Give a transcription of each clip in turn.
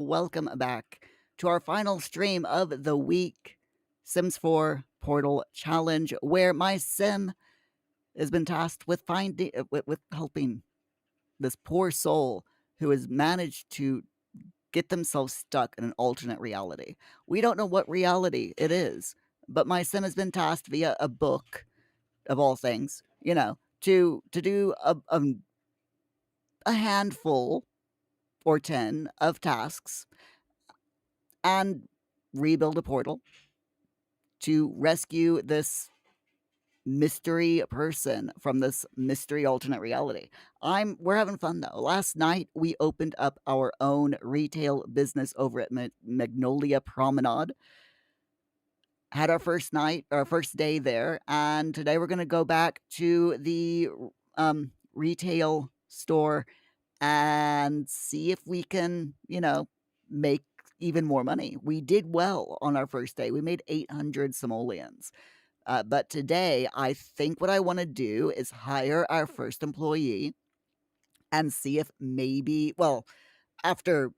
Welcome back to our final stream of the week, Sims 4 Portal Challenge, where my sim has been tasked with finding, with helping this poor soul who has managed to get themselves stuck in an alternate reality. We don't know what reality it is, but my sim has been tasked via a book, of all things, to do a handful or 10 of tasks and rebuild a portal to rescue this mystery person from this mystery alternate reality. We're having fun though. Last night we opened up our own retail business over at Magnolia Promenade. Had our first day there, and today we're going to go back to the retail store and see if we can, make even more money. We did well on our first day. We made 800 simoleons. But today, I think what I want to do is hire our first employee and see if maybe, well, after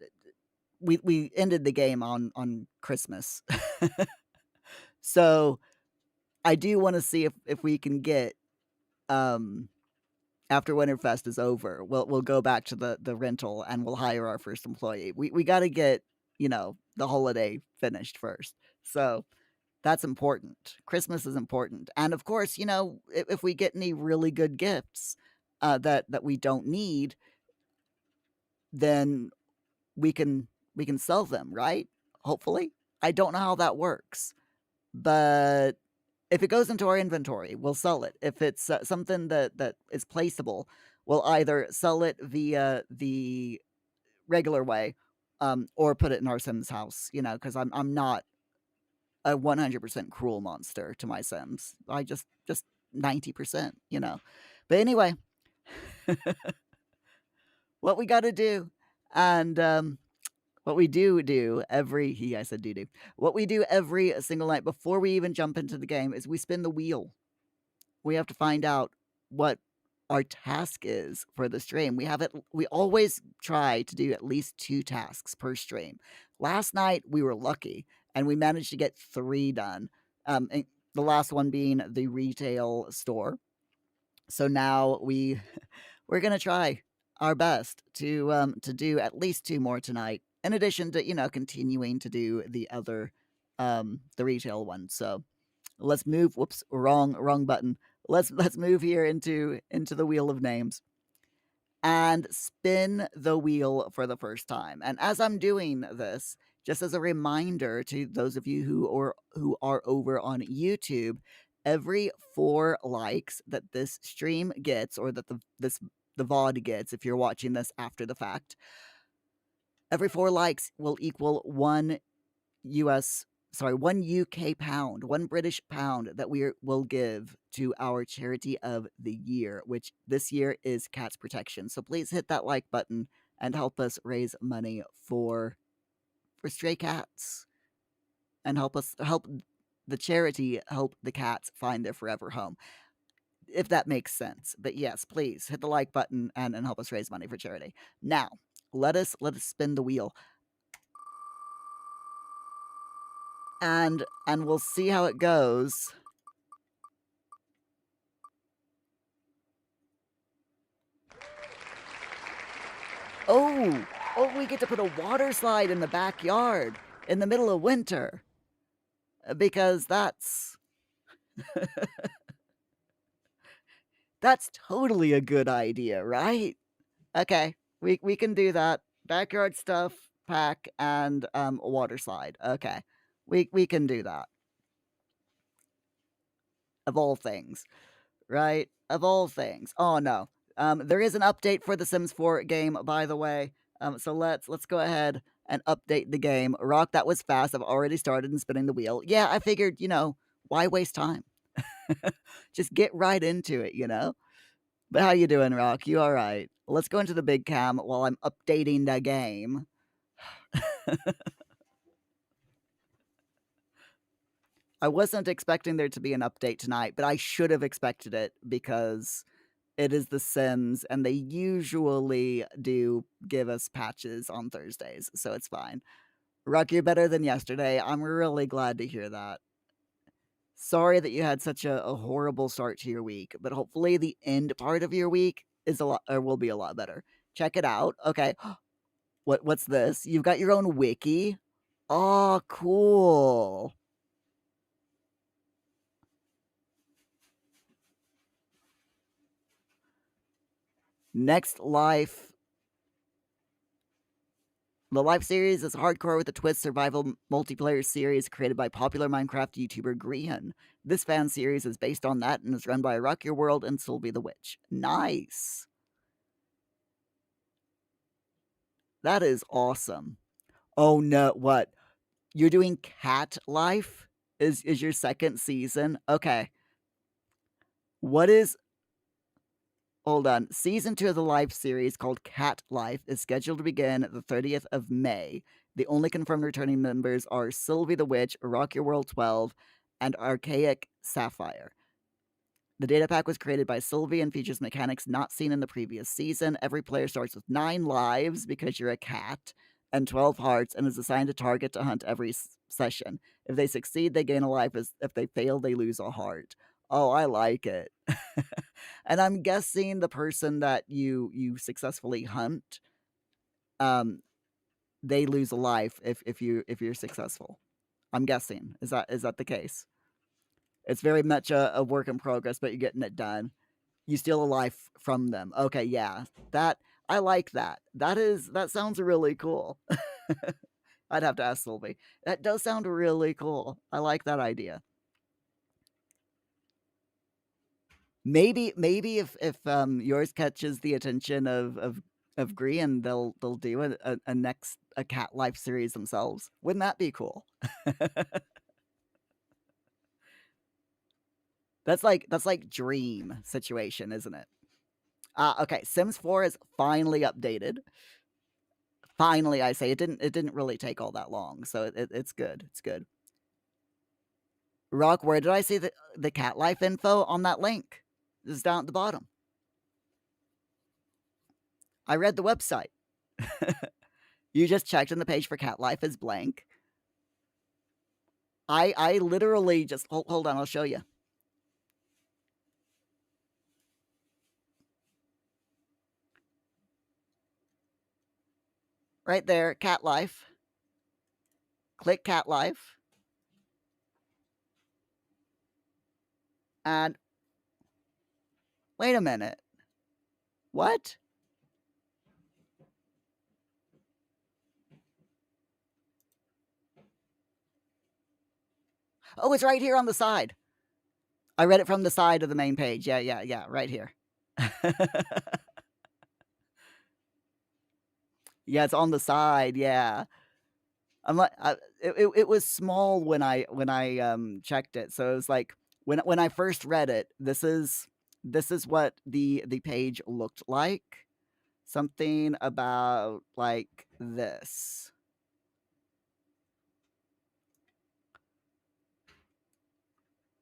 we ended the game on Christmas. So I do want to see if we can get after Winterfest is over, we'll go back to the rental and we'll hire our first employee. We got to get, the holiday finished first. So that's important. Christmas is important. And of course, if we get any really good gifts that we don't need, then we can sell them, right? Hopefully. I don't know how that works. But if it goes into our inventory, we'll sell it. If it's something that is placeable, we'll either sell it via the regular way, or put it in our Sims house. Because I'm not a 100% cruel monster to my Sims. I just 90%. But anyway, what we got to do, and what we do every I said do. What we do every single night before we even jump into the game is we spin the wheel. We have to find out what our task is for the stream. We always try to do at least 2 tasks per stream. Last night we were lucky and we managed to get 3 done. And the last one being the retail store. So now we're going to try our best to do at least 2 more tonight, in addition to, continuing to do the other the retail one. So let's move. Whoops, wrong button. Let's move here into the wheel of names and spin the wheel for the first time. And as I'm doing this, just as a reminder to those of you who are over on YouTube, every 4 likes that this stream gets, or that the VOD gets, if you're watching this after the fact, every 4 likes will equal 1 1 UK pound, 1 British pound that will give to our charity of the year, which this year is Cats Protection. So please hit that like button and help us raise money for stray cats, and help the charity help the cats find their forever home, if that makes sense. But yes, please hit the like button and help us raise money for charity. Now, let us spin the wheel. And we'll see how it goes. Oh, we get to put a water slide in the backyard in the middle of winter. Because that's totally a good idea, right? Okay, we can do that. Backyard stuff, pack, and a water slide. Okay, we can do that. Of all things, right? Of all things. Oh no. There is an update for the Sims 4 game, by the way. So let's go ahead and update the game. Rock, that was fast. I've already started and spinning the wheel. Yeah, I figured, why waste time? Just get right into it. But how you doing, Rock? You all right? Let's go into the big cam while I'm updating the game. I wasn't expecting there to be an update tonight, but I should have expected it because It is The Sims, and they usually do give us patches on Thursdays, so it's fine. Ruck, you're better than yesterday. I'm really glad to hear that. Sorry that you had such a horrible start to your week, but hopefully the end part of your week is a lot or will be a lot better. Check it out. Okay. What's this? You've got your own wiki? Oh, cool. Next Life. The Life series is hardcore with a twist survival multiplayer series created by popular Minecraft YouTuber Grian. This fan series is based on that and is run by Rock Your World and Sylvie the Witch. Nice. That is awesome. Oh no, what? You're doing Cat Life? Is your second season? Okay. What is Hold on. Season 2 of the Life series called Cat Life is scheduled to begin the 30th of May. The only confirmed returning members are Sylvie the Witch, Rock Your World 12, and Archaic Sapphire. The data pack was created by Sylvie and features mechanics not seen in the previous season. Every player starts with 9 lives because you're a cat and 12 hearts and is assigned a target to hunt every session. If they succeed, they gain a life. If they fail, they lose a heart. Oh, I like it. And I'm guessing the person that you successfully hunt, they lose a life if you're successful. I'm guessing. Is that the case? It's very much a work in progress, but you're getting it done. You steal a life from them. Okay, yeah. I like that. That sounds really cool. I'd have to ask Sylvie. That does sound really cool. I like that idea. Maybe if yours catches the attention of Grian, they'll do a next a Cat Life series themselves. Wouldn't that be cool? That's like dream situation, isn't it? Okay, Sims 4 is finally updated. Finally, I say it didn't really take all that long, so it's good. It's good. Rock, where did I see the Cat Life info on that link? This is down at the bottom. I read the website. You just checked and the page for Cat Life is blank. I literally just hold on, I'll show you. Right there, Cat Life. Click Cat Life. And wait a minute. What? Oh, it's right here on the side. I read it from the side of the main page. Yeah, right here. Yeah, it's on the side. Yeah. I'm like, it was small when I checked it, so it was like when I first read it, this is what the page looked like. Something about like this.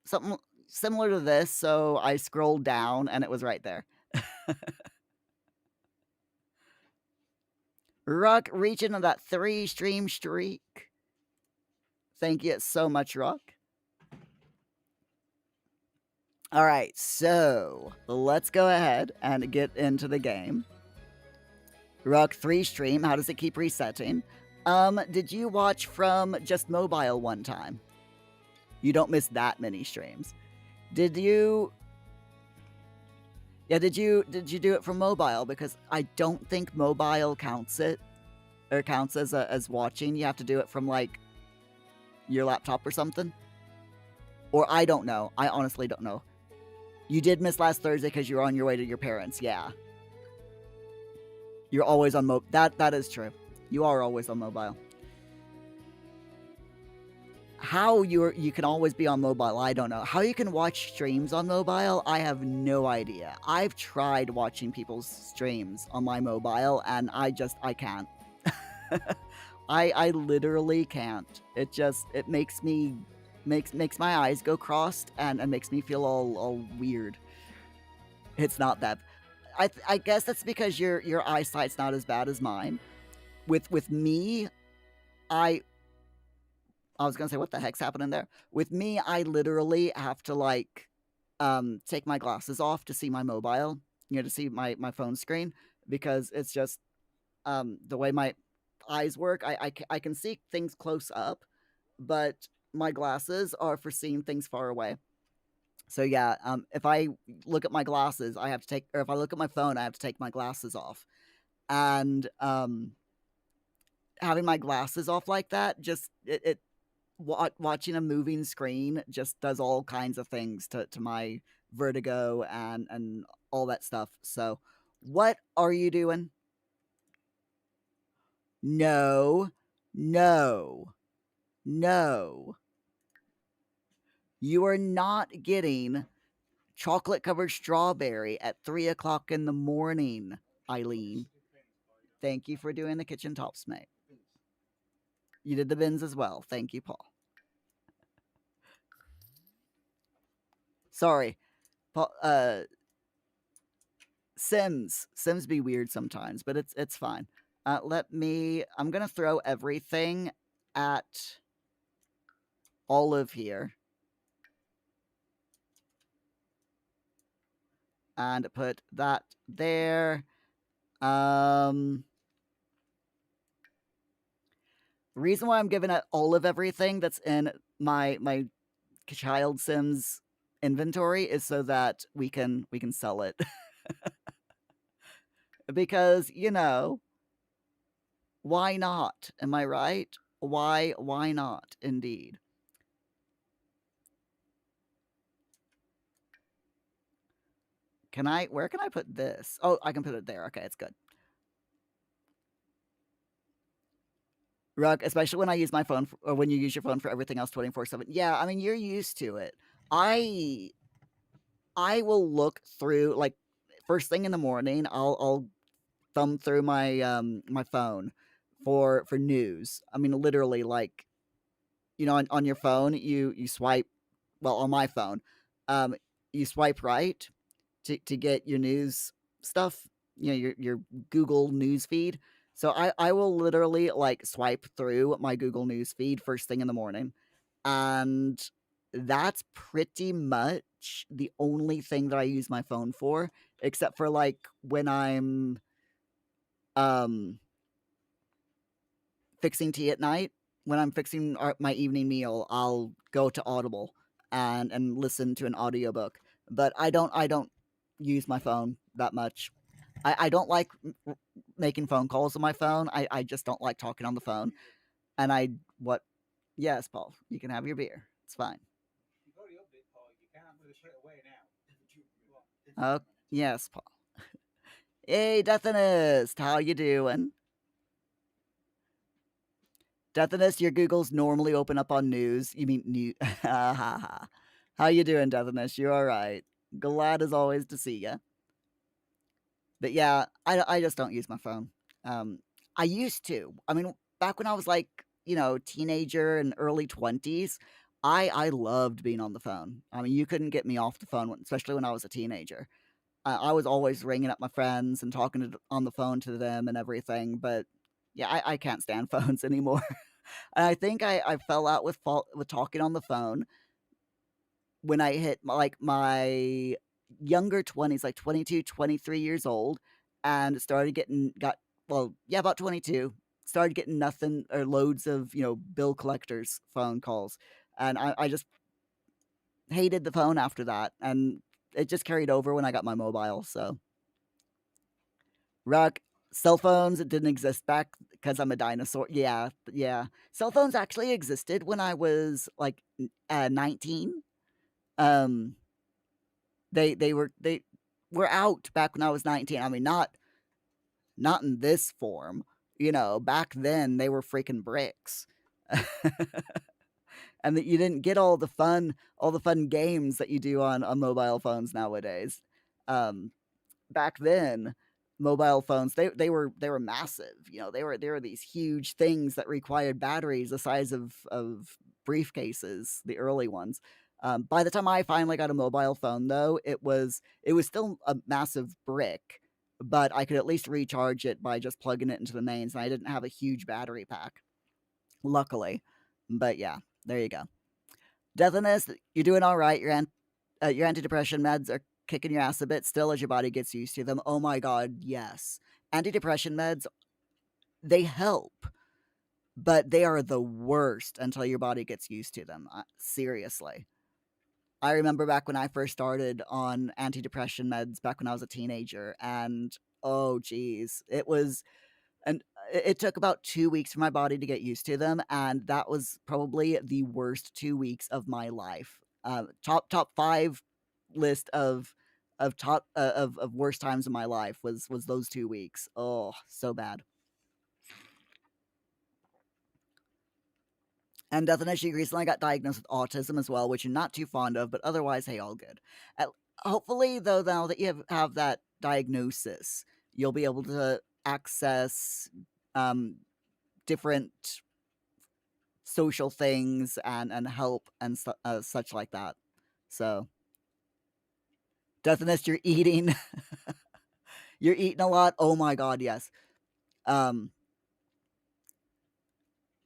Something similar to this, so I scrolled down and it was right there. Rock reaching on that 3 stream streak. Thank you so much, Rock. All right, so let's go ahead and get into the game. Rock 3 stream, how does it keep resetting? Did you watch from just mobile one time? You don't miss that many streams. Did you? Yeah, did you do it from mobile? Because I don't think mobile counts as watching. You have to do it from like your laptop or something. Or I don't know. I honestly don't know. You did miss last Thursday because you were on your way to your parents. Yeah. You're always on mobile. That is true. You are always on mobile. How you can always be on mobile, I don't know. How you can watch streams on mobile, I have no idea. I've tried watching people's streams on my mobile, and I can't. I literally can't. It makes my eyes go crossed and makes me feel all weird. It's not that. I guess that's because your eyesight's not as bad as mine. With me, I I was gonna say what the heck's happening there. With me, I literally have to like take my glasses off to see my mobile, to see my phone screen because it's just the way my eyes work. I can see things close up, but my glasses are for seeing things far away. So yeah, if I look at my glasses, I have to take, or if I look at my phone, I have to take my glasses off. And having my glasses off like that, just watching a moving screen just does all kinds of things to my vertigo and all that stuff. So, what are you doing? No, no, no. You are not getting chocolate covered strawberry at 3 o'clock in the morning, Eileen. Thank you for doing the kitchen tops, mate. You did the bins as well. Thank you, Paul. Sorry, Paul. Sims be weird sometimes, but it's fine. Let me. I'm gonna throw everything at Olive here and put that there. Um, reason why I'm giving it Olive everything that's in my child Sims inventory is so that we can sell it because why not? Am I right? Why not? Indeed. Can I? Where can I put this? Oh, I can put it there. Okay, it's good. Rug, especially when I use my phone, or when you use your phone for everything else 24/7. Yeah, I mean you're used to it. I I will look through like first thing in the morning. I'll thumb through my phone for news. I mean literally like on your phone you swipe, well, on my phone, um you swipe right to get your news stuff, your Google news feed. So I will literally like swipe through my Google news feed first thing in the morning, and that's pretty much the only thing that I use my phone for, except for like when I'm um fixing tea at night. When I'm fixing my evening meal, I'll go to Audible and listen to an audiobook. But I don't use my phone that much. I don't like making phone calls on my phone. I just don't like talking on the phone. And I what? Yes, Paul, you can have your beer. It's fine. Oh, yes, Paul. Hey, Deathinist, how you doing? Deathinist, your Googles normally open up on news. You mean new? How you doing, Deathinist? You all right? Glad as always to see you. But yeah, I just don't use my phone. Um, I used to. I mean, back when I was like, teenager and early 20s, I loved being on the phone. I mean, you couldn't get me off the phone, especially when I was a teenager. I was always ringing up my friends and talking on the phone to them and everything. But yeah, I can't stand phones anymore. And I think I fell out with talking on the phone when I hit like my younger 20s, like 22, 23 years old, and started getting got well, yeah, about 22, started getting nothing or loads of, bill collectors phone calls. And I just hated the phone after that. And it just carried over when I got my mobile. So, Ruck, cell phones didn't exist back because I'm a dinosaur. Yeah, yeah. Cell phones actually existed when I was like 19. Um, they were out back when I was 19. I mean, not in this form. Back then they were freaking bricks. And that you didn't get all the fun games that you do on mobile phones nowadays. Um, Back then, mobile phones they were massive. They were these huge things that required batteries the size of briefcases, the early ones. By the time I finally got a mobile phone, though, it was still a massive brick, but I could at least recharge it by just plugging it into the mains, and I didn't have a huge battery pack, luckily. But yeah, there you go. Deathiness, you're doing all right. Your antidepressant meds are kicking your ass a bit still as your body gets used to them. Oh my god, yes. Antidepressant meds, they help, but they are the worst until your body gets used to them. Seriously. I remember back when I first started on antidepressant meds back when I was a teenager, and oh geez, and it took about 2 weeks for my body to get used to them, and that was probably the worst 2 weeks of my life. Top five list of worst times in my life was those 2 weeks. Oh, so bad. And Death she recently got diagnosed with autism as well, which you're not too fond of, but otherwise, hey, all good. At, hopefully, though, now that you have that diagnosis, you'll be able to access um, different social things and help and such like that. So, Deathness, you're eating, you're eating a lot. Oh my god, yes. Um,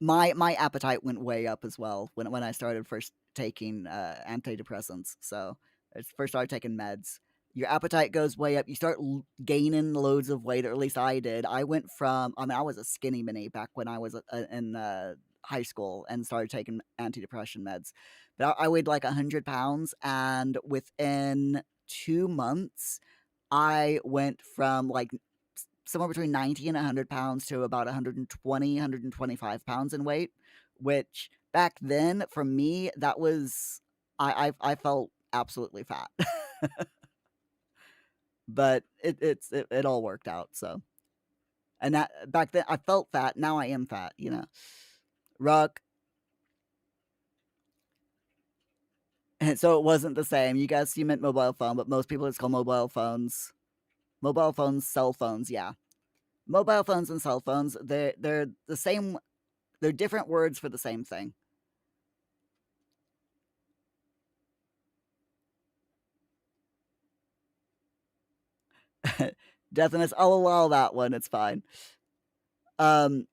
my appetite went way up as well when I started first taking antidepressants. So I first started taking meds. Your appetite goes way up. You start gaining loads of weight, or at least I did. I went from I mean I was a skinny mini back when I was in high school and started taking antidepressant meds. But I weighed like 100 pounds, and within 2 months, I went from like somewhere between 90 and 100 pounds to about 120, 125 pounds in weight, which back then for me, that was, I felt absolutely fat. But it all worked out. So, and that back then I felt fat. Now I am fat, you know. Ruck. And so it wasn't the same. You guys, you meant mobile phone, but most people just call mobile phones. Mobile phones, cell phones, yeah. Mobile phones and cell phones, they're the same. They're different words for the same thing. Definite. I'll allow that one. It's fine. Um,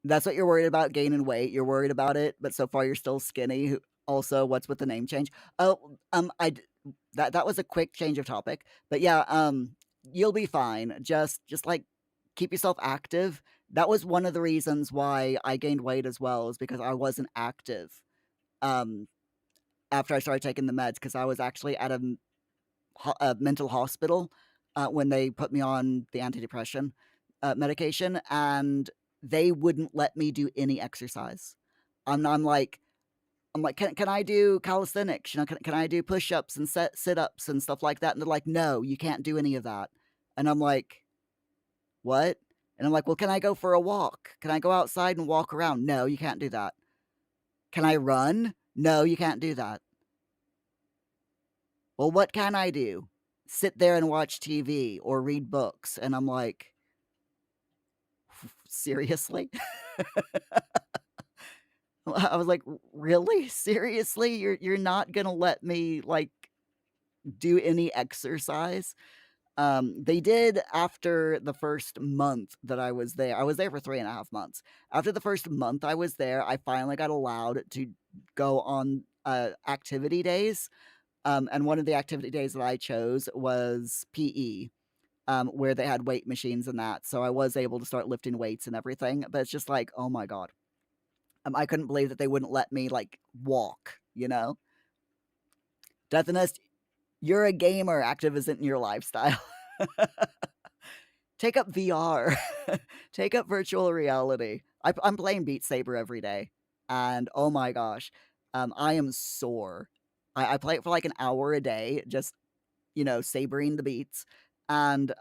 that's what you're worried about, gaining weight. You're worried about it, but so far you're still skinny. Also, what's with the name change? Oh, that was a quick change of topic, but yeah, you'll be fine. Just like keep yourself active. That was one of the reasons why I gained weight as well, is because I wasn't active. Um, after I started taking the meds, because I was actually at a mental hospital when they put me on the antidepressant medication, and they wouldn't let me do any exercise. I'm like, can I do calisthenics? You know, can I do push ups and sit ups and stuff like that? And they're like, no, you can't do any of that. And I'm like, what? And I'm like, well, can I go for a walk? Can I go outside and walk around? No, you can't do that. Can I run? No, you can't do that. Well, what can I do? Sit there and watch TV or read books. And I'm like, seriously? I was like, really? Seriously? You're not gonna let me like do any exercise? They did after the first month that I was there. I was there for 3.5 months. After the first month I was there, I finally got allowed to go on activity days. And one of the activity days that I chose was PE, where they had weight machines and that. So I was able to start lifting weights and everything. But it's just like, oh my God. I couldn't believe that they wouldn't let me like walk, you know? Deathness, you're a gamer. Active isn't in your lifestyle. Take up VR. Take up virtual reality. I'm playing Beat Saber every day. And oh my gosh, I am sore. I play it for like an hour a day, just sabering the beats. And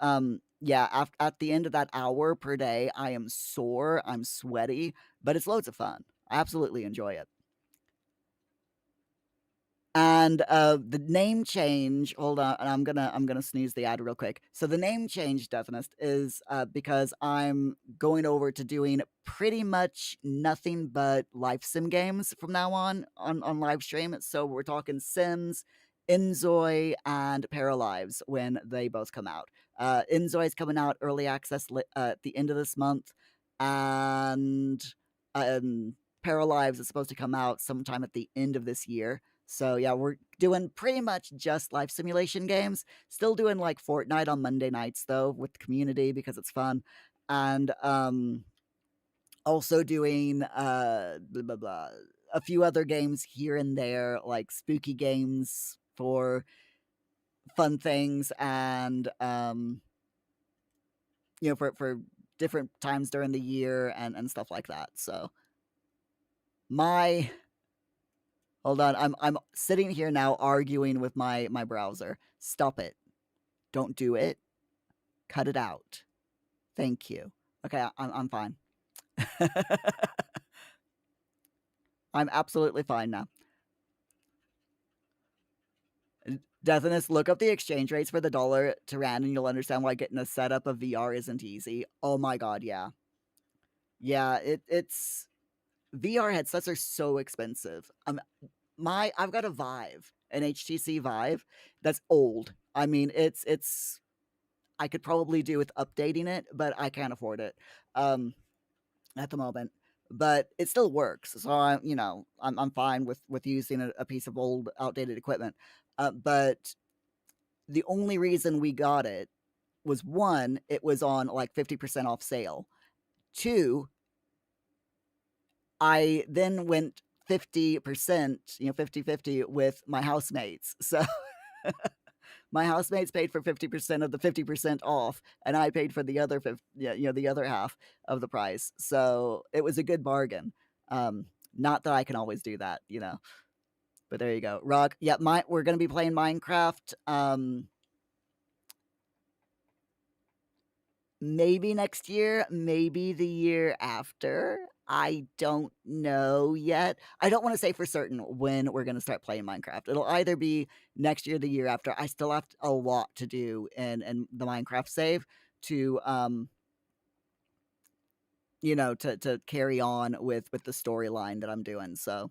yeah, at the end of that hour per day, I am sore, I'm sweaty, but it's loads of fun. I absolutely enjoy it. And the name change. Hold on, I'm gonna sneeze the ad real quick. So the name change, Deathness, is because I'm going over to doing pretty much nothing but life sim games from now on live stream. So we're talking Sims, Inzoi, and Paralives when they both come out. Inzoi is coming out early access at the end of this month, and Paralives is supposed to come out sometime at the end of this year. So yeah, we're doing pretty much just life simulation games. Still doing like Fortnite on Monday nights though with the community because it's fun. And also doing blah blah blah a few other games here and there, like spooky games for fun things and for different times during the year and stuff like that. So my hold on, I'm sitting here now arguing with my browser. Stop it. Don't do it. Cut it out. Thank you. Okay, I'm fine. I'm absolutely fine now. Deathness, look up the exchange rates for the dollar to rand and you'll understand why getting a setup of VR isn't easy. Oh my god, yeah. Yeah, it's VR headsets are so expensive. I've got a Vive, an HTC Vive that's old. I mean, it's I could probably do with updating it, but I can't afford it. At the moment, but it still works. So I'm fine with using a piece of old, outdated equipment. But the only reason we got it was one, it was on like 50% off sale. Two, I then went 50%, 50-50 with my housemates. So my housemates paid for 50% of the 50% off, and I paid for the other 50, the other half of the price. So it was a good bargain. Not that I can always do that. But there you go. Rock. Yeah, we're gonna be playing Minecraft. Maybe next year, maybe the year after. I don't know yet. I don't want to say for certain when we're going to start playing Minecraft. It'll either be next year or the year after. I still have a lot to do in the Minecraft save to to carry on with the storyline that I'm doing. So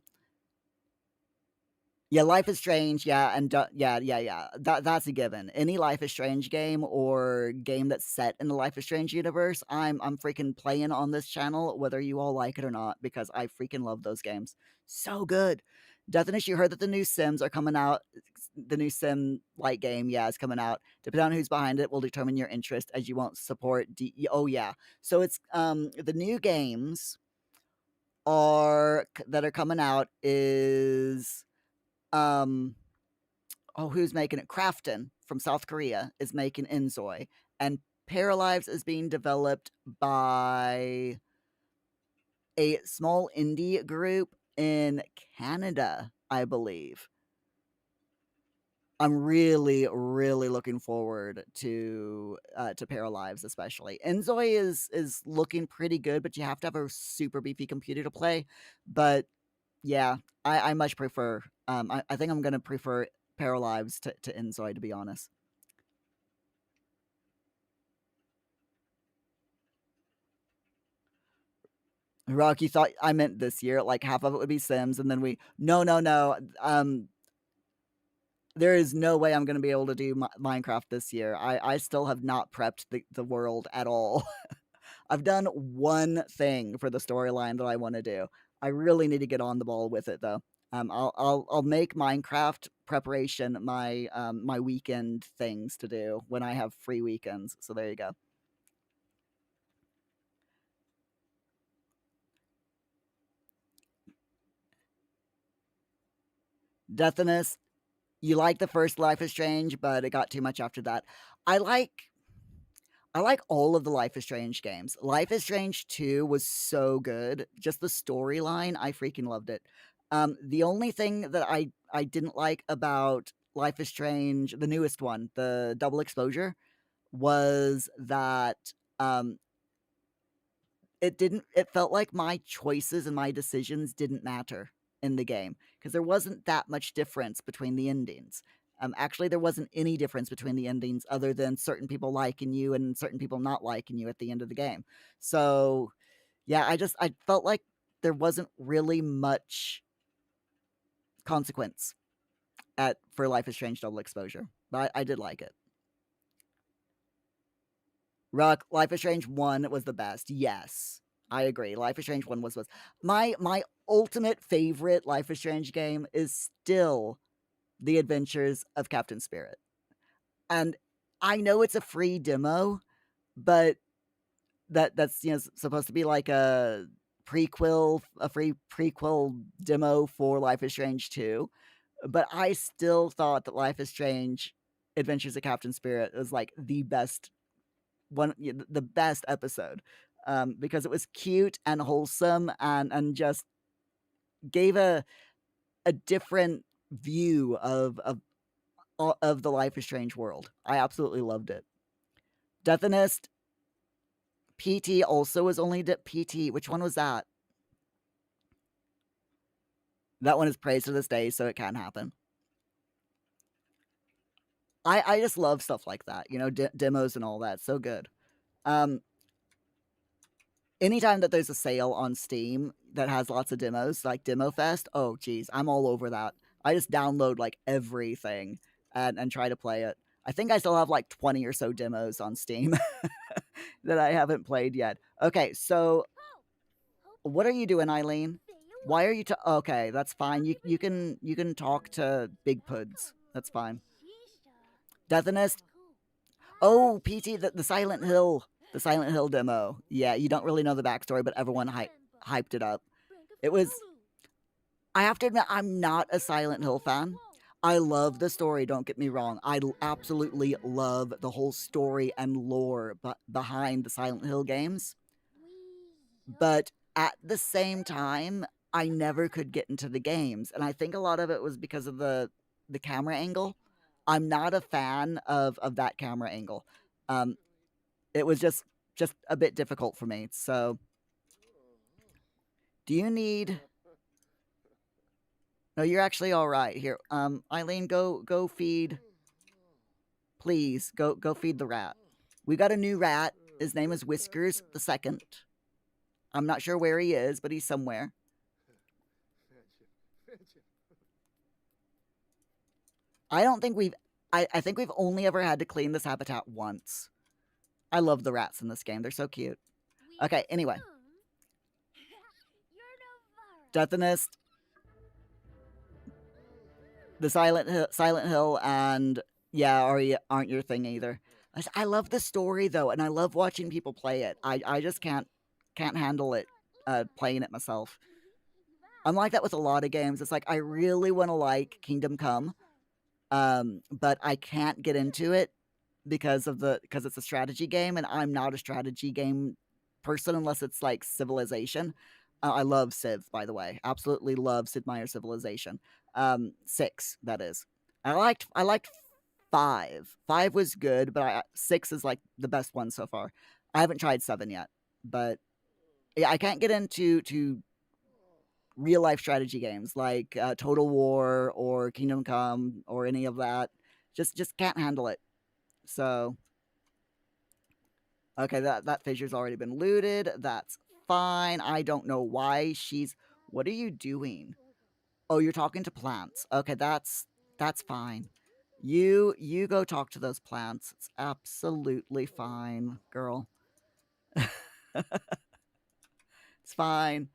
yeah, Life is Strange, yeah, and yeah. That's a given. Any Life is Strange game or game that's set in the Life is Strange universe, I'm freaking playing on this channel, whether you all like it or not, because I freaking love those games. So good. Deathinish, you heard that the new Sims are coming out. The new Sim light game, yeah, is coming out. Depending on who's behind it will determine your interest, as you won't support. Oh yeah, so it's the new games that are coming out is um who's making it? Crafton from South Korea is making Inzoi, and Paralives is being developed by a small indie group in Canada, I believe. I'm really, really looking forward to Paralives, especially. Inzoi is looking pretty good, but you have to have a super beefy computer to play. But yeah, I much prefer. I think I'm gonna prefer Paralives to Inzoi, to be honest. Rocky thought I meant this year, like half of it would be Sims, and then no, no, no. There is no way I'm gonna be able to do Minecraft this year. I still have not prepped the world at all. I've done one thing for the storyline that I want to do. I really need to get on the ball with it though. I'll make Minecraft preparation my weekend things to do when I have free weekends. So there you go. Deathiness, you like the first Life is Strange, but it got too much after that. I like I like all of the Life is Strange games. Life is Strange 2 was so good. Just the storyline, I freaking loved it. The only thing that I didn't like about Life is Strange, the newest one, the double exposure, was that um it felt like my choices and my decisions didn't matter in the game because there wasn't that much difference between the endings. Actually, there wasn't any difference between the endings other than certain people liking you and certain people not liking you at the end of the game. So, yeah, I felt like there wasn't really much consequence at for Life is Strange Double Exposure, but I did like it. Rock, Life is Strange 1 was the best. Yes. I agree. Life is Strange 1 was my ultimate favorite Life is Strange game is still The Adventures of Captain Spirit. And I know it's a free demo, but that's supposed to be like a free prequel demo for Life is Strange 2. But I still thought that Life is Strange Adventures of Captain Spirit was like the best the best episode, because it was cute and wholesome and just gave a different view of the Life is Strange world. I absolutely loved it. Deathinist PT also was only PT. Which one was that? That one is praised to this day, so it can happen. I just love stuff like that, demos and all that. So good. Um, Anytime that there's a sale on Steam that has lots of demos, like Demo Fest, oh geez, I'm all over that. I just download like everything and try to play it. I think I still have like 20 or so demos on Steam that I haven't played yet. Okay, so what are you doing, Eileen? Why are you okay, that's fine. You can talk to Big Puds. That's fine. Deathinist. Oh, PT, the Silent Hill. The Silent Hill demo. Yeah, you don't really know the backstory, but everyone hyped it up. It was. I have to admit, I'm not a Silent Hill fan. I love the story, don't get me wrong. I absolutely love the whole story and lore behind the Silent Hill games. But at the same time, I never could get into the games. And I think a lot of it was because of the camera angle. I'm not a fan of that camera angle. It was just a bit difficult for me. So, do you need? No, you're actually all right. Here, Eileen, go feed. Please go feed the rat. We got a new rat. His name is Whiskers the Second. I'm not sure where he is, but he's somewhere. I don't think we've. I think we've only ever had to clean this habitat once. I love the rats in this game. They're so cute. Okay, anyway. Deathinist, the Silent Hill, and yeah, aren't your thing either. I love the story though, and I love watching people play it. I just can't handle it playing it myself. I'm like that with a lot of games. It's like I really want to like Kingdom Come, but I can't get into it because it's a strategy game, and I'm not a strategy game person unless it's like Civilization. I love Civ, by the way. Absolutely love Sid Meier's Civilization. 6, that is. I liked 5. 5 was good, but 6 is like the best one so far. I haven't tried 7 yet, but yeah, I can't get into real life strategy games like Total War or Kingdom Come or any of that. Just can't handle it. So okay, that fissure's already been looted. That's fine. I don't know why she's. What are you doing? Oh, you're talking to plants. Okay, that's fine. You go talk to those plants. It's absolutely fine, girl. It's fine.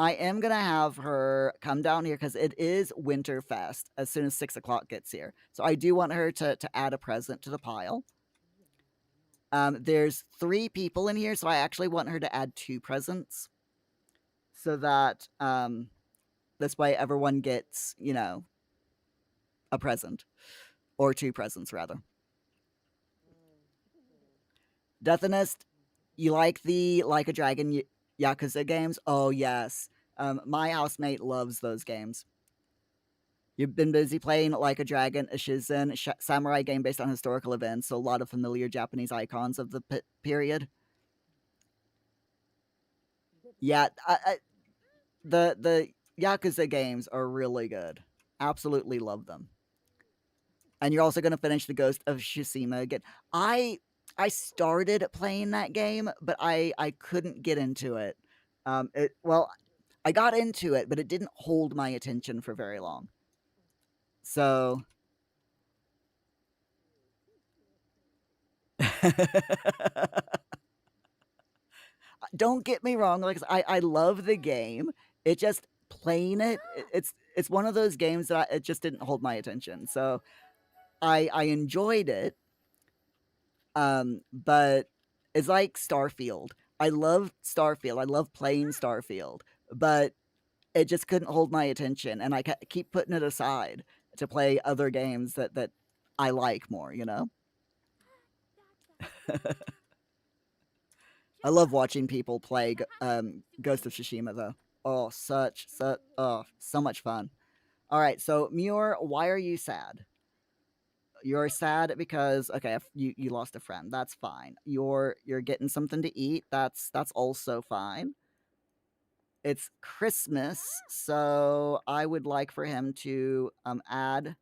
I am gonna have her come down here because it is Winterfest as soon as 6 o'clock gets here. So I do want her to add a present to the pile. There's 3 people in here, so I actually want her to add 2 presents so that this way everyone gets, a present or 2 presents rather. Deathinist, you like the Like a Dragon Yakuza games? Oh yes. My housemate loves those games. You've been busy playing Like a Dragon, a Shizen samurai game based on historical events, so a lot of familiar Japanese icons of the period. Yeah, the Yakuza games are really good. Absolutely love them. And you're also going to finish the Ghost of Tsushima again. I started playing that game, but I couldn't get into it. Well, I got into it, but it didn't hold my attention for very long. So don't get me wrong, like I love the game. It just playing it's one of those games that it just didn't hold my attention. So I enjoyed it, but it's like Starfield. I love Starfield. I love playing Starfield, but it just couldn't hold my attention, and I keep putting it aside to play other games that I like more. You know, I love watching people play Ghost of Tsushima though. Oh, so much fun. All right, so Muir, why are you sad? You're sad because okay, you lost a friend. That's fine. You're getting something to eat. That's also fine. It's Christmas, so I would like for him to add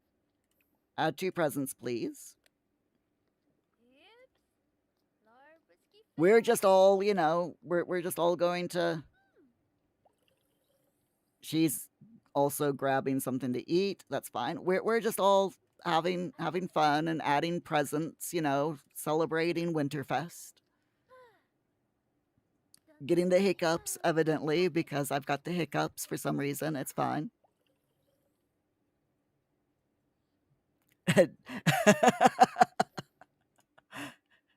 two presents, please. We're just all, we're just all going to. She's also grabbing something to eat. That's fine. We're just all having fun and adding presents, celebrating Winterfest. Getting the hiccups, evidently, because I've got the hiccups for some reason. It's fine.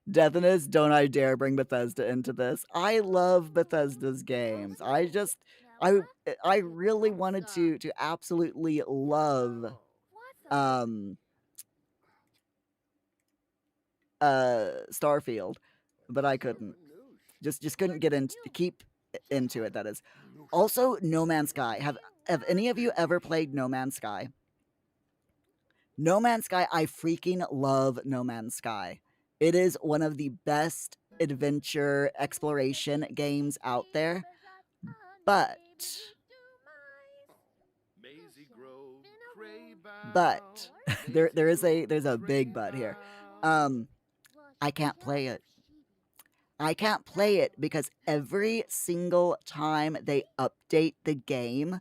Deathness, don't I dare bring Bethesda into this. I love Bethesda's games. I I really wanted to absolutely love um Starfield, but I couldn't. Just couldn't get into keep into it, that is. Also, No Man's Sky. Have any of you ever played No Man's Sky? No Man's Sky, I freaking love No Man's Sky. It is one of the best adventure exploration games out there. But but there's a big but here. I can't play it. I can't play it because every single time they update the game,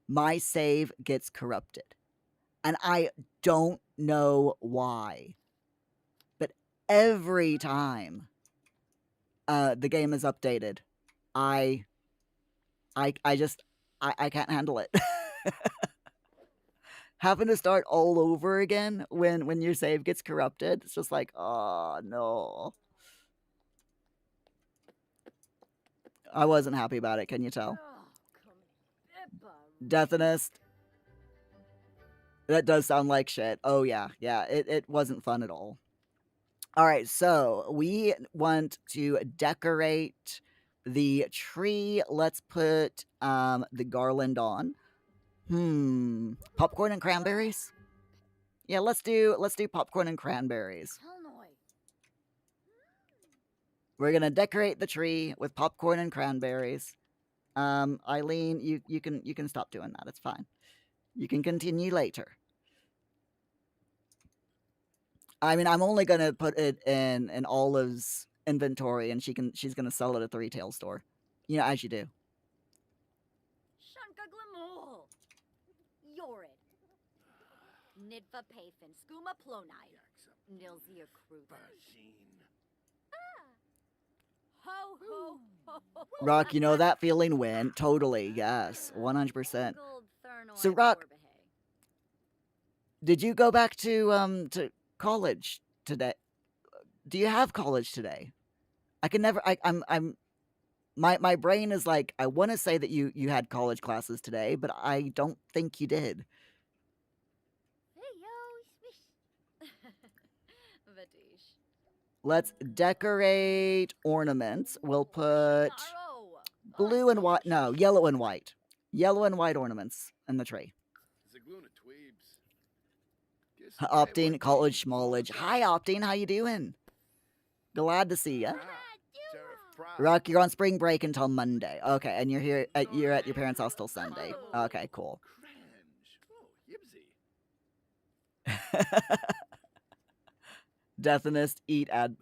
my save gets corrupted. And I don't know why. But every time the game is updated, I just I can't handle it. Having to start all over again when your save gets corrupted, it's just like, oh no. I wasn't happy about it, can you tell? Deathness. That does sound like shit. Oh yeah, it wasn't fun at all. All right, so we want to decorate the tree. Let's put the garland on. Popcorn and cranberries? Yeah, let's do popcorn and cranberries. We're gonna decorate the tree with popcorn and cranberries. Eileen, you can stop doing that. It's fine. You can continue later. I mean, I'm only gonna put it in Olive's inventory, and she's gonna sell it at the retail store. As you do. Rock, you know that feeling when? Totally, yes, 100%. So, Rock, did you go back to college today? Do you have college today? I can never. I'm. My brain is like, I want to say that you had college classes today, but I don't think you did. Let's decorate ornaments. We'll put blue and white. No, yellow and white. Yellow and white ornaments in the tree. Opting, college, schmollage. Hi, Opting. How you doing? Glad to see ya. Rock, you're on spring break until Monday. Okay, and you're here you're at your parents' house till Sunday. Okay, cool. Deathinist, eat ad.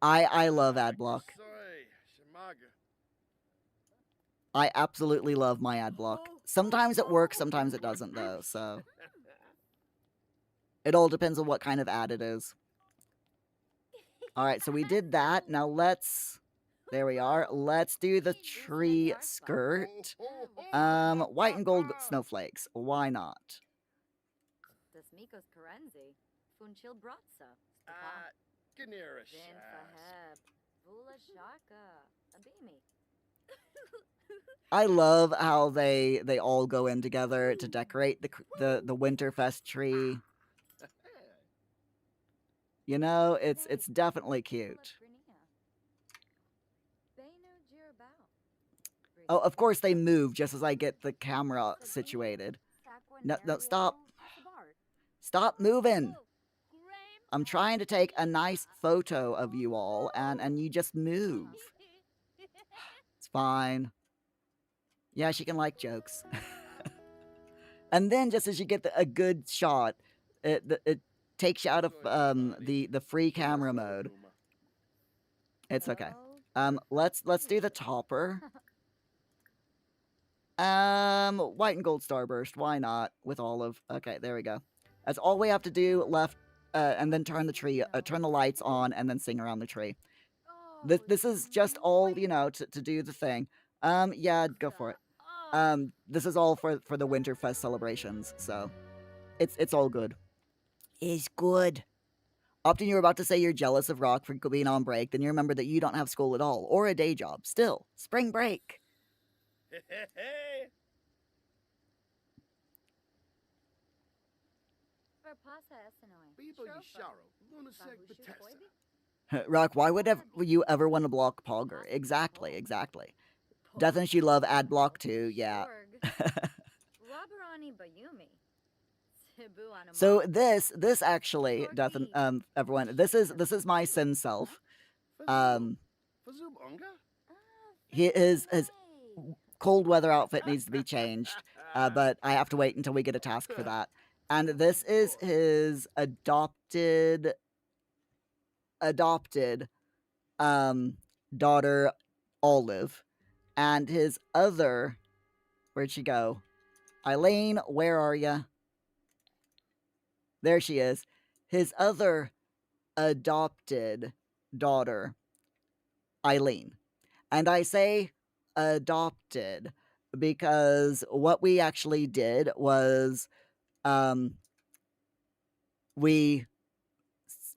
I love ad block. I absolutely love my ad block. Sometimes it works, sometimes it doesn't though, so it all depends on what kind of ad it is. Alright, so we did that. Now let's there we are. Let's do the tree skirt. White and gold snowflakes. Why not? I love how they all go in together to decorate the Winterfest tree. You know, it's definitely cute. Oh, of course they move just as I get the camera situated. No, stop. Stop moving. I'm trying to take a nice photo of you all, and you just move. It's fine. Yeah, she can like jokes. And then just as you get a good shot, it takes you out of the free camera mode. It's okay. Let's do the topper. White and gold starburst. Why not? With olive. Okay, there we go. That's all we have to do left. And then turn the lights on, and then sing around the tree. This is just all, you know, to do the thing. Yeah, go for it. This is all for the Winterfest celebrations, so it's all good. It's good. Often you're about to say you're jealous of Rock for being on break, then you remember that you don't have school at all, or a day job. Still, spring break. Rock, why would you ever want to block Pogger? Exactly. Doesn't she love ad block too? Yeah. So this actually doesn't everyone this is my sin self. His cold weather outfit needs to be changed, but I have to wait until we get a task for that. And this is his adopted daughter Olive, and his other, where'd she go? Eileen, where are you? There she is. His other adopted daughter, Eileen. And I say adopted because what we actually did was we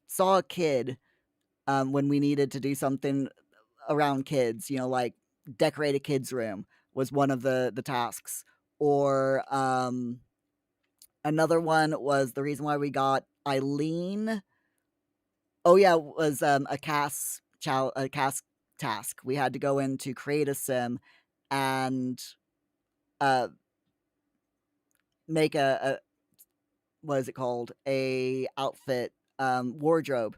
saw a kid when we needed to do something around kids, you know, like decorate a kid's room was one of the tasks. Or another one was the reason why we got Eileen. Oh yeah, was a cast task. We had to go in to create a sim and make a what is it called? A outfit wardrobe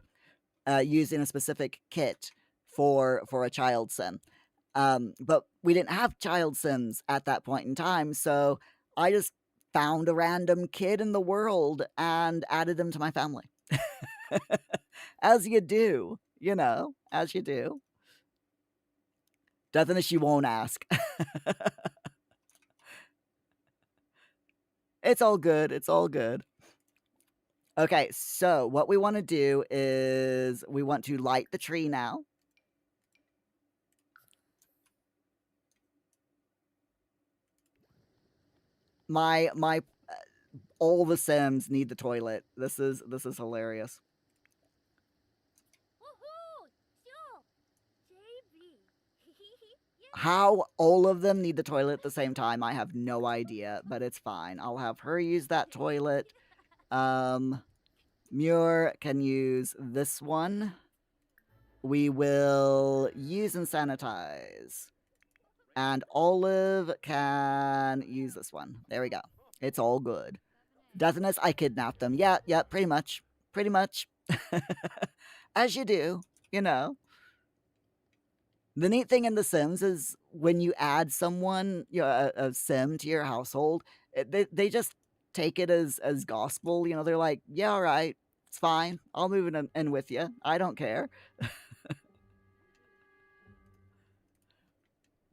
using a specific kit for a child sim. But we didn't have child sims at that point in time, so I just found a random kid in the world and added them to my family. As you do, you know, as you do. Definitely she won't ask. It's all good. It's all good. Okay, so what we want to do is we want to light the tree now. My all the Sims need the toilet. This is hilarious. How all of them need the toilet at the same time, I have no idea, but it's fine. I'll have her use that toilet. Muir can use this one. We will use and sanitize. And Olive can use this one. There we go. It's all good. Deathiness, I kidnapped them. Yeah, pretty much. Pretty much. As you do, you know. The neat thing in The Sims is when you add someone, a Sim to your household, they just take it as gospel. They're like, yeah, all right, it's fine. I'll move in with you. I don't care.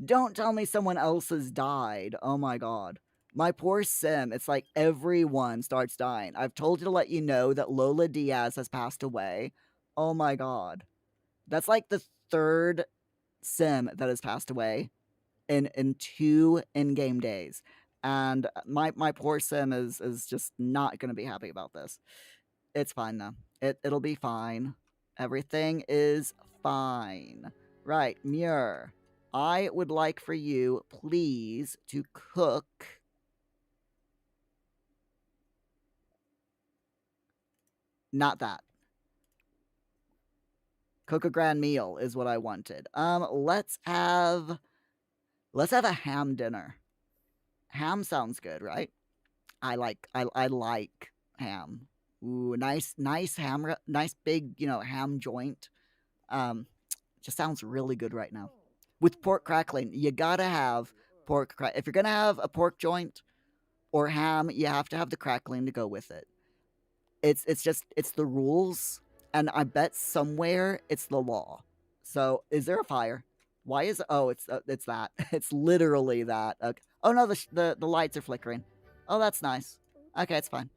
Don't tell me someone else has died. Oh my god. My poor Sim, it's like everyone starts dying. I've told you to let you know that Lola Diaz has passed away. Oh my god. That's like the third Sim that has passed away in 2 in-game days. And my poor Sim is just not gonna be happy about this. It's fine though. It'll be fine. Everything is fine. Right, Muir. I would like for you, please, to cook. Not that. Cook a grand meal is what I wanted. Let's have a ham dinner. Ham sounds good, right? I like ham. Ooh, nice ham, nice big ham joint. Um, just sounds really good right now. With pork crackling, you gotta have pork crack. If you're gonna have a pork joint or ham, you have to have the crackling to go with it. It's the rules, and I bet somewhere it's the law. So, is there a fire? Why is oh it's that it's literally that. Okay. Oh no, the lights are flickering. Oh, that's nice. Okay, it's fine.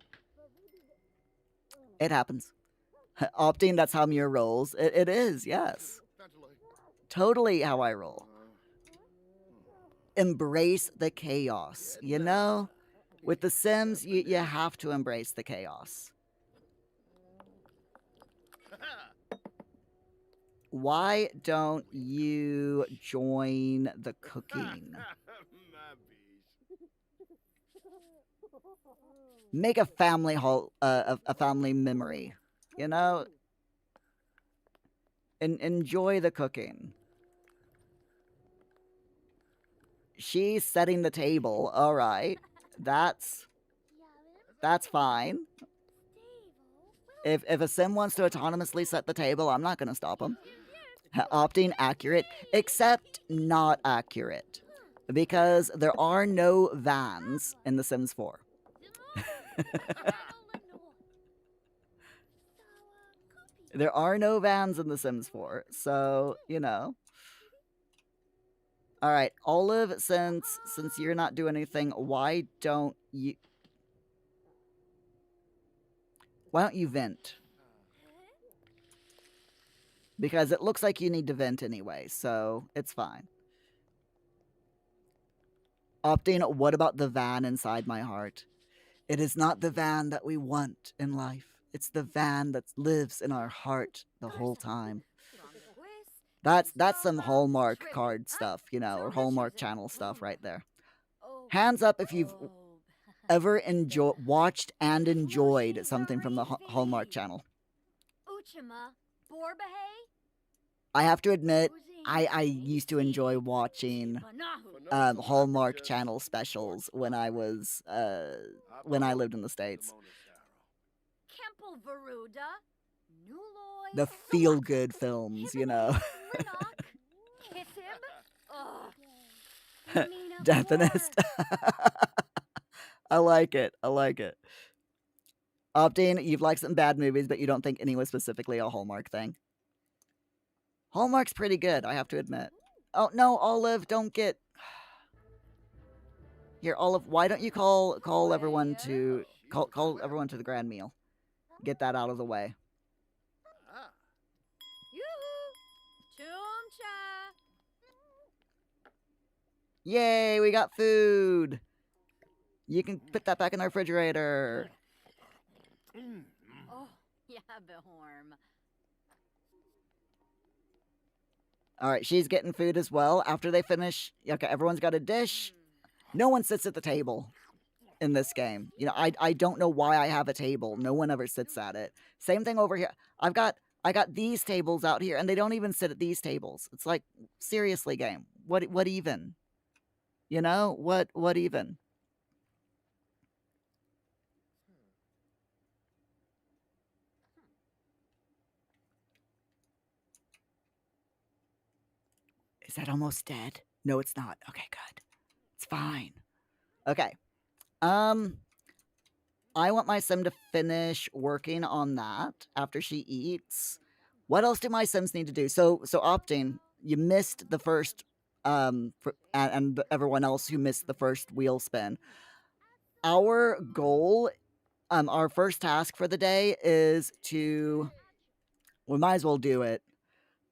It happens. Opting, that's how Muir rolls. It is, yes. Totally how I roll. Embrace the chaos. With The Sims, you have to embrace the chaos. Why don't you join the cooking? Make a family a family memory. You know, enjoy the cooking. She's setting the table. All right, that's fine. If a sim wants to autonomously set the table, I'm not going to stop him. Opting accurate, except not accurate, because there are no vans in The Sims 4. There are no vans in The Sims 4, so All right, Olive, since you're not doing anything, why don't you vent? Because it looks like you need to vent anyway, so it's fine. Opting, what about the van inside my heart? It is not the van that we want in life. It's the van that lives in our heart the whole time. That's some Hallmark card stuff, or Hallmark channel stuff right there. Hands up if you've ever watched and enjoyed something from the Hallmark channel. I have to admit, I used to enjoy watching Hallmark channel specials when I lived in the States. The feel-good films, Deathinist. I like it. Opting, you've liked some bad movies, but you don't think any was specifically a Hallmark thing. Hallmark's pretty good, I have to admit. Oh, no, Olive, don't get... Here, Olive, why don't you call everyone to... Call everyone to the grand meal. Get that out of the way. Yay, we got food! You can put that back in the refrigerator. Oh, yeah, Behorm. Alright, she's getting food as well. After they finish... Okay, everyone's got a dish. No one sits at the table in this game. I don't know why I have a table. No one ever sits at it. Same thing over here. I got these tables out here, and they don't even sit at these tables. It's like, seriously, game. What even? What even? that almost dead? No, it's not. Okay, good. It's fine. Okay. I want my sim to finish working on that after she eats. What else do my sims need to do? So opting, you missed the first and everyone else who missed the first wheel spin. Our goal, our first task for the day is to we might as well do it.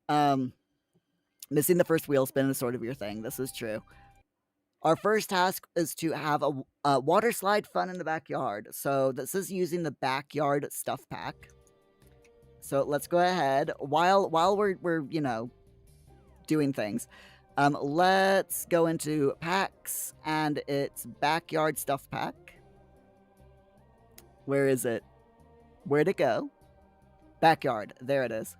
Um Missing the first wheel spin is sort of your thing. This is true. Our first task is to have a water slide fun in the backyard. So this is using the backyard stuff pack. So let's go ahead while we're doing things. Let's go into packs and it's backyard stuff pack. Where is it? Where'd it go? Backyard. There it is.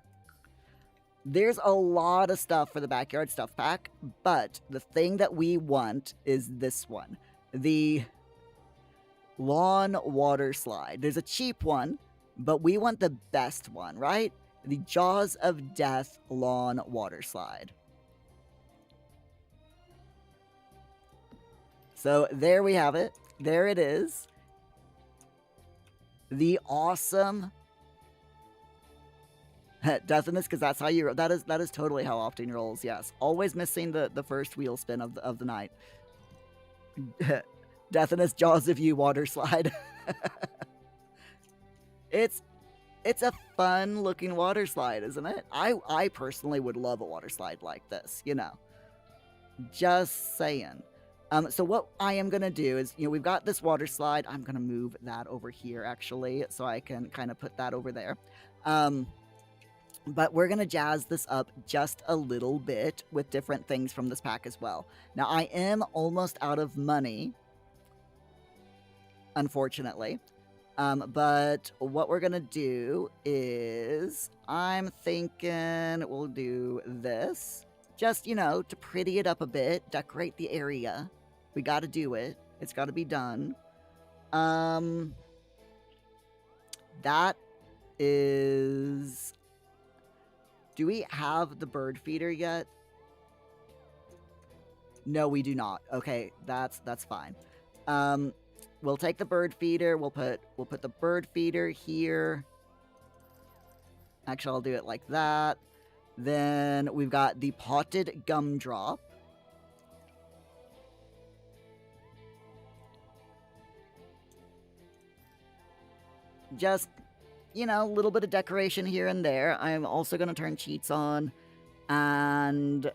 There's a lot of stuff for the backyard stuff pack, but the thing that we want is this one. The lawn water slide. There's a cheap one, but we want the best one, right? The Jaws of Death lawn water slide. So there we have it. There it is. The awesome Deathiness, because that's how you that is totally how Opting rolls. Yes, always missing the first wheel spin of the night. Deathiness Jaws of You water slide. It's a fun looking water slide, isn't it? I personally would love a water slide like this. Just saying. So what I am gonna do is, we've got this water slide. I'm gonna move that over here actually, so I can kind of put that over there. But we're going to jazz this up just a little bit with different things from this pack as well. Now, I am almost out of money, unfortunately. But what we're going to do is, I'm thinking we'll do this. Just, to pretty it up a bit, decorate the area. We got to do it. It's got to be done. That is... Do we have the bird feeder yet? No, we do not. Okay, that's fine. We'll take the bird feeder. We'll put the bird feeder here. Actually, I'll do it like that. Then we've got the potted gumdrop. Just, a little bit of decoration here and there. I'm also going to turn cheats on and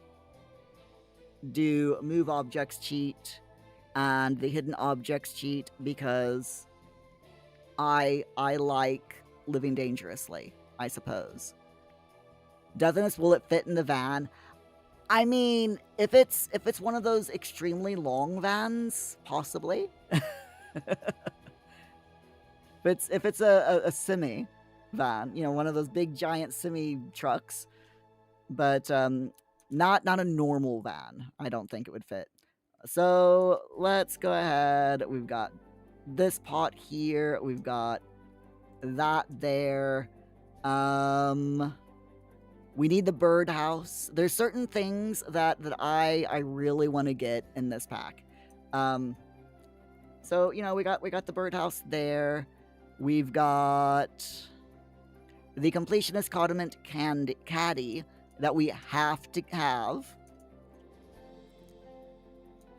do move objects cheat and the hidden objects cheat because I like living dangerously, I suppose. Deathiness, will it fit in the van? I mean, if it's one of those extremely long vans, possibly. If it's a semi van, one of those big giant semi trucks, but not a normal van. I don't think it would fit. So let's go ahead. We've got this pot here. We've got that there. We need the birdhouse. There's certain things that I really want to get in this pack. So we got the birdhouse there. We've got the completionist condiment caddy that we have to have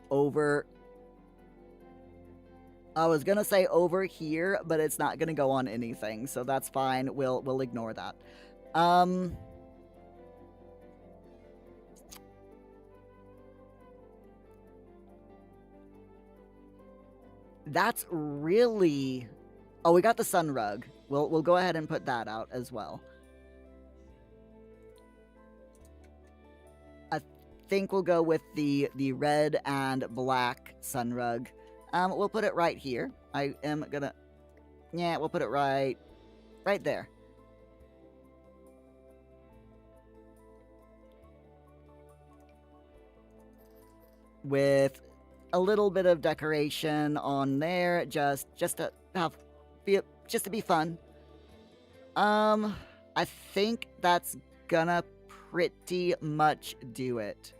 over. I was gonna say over here, but it's not gonna go on anything, so that's fine. We'll ignore that. That's really... Oh, we got the sun rug. We'll go ahead and put that out as well. I think we'll go with the red and black sun rug. We'll put it right here. I am gonna... Yeah, we'll put it right there. With a little bit of decoration on there, just to have... just to be fun. I think that's gonna pretty much do it.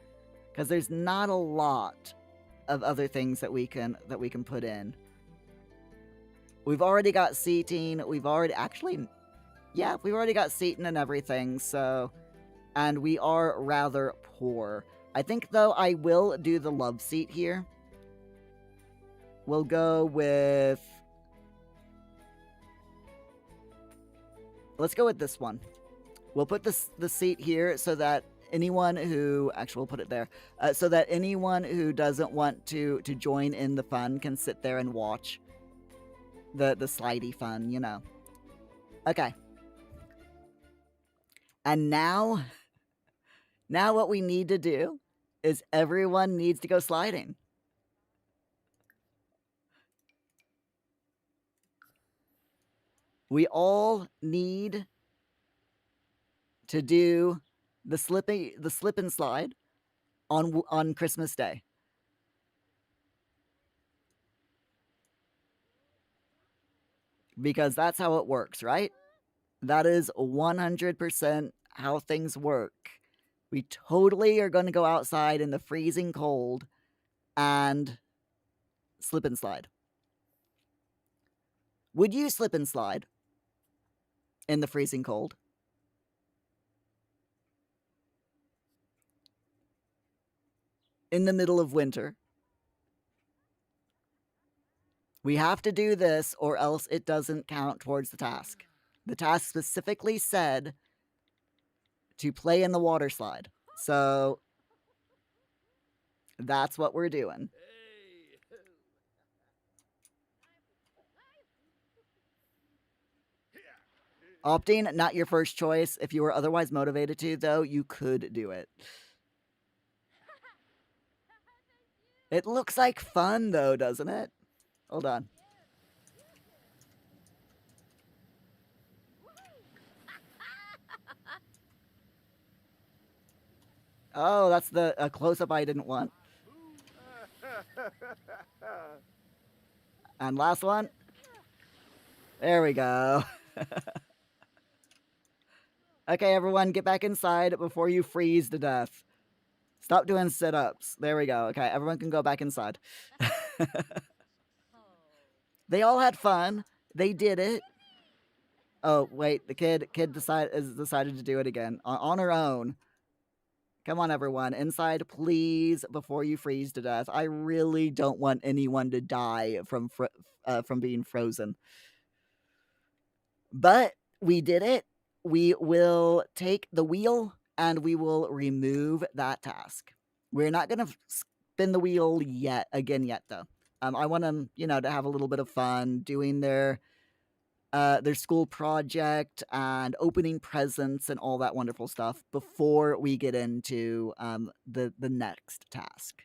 because there's not a lot of other things that we can put in. We've already got seating. We've already we've already got seating and everything. So, and we are rather poor. I think though I will do the love seat here. We'll go with. Let's go with this one. We'll put the seat here so that anyone who we'll put it there so that anyone who doesn't want to join in the fun can sit there and watch the slidey fun, you know. Okay. And now what we need to do is everyone needs to go sliding. We all need to do the slip and slide on Christmas Day. Because that's how it works, right? That is 100% how things work. We totally are going to go outside in the freezing cold and slip and slide. Would you slip and slide in the freezing cold? In the middle of winter? We have to do this or else it doesn't count towards the task. The task specifically said to play in the water slide. So that's what we're doing. Opting, not your first choice. If you were otherwise motivated to, though, you could do it. It looks like fun, though, doesn't it? Hold on. Oh, that's the close-up I didn't want. And last one. There we go. Okay, everyone, get back inside before you freeze to death. Stop doing sit-ups. There we go. Okay, everyone can go back inside. They all had fun. They did it. Oh, wait, the kid decided to do it again on her own. Come on, everyone. Inside, please, before you freeze to death. I really don't want anyone to die from being frozen. But we did it. We will take the wheel and we will remove that task. We're not going to spin the wheel yet, though. I want them, to have a little bit of fun doing their school project and opening presents and all that wonderful stuff before we get into the next task.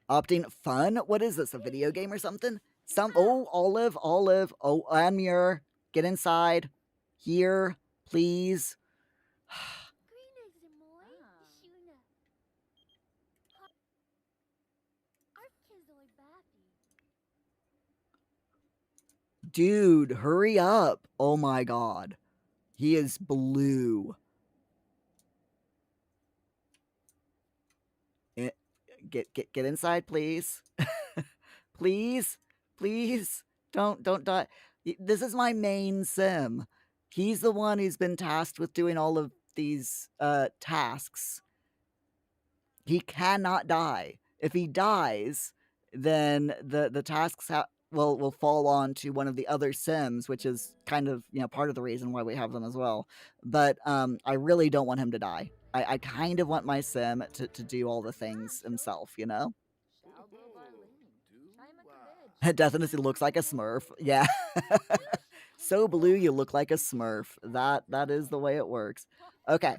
Opting fun? What is this, a video game or something? Olive. Oh, and Muir. Get inside. Here, please. Dude, hurry up. Oh my god. He is blue. Get inside, please. Please. Don't die. This is my main sim. He's the one who's been tasked with doing all of these tasks. He cannot die. If he dies, then the tasks will fall on to one of the other sims, which is kind of part of the reason why we have them as well. But I really don't want him to die. I kind of want my sim to do all the things himself, It definitely looks like a Smurf. Yeah. So blue, you look like a Smurf. That is the way it works. Okay.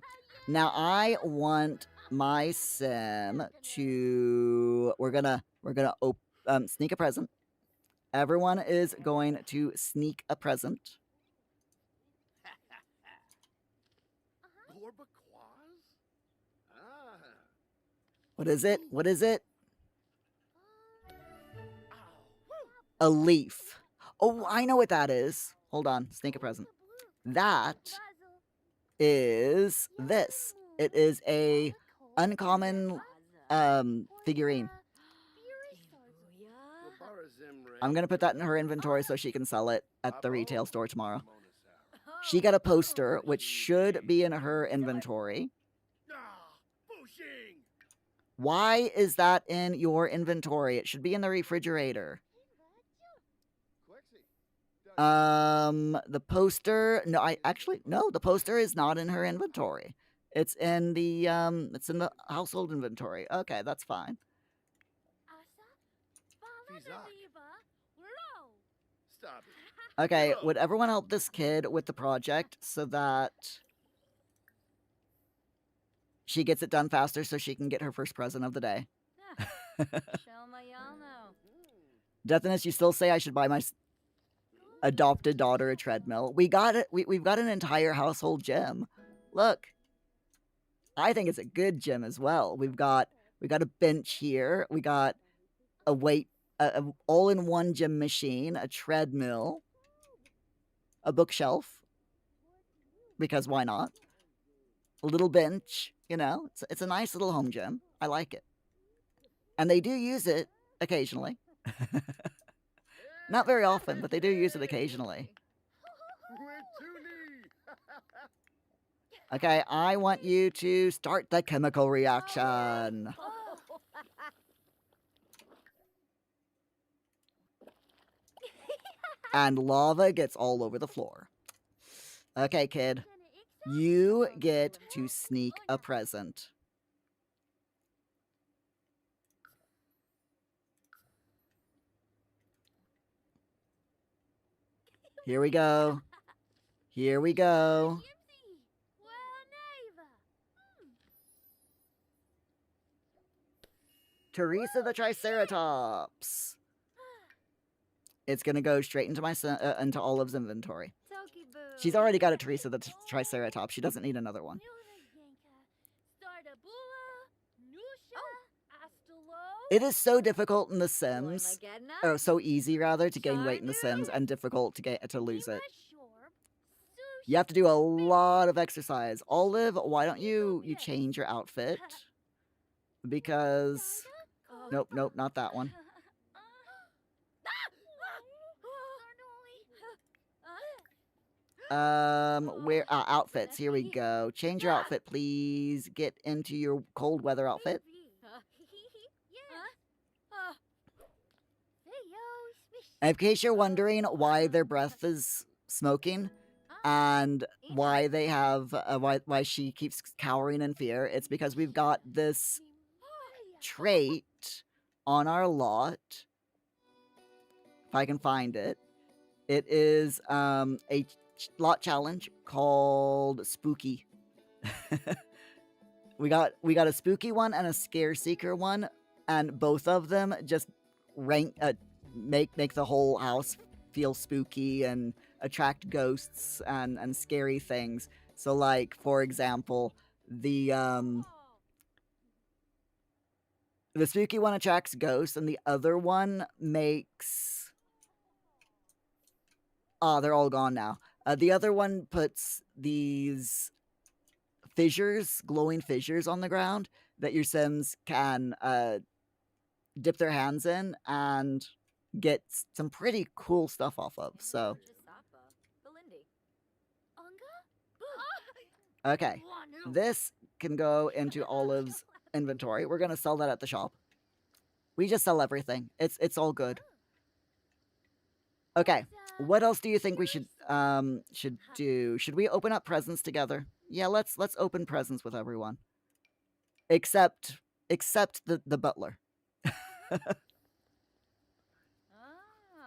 Now I want my sim to. We're gonna sneak a present. Everyone is going to sneak a present. What is it? A leaf. Oh, I know what that is. Hold on, sneak a present. That is this. It is a uncommon figurine. I'm gonna put that in her inventory so she can sell it at the retail store tomorrow. She got a poster, which should be in her inventory. Why is that in your inventory? It should be in the refrigerator. The poster. No, no. The poster is not in her inventory. It's in the household inventory. Okay, that's fine. Okay, would everyone help this kid with the project so that she gets it done faster so she can get her first present of the day? Deathness, you still say I should buy my adopted daughter a treadmill. We got it. We've got an entire household gym. Look, I think it's a good gym as well. We got a bench here. We got a weight, a all-in-one gym machine, a treadmill, a bookshelf, because why not? A little bench, you know. It's a nice little home gym. I like it, and they do use it occasionally. Not very often, but they do use it occasionally. Okay, I want you to start the chemical reaction. And lava gets all over the floor. Okay, kid. You get to sneak a present. Here we go. Here we go. Teresa the Triceratops. It's gonna go straight into into Olive's inventory. She's already got a Teresa the Triceratops. She doesn't need another one. It is so difficult in The Sims, or so easy rather, to gain weight in The Sims, and difficult to lose it. You have to do a lot of exercise. Olive, why don't you change your outfit? Because nope, not that one. Where outfits? Here we go. Change your outfit, please. Get into your cold weather outfit. And in case you're wondering why their breath is smoking and why they have why she keeps cowering in fear, it's because we've got this trait on our lot. If I can find it, it is a lot challenge called Spooky. we got a spooky one and a scare seeker one, and both of them just make the whole house feel spooky and attract ghosts and scary things. So, like, for example, the spooky one attracts ghosts, and the other one makes... they're all gone now. The other one puts these fissures, glowing fissures on the ground that your Sims can dip their hands in and get some pretty cool stuff off of. So, okay, this can go into Olive's inventory. We're gonna sell that at the shop. We just sell everything. It's all good. Okay, what else do you think we should do? Should we open up presents together? Yeah, let's open presents with everyone. Except the butler.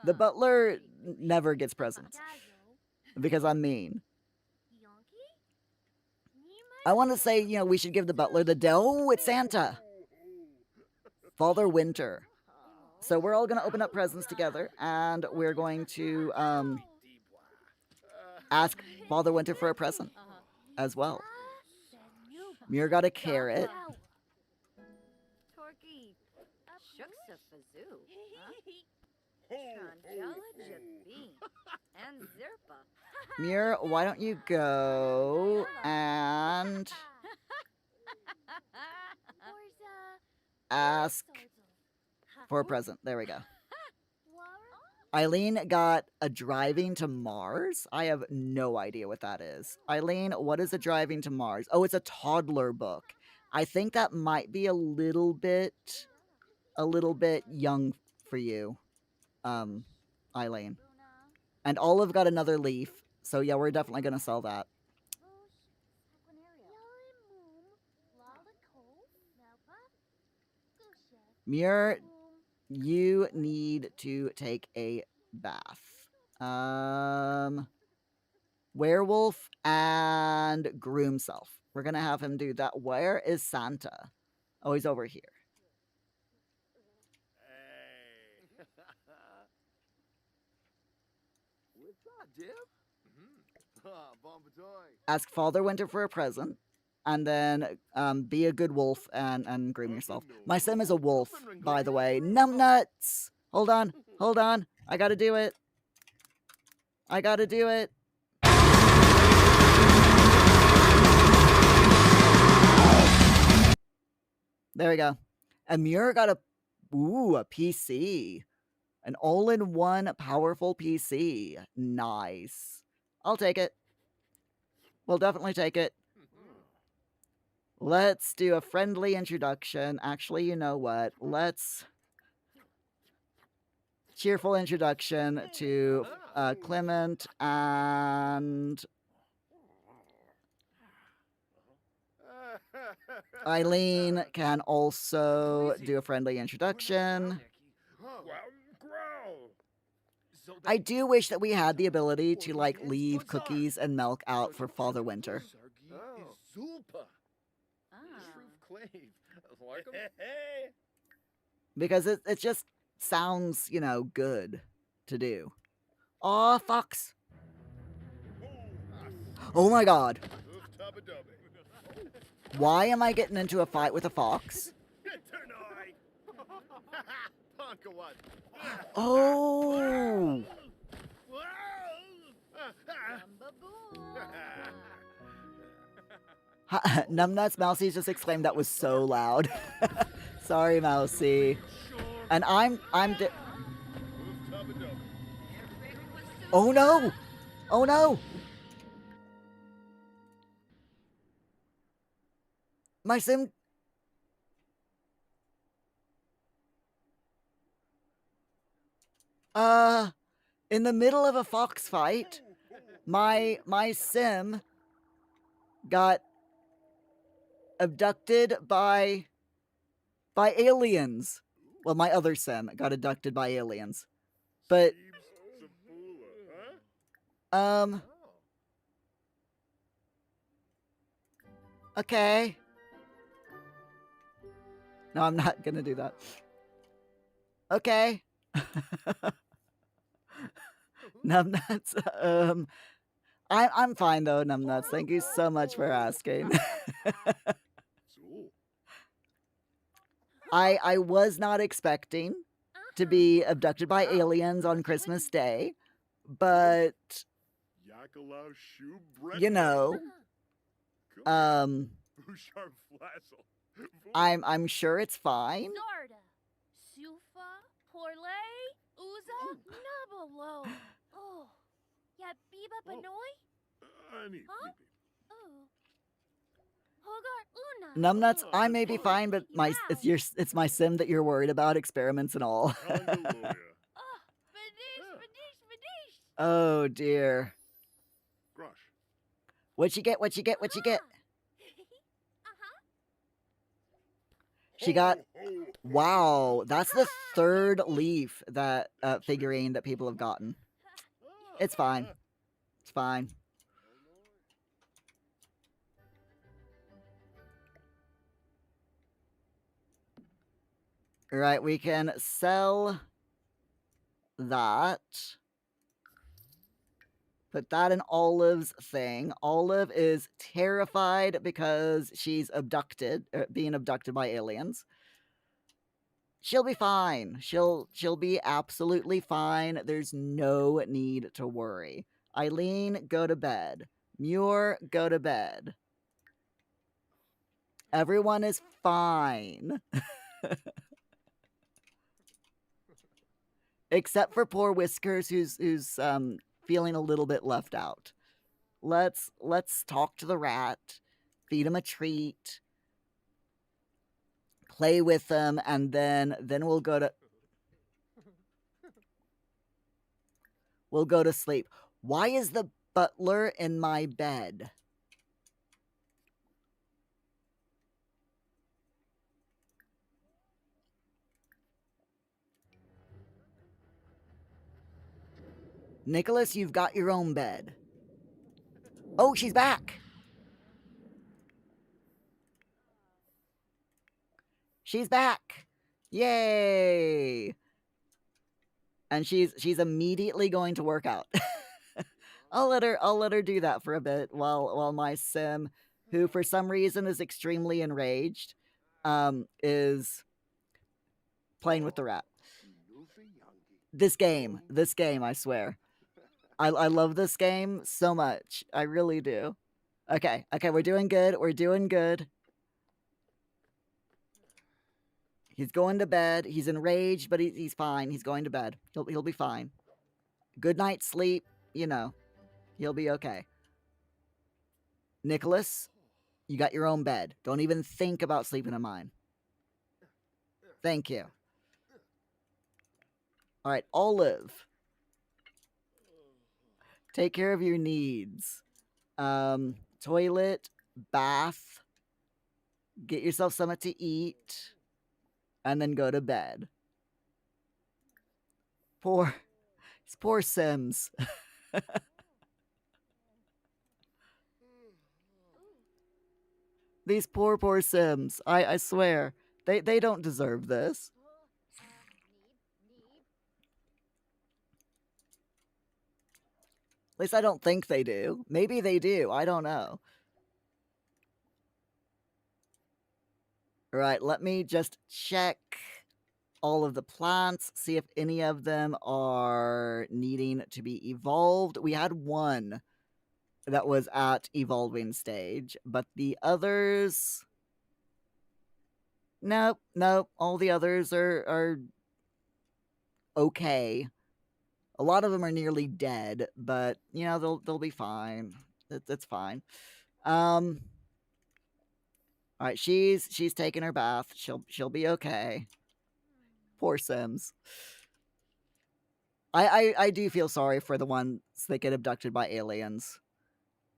The butler never gets presents because I'm mean. I want to say, you know, we should give the butler the Oh, it's Santa. Father Winter. So we're all going to open up presents together, and we're going to ask Father Winter for a present as well. Muir got a carrot. And Zirpa. Muir, why don't you go and ask for a present? There we go. Eileen got a driving to Mars. I have no idea what that is. Eileen, what is a driving to Mars? Oh, it's a toddler book. I think that might be a little bit young for you, Eileen. And Olive got another leaf. So yeah, we're definitely gonna sell that. Muir, you need to take a bath. Werewolf and groom self. We're gonna have him do that. Where is Santa? Oh, he's over here. Hey. What's that, Dip? Ask Father Winter for a present. And then be a good wolf and groom yourself. My sim is a wolf, by the way. Numbnuts! Hold on. Hold on. I gotta do it. I gotta do it. There we go. And Muir got a PC. An all-in-one powerful PC. Nice. I'll take it. We'll definitely take it. Let's do a friendly introduction. Actually, you know what? Let's... Cheerful introduction to Clement and... Eileen can also do a friendly introduction. I do wish that we had the ability to, like, leave cookies and milk out for Father Winter. Because it just sounds, you know, good to do. Aw, fox. Oh my god. Why am I getting into a fight with a fox? Oh! Numbnuts Mousy just exclaimed that was so loud. Sorry, Mousy. And I'm oh no! Oh no! My sim... in the middle of a fox fight, my sim got abducted by aliens. Well, my other sim got abducted by aliens. But okay. No, I'm not gonna do that. Okay. Numbnuts, I'm fine though, Numbnuts. Thank you so much for asking. I was not expecting to be abducted by aliens on Christmas Day, but you know, I'm sure it's fine. Numbnuts, I may be fine, but it's my sim that you're worried about, experiments and all. Oh dear. What'd you get? What'd you get? What'd you get? She got... Wow, that's the third leaf that figurine that people have gotten. It's fine. It's fine. Right, we can sell that. Put that in Olive's thing. Olive is terrified because she's being abducted by aliens. She'll be fine. She'll be absolutely fine. There's no need to worry. Eileen, go to bed. Muir, go to bed. Everyone is fine. Except for poor Whiskers, who's feeling a little bit left out. Let's talk to the rat, feed him a treat, play with them, and then we'll go to sleep. Why is the butler in my bed? Nicholas, you've got your own bed. Oh, she's back. She's back. Yay. And she's immediately going to work out. I'll let her do that for a bit while my sim, who for some reason is extremely enraged, is playing with the rat. This game, I swear. I love this game so much. I really do. Okay, we're doing good. We're doing good. He's going to bed. He's enraged, but he's fine. He's going to bed. He'll be fine. Good night's sleep. You know, he'll be okay. Nicholas, you got your own bed. Don't even think about sleeping in mine. Thank you. All right, Olive. Take care of your needs. Toilet, bath, get yourself something to eat, and then go to bed. Poor Sims. These poor Sims. I swear. They don't deserve this. At least I don't think they do. Maybe they do. I don't know. All right, let me just check all of the plants, see if any of them are needing to be evolved. We had one that was at evolving stage, but the others... Nope. All the others are okay. A lot of them are nearly dead, but you know they'll be fine. That's fine. All right, she's taking her bath. She'll be okay. Poor Sims. I do feel sorry for the ones that get abducted by aliens.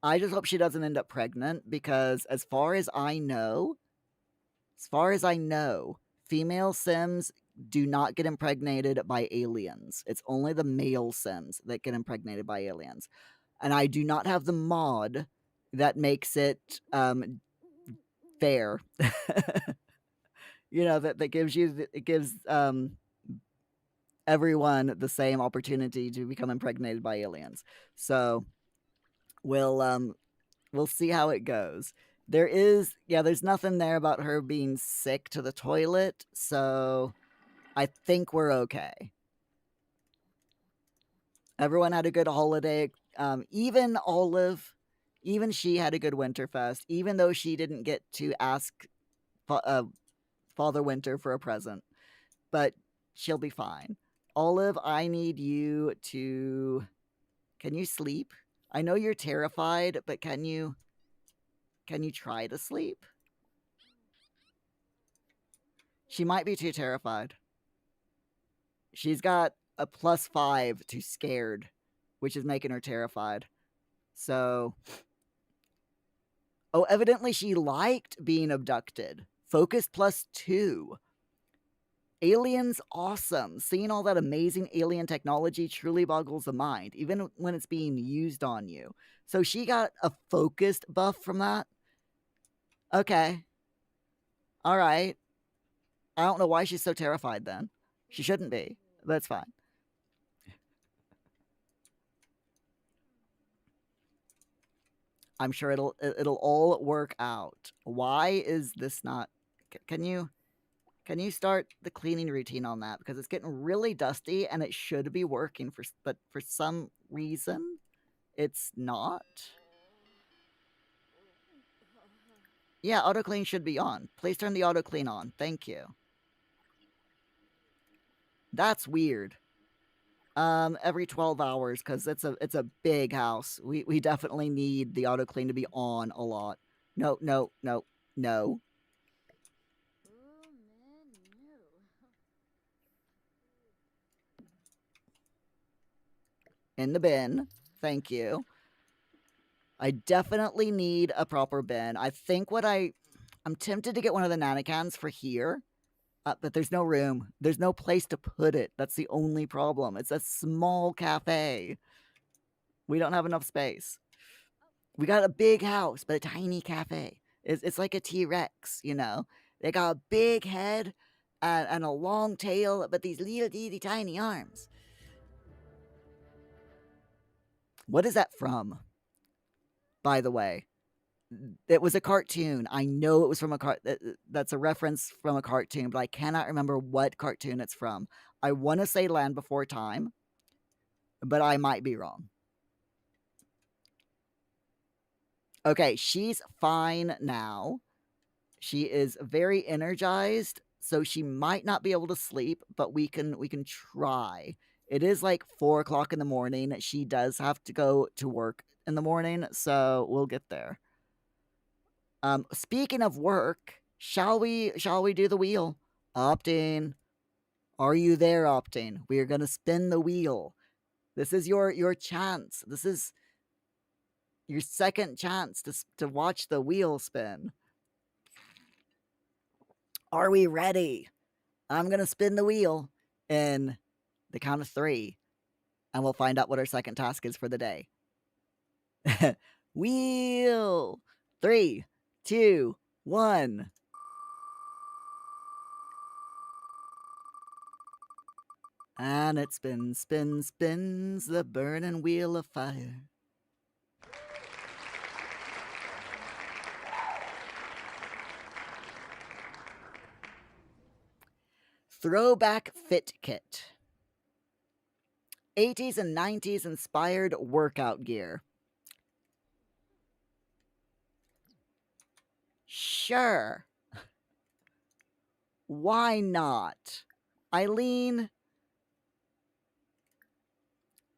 I just hope she doesn't end up pregnant because as far as I know, female Sims do not get impregnated by aliens. It's only the male Sims that get impregnated by aliens. And I do not have the mod that makes it fair. You know, that gives everyone the same opportunity to become impregnated by aliens. So we'll see how it goes. There's nothing there about her being sick to the toilet, so I think we're okay. Everyone had a good holiday. Even Olive, even she had a good Winterfest, even though she didn't get to ask Father Winter for a present. But she'll be fine. Olive, I need you to... Can you sleep? I know you're terrified, but can you try to sleep? She might be too terrified. She's got a +5 to scared, which is making her terrified. So... Oh, evidently she liked being abducted. Focus +2. Aliens, awesome. Seeing all that amazing alien technology truly boggles the mind, even when it's being used on you. So she got a focused buff from that? Okay. All right. I don't know why she's so terrified then. She shouldn't be. That's fine. I'm sure it'll all work out. Why is this not... Can you Can you start the cleaning routine on that? Because it's getting really dusty and it should be working, but for some reason, it's not. Yeah, auto clean should be on. Please turn the auto clean on. Thank you. That's weird. Every 12 hours, because it's a big house. We definitely need the auto clean to be on a lot. No, no, no, no. Ooh, man, no. In the bin. Thank you. I definitely need a proper bin. I think I'm tempted to get one of the nanocans for here, but there's no room. There's no place to put it. That's the only problem. It's a small cafe. We don't have enough space. We got a big house, but a tiny cafe. It's like a T-Rex, you know? They got a big head and a long tail, but these little teeny tiny arms. What is that from, by the way? It was a cartoon. I know it was from that's a reference from a cartoon, but I cannot remember what cartoon it's from. I want to say Land Before Time, but I might be wrong. Okay, she's fine now. She is very energized, so she might not be able to sleep, but we can try. It is like 4 o'clock in the morning. She does have to go to work in the morning, so we'll get there. Speaking of work, shall we do the wheel? Opting. Are you there, Opting? We are gonna spin the wheel. This is your chance. This is your second chance to watch the wheel spin. Are we ready? I'm gonna spin the wheel in the count of 3, and we'll find out what our second task is for the day. Wheel! 3, 2, 1. And it spins, spins, spins, the burning wheel of fire. Throwback Fit Kit. 80s and 90s inspired workout gear. Sure. Why not? Eileen,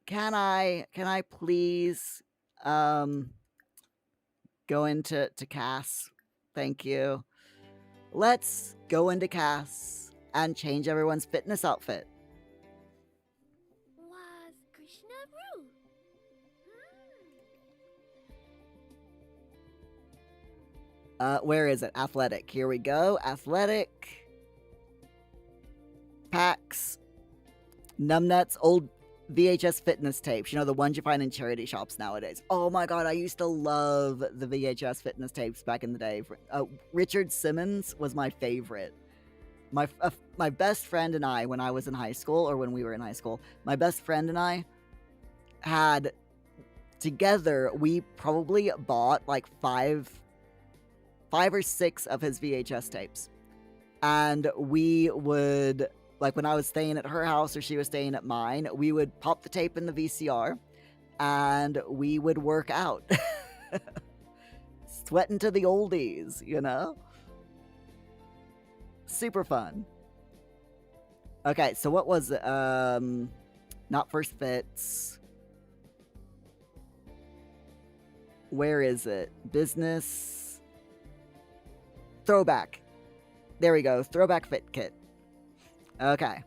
can I please go into Cass? Thank you. Let's go into Cass and change everyone's fitness outfit. Was Krishna Ru? Where is it? Athletic. Here we go. Athletic. Packs. Numbnuts. Old VHS fitness tapes. You know, the ones you find in charity shops nowadays. Oh my god, I used to love the VHS fitness tapes back in the day. Richard Simmons was my favorite. My best friend and I, when I was in high school, or when we were in high school, my best friend and I had, together, we probably bought like 5 or 6 of his VHS tapes. And we would, like when I was staying at her house or she was staying at mine, we would pop the tape in the VCR and we would work out. Sweating to the oldies, you know? Super fun. Okay, so what was it? Not First Fits. Where is it? Business. Throwback. There we go. Throwback Fit Kit. Okay.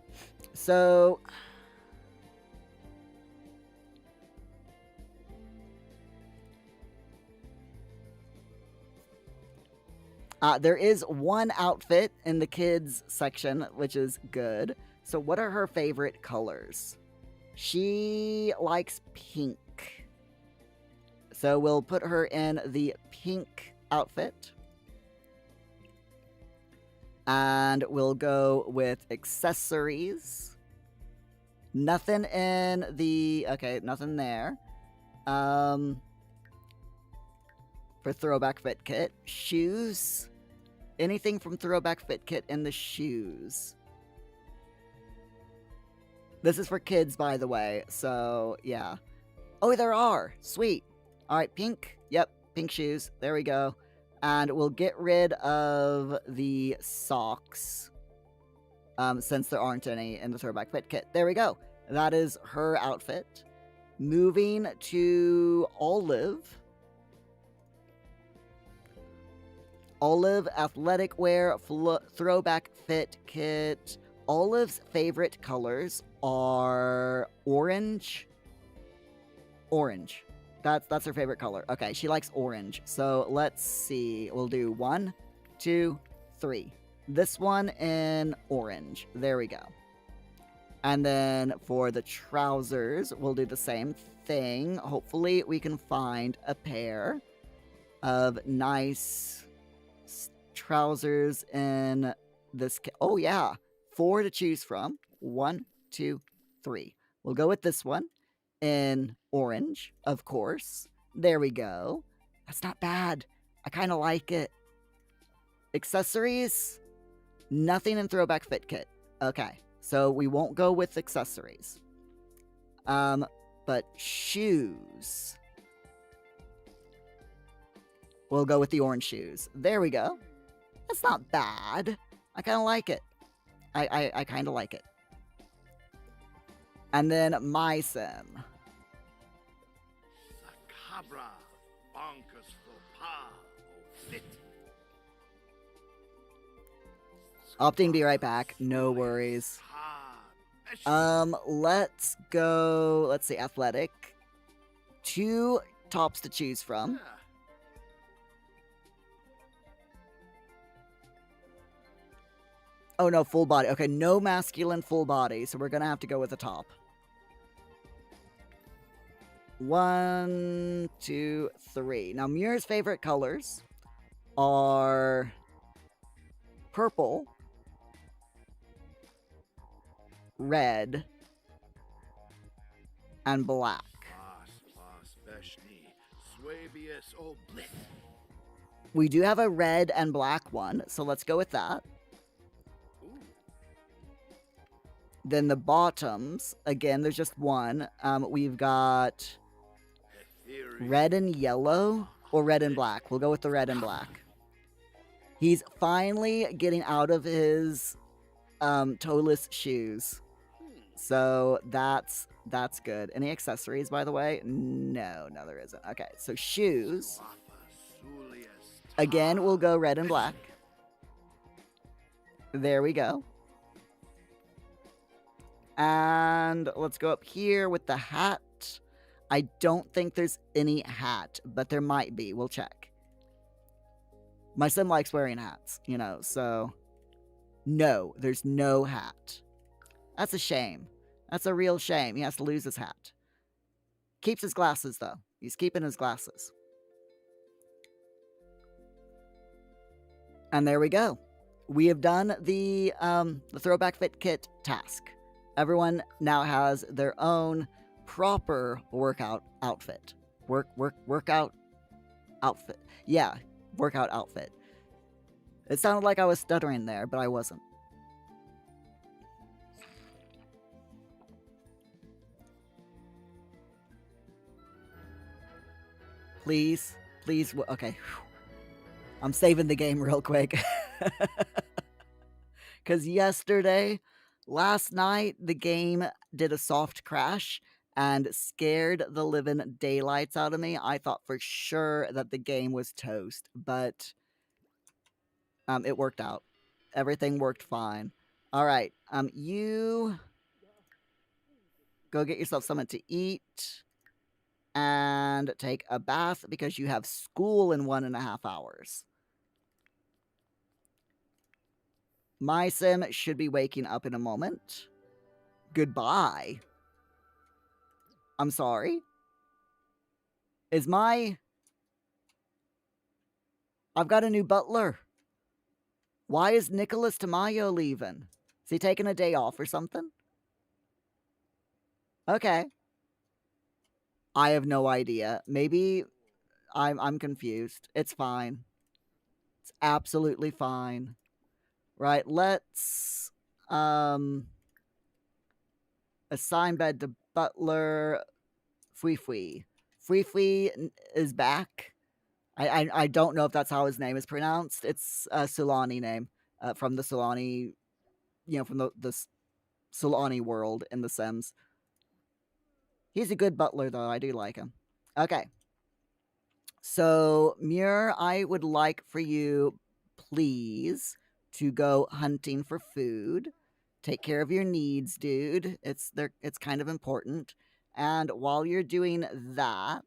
So there is one outfit in the kids section, which is good. So what are her favorite colors? She likes pink. So we'll put her in the pink outfit. And we'll go with accessories. Nothing in the... Okay, nothing there. For Throwback Fit Kit. Shoes. anything from Throwback Fit Kit in the shoes. This is for kids, by the way, so yeah. Oh, there are. Sweet. All right, pink. Yep, pink shoes. There we go. And we'll get rid of the socks, since there aren't any in the Throwback Fit Kit. There we go. That is her outfit. Moving to Olive. Olive athletic wear Throwback Fit Kit. Olive's favorite colors are orange. Orange. That's her favorite color. Okay, she likes orange. So let's see. We'll do 1, 2, 3. This one in orange. There we go. And then for the trousers, we'll do the same thing. Hopefully we can find a pair of nice trousers in this. Oh yeah, 4 to choose from. 1, 2, 3. We'll go with this one in orange, of course. There we go. That's not bad. I kind of like it. Accessories, nothing in Throwback Fit Kit. Okay, so we won't go with accessories. But shoes. We'll go with the orange shoes. There we go. That's not bad. I kind of like it. I kind of like it. And then my sim. Sacabra, bonkers for pa, fit. Opting be right back. No worries. Let's go. Let's see, athletic. 2 tops to choose from. Oh no, full body. Okay, no masculine full body, so we're gonna have to go with the top. 1, 2, 3. Now, Muir's favorite colors are purple, red, and black. We do have a red and black one, so let's go with that. Then the bottoms, again, there's just one. We've got red and yellow or red and black. We'll go with the red and black. He's finally getting out of his toeless shoes. So that's good. Any accessories, by the way? No, there isn't. Okay, so shoes. Again, we'll go red and black. There we go. And let's go up here with the hat. I don't think there's any hat, but there might be. We'll check. My son likes wearing hats, you know, so no, there's no hat. That's a shame. That's a real shame. He has to lose his hat. Keeps his glasses, though. He's keeping his glasses. And there we go. We have done the Throwback Fit Kit task. Everyone now has their own proper workout outfit. Workout outfit. Yeah, workout outfit. It sounded like I was stuttering there, but I wasn't. Please. Okay. I'm saving the game real quick. Because last night, the game did a soft crash and scared the living daylights out of me. I thought for sure that the game was toast, but it worked out. Everything worked fine. All right, you go get yourself something to eat and take a bath because you have school in 1.5 hours. My sim should be waking up in a moment. Goodbye. I'm sorry. I've got a new butler. Why is Nicholas Tamayo leaving? Is he taking a day off or something? Okay. I have no idea. Maybe I'm confused. It's fine. It's absolutely fine. Right, let's assign bed to butler. Fui Fui. Fui Fui is back. I don't know if that's how his name is pronounced. It's a Sulani name from the Sulani, from the Sulani world in The Sims. He's a good butler, though. I do like him. Okay. So, Muir, I would like for you, please, to go hunting for food. Take care of your needs, dude. It's kind of important. And while you're doing that,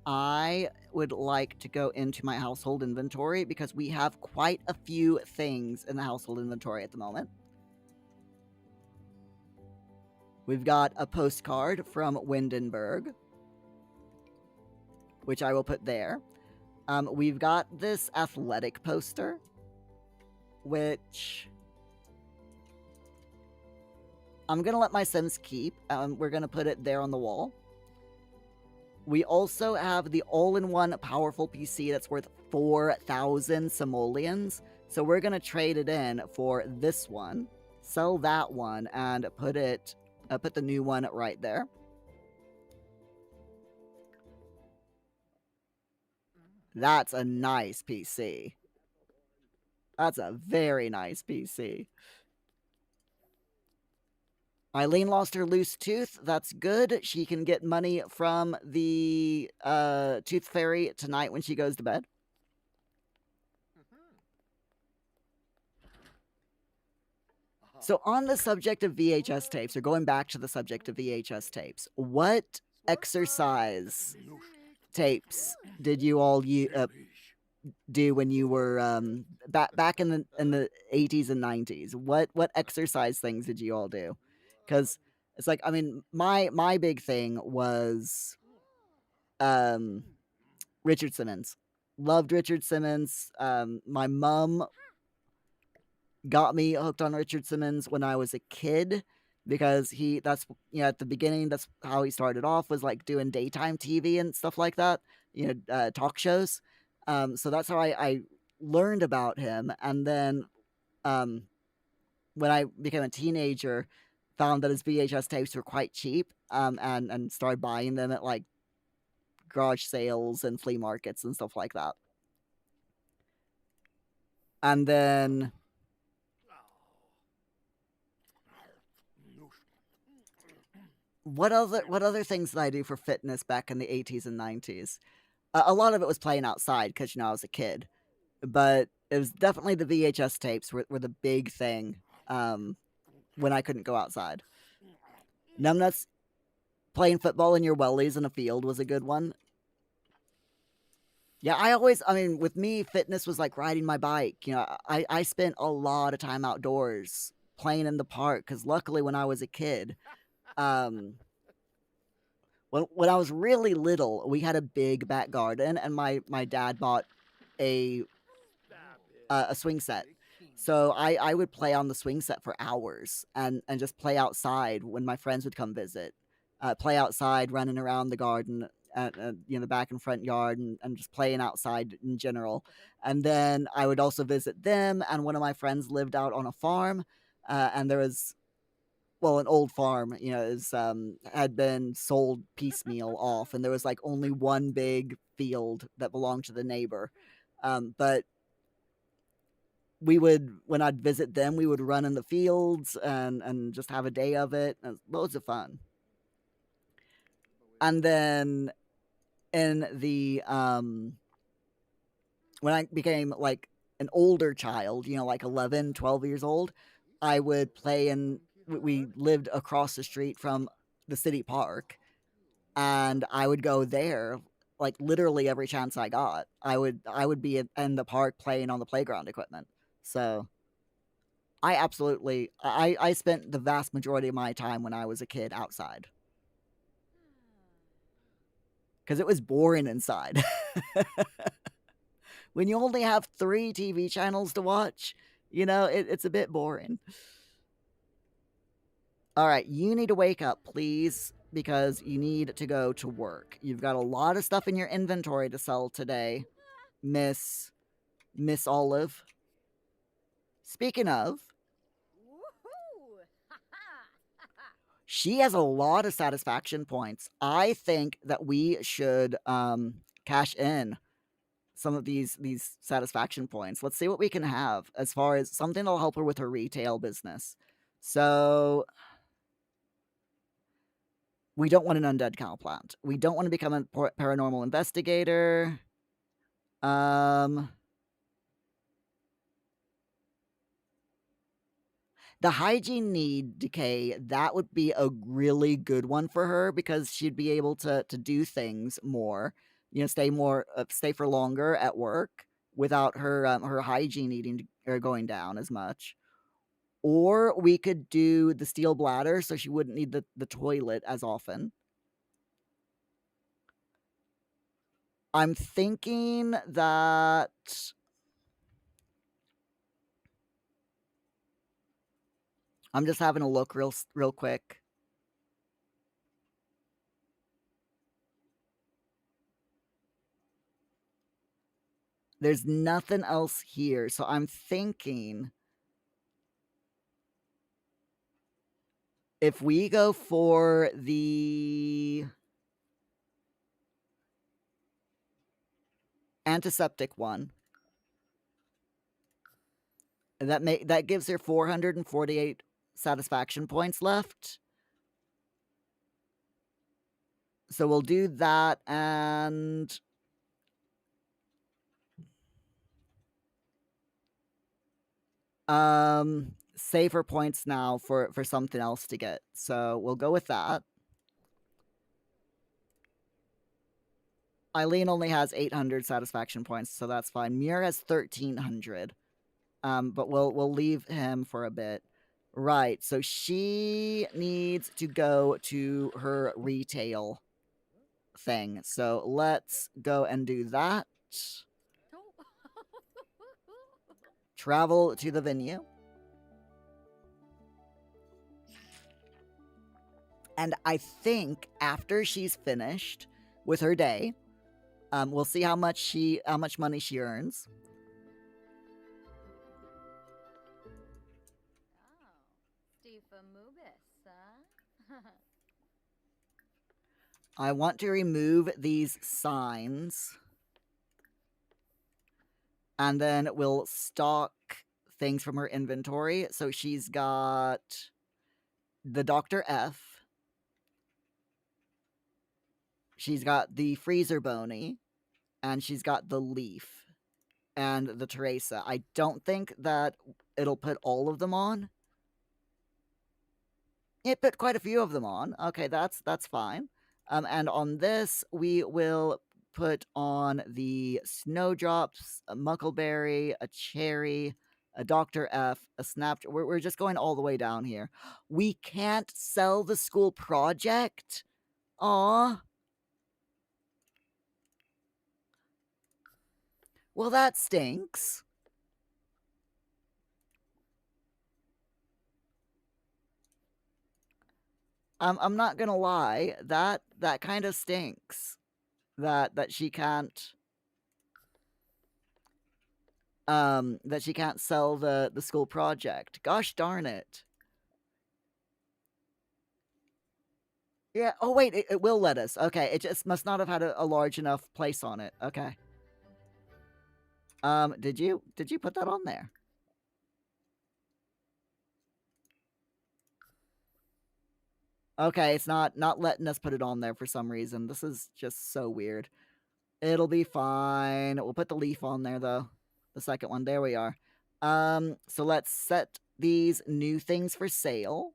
I would like to go into my household inventory because we have quite a few things in the household inventory at the moment. We've got a postcard from Windenburg, which I will put there. We've got this athletic poster, which I'm going to let my Sims keep. We're going to put it there on the wall. We also have the all-in-one powerful PC that's worth 4,000 simoleons. So we're going to trade it in for this one, sell that one, and put the new one right there. That's a nice PC. That's a very nice PC. Eileen lost her loose tooth. That's good. She can get money from the Tooth Fairy tonight when she goes to bed. So on the subject of VHS tapes, or going back to the subject of VHS tapes, what exercise tapes did you all do when you were back in the 80s and 90s? What exercise things did you all do? Because it's like, I mean, my big thing was Richard Simmons. Loved Richard Simmons. My mom got me hooked on Richard Simmons when I was a kid because that's at the beginning, that's how he started off, was like doing daytime TV and stuff like that, talk shows. So that's how I learned about him. And then when I became a teenager, found that his VHS tapes were quite cheap, and started buying them at like garage sales and flea markets and stuff like that. And then what other things did I do for fitness back in the 80s and 90s? A lot of it was playing outside because I was a kid, but it was definitely the VHS tapes were the big thing when I couldn't go outside. Numbnuts, playing football in your wellies in a field was a good one. Yeah, with me, fitness was like riding my bike. I spent a lot of time outdoors playing in the park because luckily when I was a kid, when I was really little, we had a big back garden, and my dad bought a swing set. So I would play on the swing set for hours and just play outside when my friends would come visit. Play outside, running around the garden, the back and front yard, and just playing outside in general. And then I would also visit them, and one of my friends lived out on a farm, and there was, well, an old farm, had been sold piecemeal off, and there was like only one big field that belonged to the neighbor. But when I'd visit them, we would run in the fields and just have a day of it. It was loads of fun. And then in the when I became like an older child, like 11, 12 years old, I would play we lived across the street from the city park, and I would go there like literally every chance I got. I would be in the park playing on the playground equipment. So I spent the vast majority of my time when I was a kid outside because it was boring inside. When you only have 3 TV channels to watch, it's a bit boring. All right, you need to wake up, please, because you need to go to work. You've got a lot of stuff in your inventory to sell today, Miss Miss Olive. Speaking of, Woohoo! Ha ha! she has a lot of satisfaction points. I think that we should cash in some of these satisfaction points. Let's see what we can have as far as something that'll help her with her retail business. So we don't want an undead cow plant. We don't want to become a paranormal investigator. The hygiene need decay, that would be a really good one for her because she'd be able to do things more, stay for longer at work without her hygiene needing or going down as much. Or we could do the steel bladder so she wouldn't need the toilet as often. I'm thinking that I'm just having a look real quick. There's nothing else here, so I'm thinking if we go for the antiseptic one, that gives her 448 satisfaction points left. So we'll do that and save her points now for something else to get. So we'll go with that. Eileen only has 800 satisfaction points, so that's fine. Muir has 1300. But we'll leave him for a bit. Right, so she needs to go to her retail thing. So let's go and do that. Travel to the venue. And I think after she's finished with her day, we'll see how much money she earns. I want to remove these signs. And then we'll stock things from her inventory. So she's got the Dr. F. She's got the Freezer Boney. And she's got the Leaf. And the Teresa. I don't think that it'll put all of them on. It put quite a few of them on. Okay, that's fine. And on this, we will put on the Snowdrops, a Muckleberry, a Cherry, a Dr. F, a Snapchat. We're just going all the way down here. We can't sell the school project? Aw. Well, that stinks. I'm not gonna lie, that kind of stinks. That she can't sell the school project. Gosh darn it. Yeah. Oh wait, it will let us. Okay, it just must not have had a large enough place on it. Okay. Did you put that on there? Okay, it's not letting us put it on there for some reason. This is just so weird. It'll be fine. We'll put the leaf on there though. The second one. There we are. So let's set these new things for sale.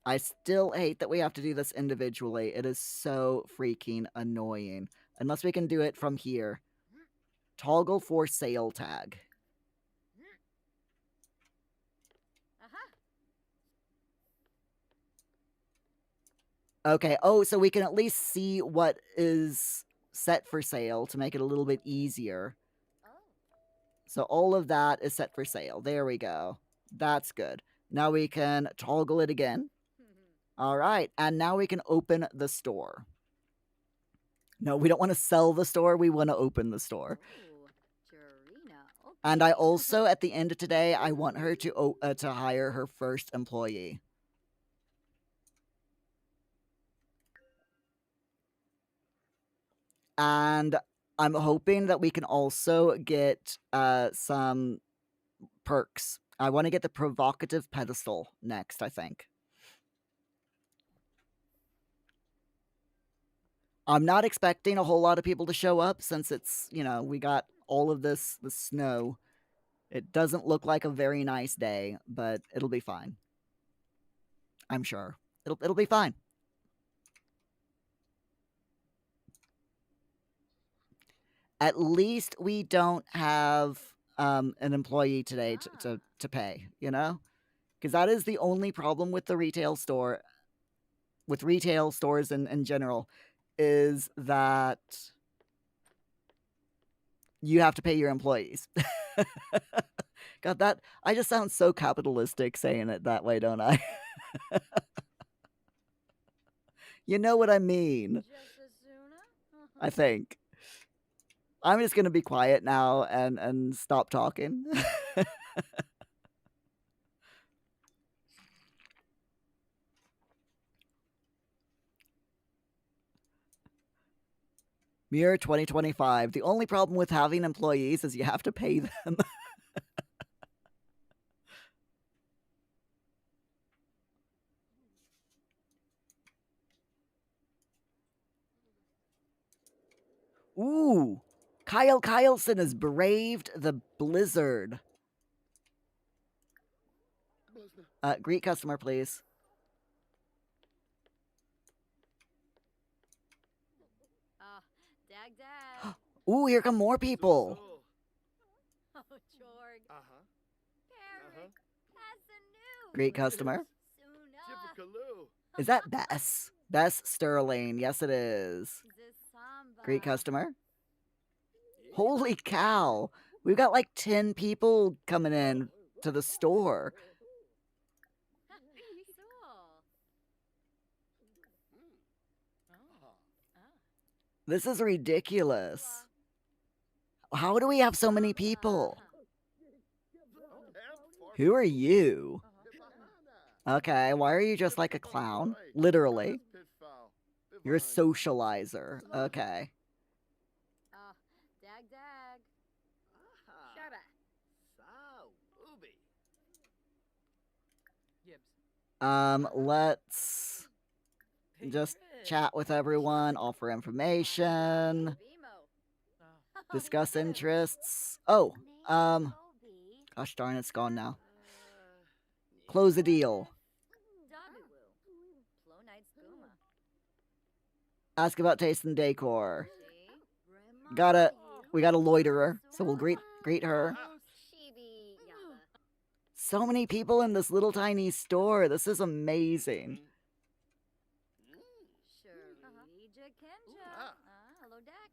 I still hate that we have to do this individually. It is so freaking annoying. Unless we can do it from here. Toggle for sale tag. Okay, oh, so we can at least see what is set for sale to make it a little bit easier. So all of that is set for sale. There we go. That's good. Now we can toggle it again. All right, and now we can open the store. No, we don't want to sell the store. We want to open the store. Ooh, Jarina. Okay. And I also, at the end of today, I want her to hire her first employee. And I'm hoping that we can also get some perks. I want to get the provocative pedestal next, I think. I'm not expecting a whole lot of people to show up since it's, we got all of the snow. It doesn't look like a very nice day, but it'll be fine. I'm sure. It'll be fine. At least we don't have an employee today to pay, Because that is the only problem with the retail store, with retail stores in general, is that you have to pay your employees. God, I just sound so capitalistic saying it that way, don't I? You know what I mean, I think. I'm just going to be quiet now and stop talking. Muir 2025. The only problem with having employees is you have to pay them. Ooh, Kyle Kyleson has braved the blizzard. Greet customer, please. Dag dag. Ooh, here come more people. Oh, Jorg. Carrick. Casanoo. Greet customer. Suna. Is that Bess? Bess Sterling. Yes, it is. Zisamba. Greet customer. Holy cow. We've got like 10 people coming in to the store. This is ridiculous. How do we have so many people? Who are you? Okay, why are you just like a clown? Literally. You're a socializer. Okay. Dag dag. Shaba. Let's just chat with everyone, offer information, discuss interests. Oh, gosh darn, it's gone now. Close a deal. Ask about taste and decor. We got a loiterer, so we'll greet her. So many people in this little tiny store. This is amazing. Hello, Dak.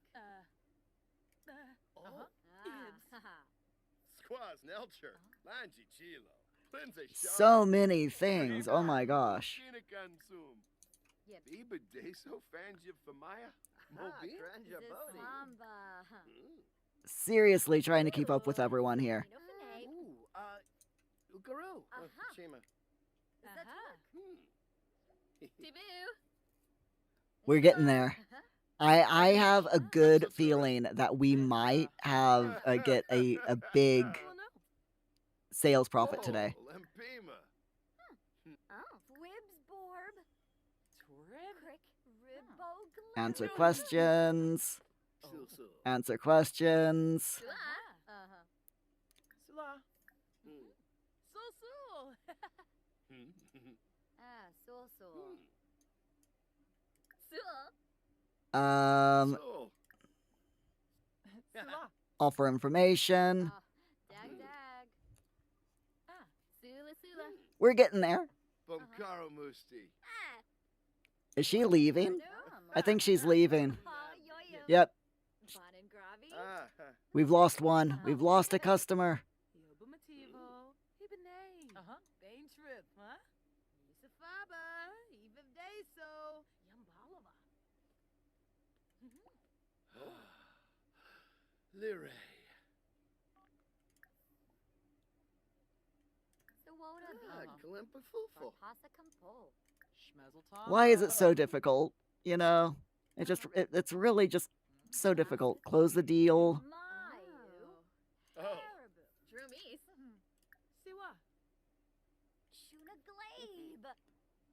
Squaz Nelcher, Lanji Chilo, Lindsay So many things. Oh my gosh. Biba Deso Fanja Famaya, Mobi, Zisamba. Seriously trying to keep up with everyone here. Ugaru, Aha. Shima. We're getting there. I have a good feeling that we might have get a big sales profit today. Lempima. Oh, Wibsborb. Crick Ribbo. Answer questions. Answer questions. So. Offer information. Dag dag. Sula. We're getting there. Bumkaro Musti. Is she leaving? I think she's leaving. Yep. We've lost one. We've lost a customer. Lire. Sawota Ah, Bean. Glimpa Fulful. Pasa Campo. Why is it so difficult? You know, it's really just so difficult. Close the deal. Mayu. Oh. Caribou. Drumies. Siwa. Shuna Glabe.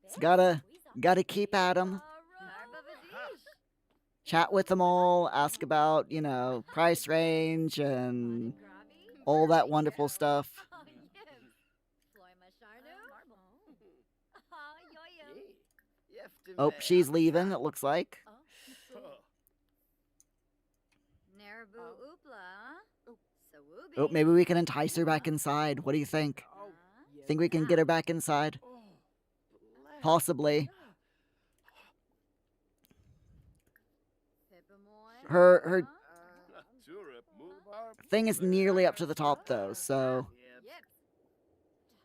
It's gotta keep at 'em. Chat with them all. Ask about, you know, price range and all that wonderful stuff. Oh, Yibs. Floima Sharnu. Marble. Yoyo. Oh, she's leaving, it looks like. Narabu Oopla. Sawubi. Oh, maybe we can entice her back inside. What do you think? Think we can get her back inside? Possibly. Pippamoy. Her Tulip, Mubar. thing is nearly up to the top, though, so... Yibs.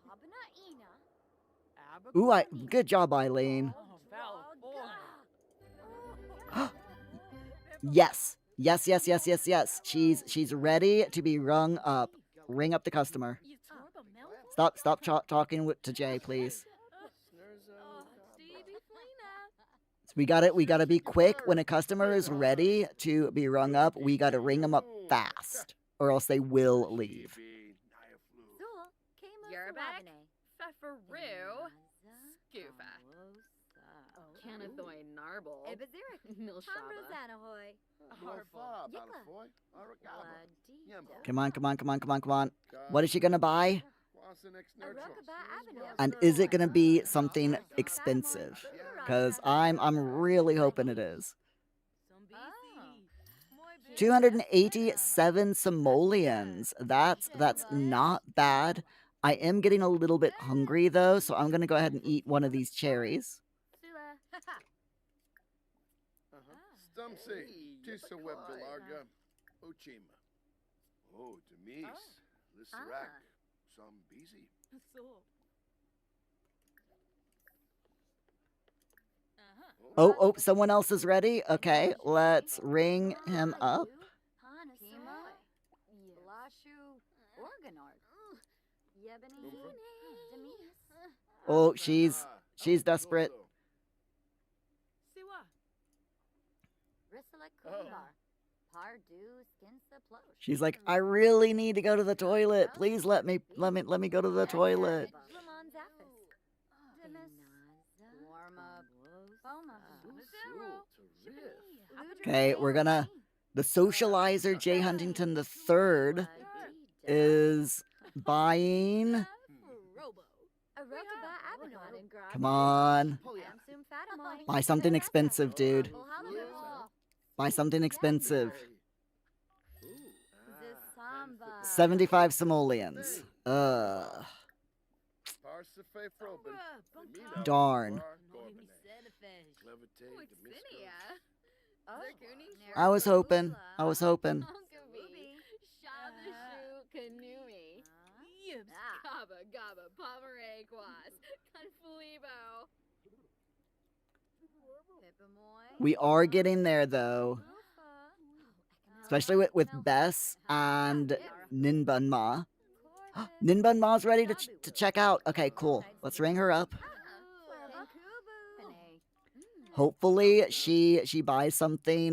Tabana Ina. Ooh, good job, Eileen. Yes. Yes. She's ready to be rung up. Ring up the customer. Stop talking to Jay, please. So we gotta be quick. When a customer is ready to be rung up, we gotta ring them up fast, or else they will leave. Zul. Kama Yerback. Sawabane. Feferoo. Scoofa. Canathoy Narble. Ebazirik. Nilshaba. Hamrazanahoy. Harfa, Yikla. Balafoy, Aragaba. Ladita. Come on. What is she gonna buy? Arokaba Avenue. And is it gonna be something expensive? Because I'm really hoping it is. 287 simoleons. That's not bad. I am getting a little bit hungry though, so I'm gonna go ahead and eat one of these cherries. Sula. Stumsy, Tisa Web Delarga, Ochima. Oh, Demise, Lissarak, some busy. Oh, someone else is ready? Okay, let's ring him up. Kima. Lashu. Organard. Yebony. Demise. Oh, she's desperate. Rissalek Kubar. Pardu Skinsa Plosh. She's like, I really need to go to the toilet. Please let me go to the toilet. Lamon Zaphis. Demis. Warma. Boma. Okay, we're gonna... The socializer, Jay Huntington III, is buying... Arokaba Avenue. Come on. Amsum Fatamoy. Buy something expensive, dude. Ohalabah. Buy something expensive. Zisamba. 75 simoleons. Ugh. Parsife Frobin, Darn. Oh, I was hoping. Ubi. Shabashu Kanumi. Yibs. Gaba Gaba Pomeray Quas. Confulibo. Pippamoy. We are getting there, though. Especially with Bess and Ninbunma. Ninbunma's ready to check out. Okay, cool. Let's ring her up. Hopefully she buys something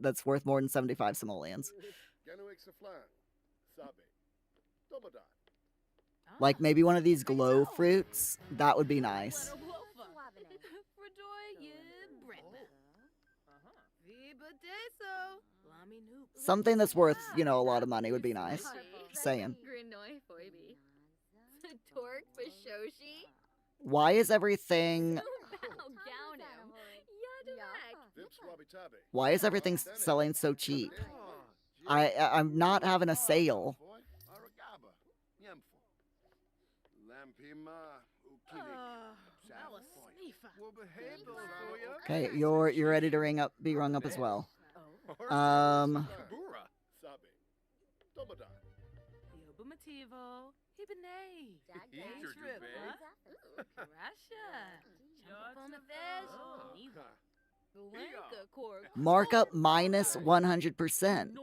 that's worth more than 75 simoleons. Like maybe one of these glow fruits. That would be nice. Something that's worth, you know, a lot of money would be nice. Just saying. Grinoy Foibi. Torque Bashoshi. Why is everything... Why is everything selling so cheap? I'm not having a sale. Okay, you're ready to be rung up as well. Markup minus 100%.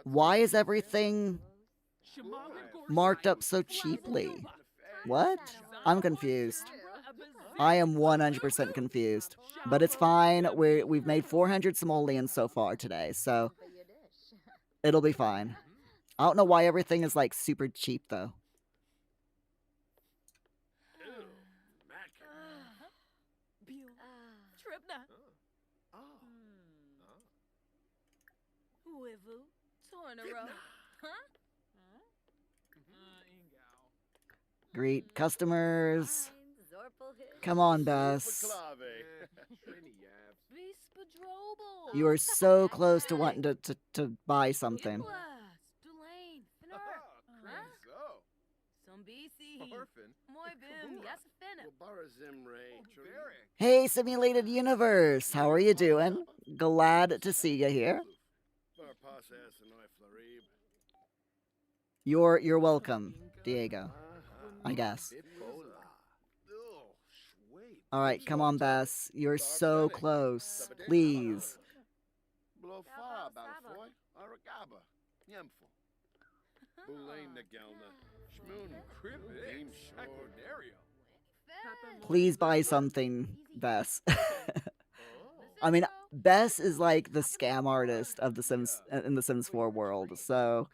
Why is everything marked up so cheaply? What? I'm confused. I am 100% confused. But it's fine. We've made 400 simoleons so far today, so it'll be fine. I don't know why everything is like super cheap though. Ew, Mackin. Tripna. Oh. Wivu. Tornaro. Huh? Greet customers. Zorpal Come on, Bess. Paklave. Vispadrobal. You are so close to wanting to buy something. Dulane. So. Some BC. Orphan. Moi bim. Yasafina. Wabarazim Ray. Hey, Simulated Universe. How are you doing? Glad to see you here. You're welcome, Diego. I guess. All right, come on, Bess. You're so close. Please. Please buy something, Bess. I mean, Bess is like the scam artist of the Sims in the Sims 4 world, so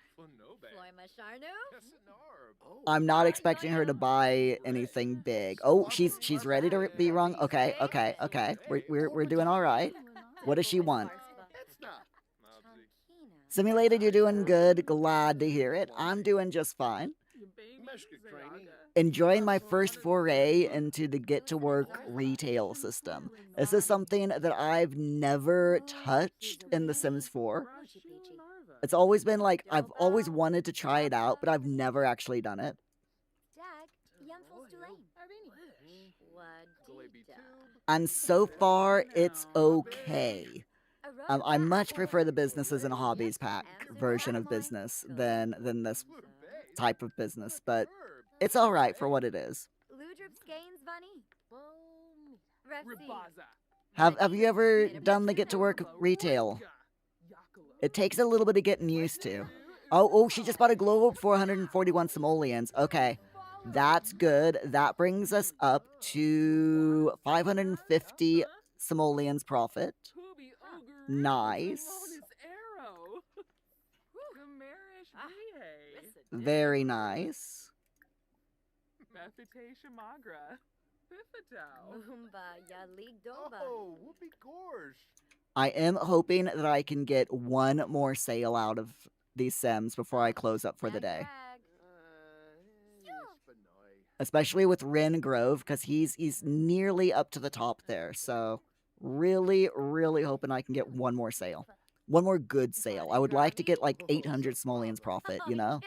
I'm not expecting her to buy anything big. Oh, she's ready to be wrong. Okay. We're doing all right. What does she want? Simulated, you're doing good. Glad to hear it. I'm doing just fine. Enjoying my first foray into the get to work retail system. This is something that I've never touched in The Sims 4. It's always been like I've always wanted to try it out, but I've never actually done it. And so far, it's okay. I much prefer the businesses and hobbies pack version of business than this type of business, but it's all right for what it is. Have you ever done the get to work retail? It takes a little bit of getting used to. Oh, she just bought a globe, 441 simoleons. Okay, that's good. That brings us up to 550 simoleons profit. Nice. Very nice. Oh, whoopee gorge. I am hoping that I can get one more sale out of these Sims before I close up for the day. Especially with Ren Grove, because he's nearly up to the top there. So really hoping I can get one more sale. One more good sale. I would like to get like 800 simoleons profit, you know?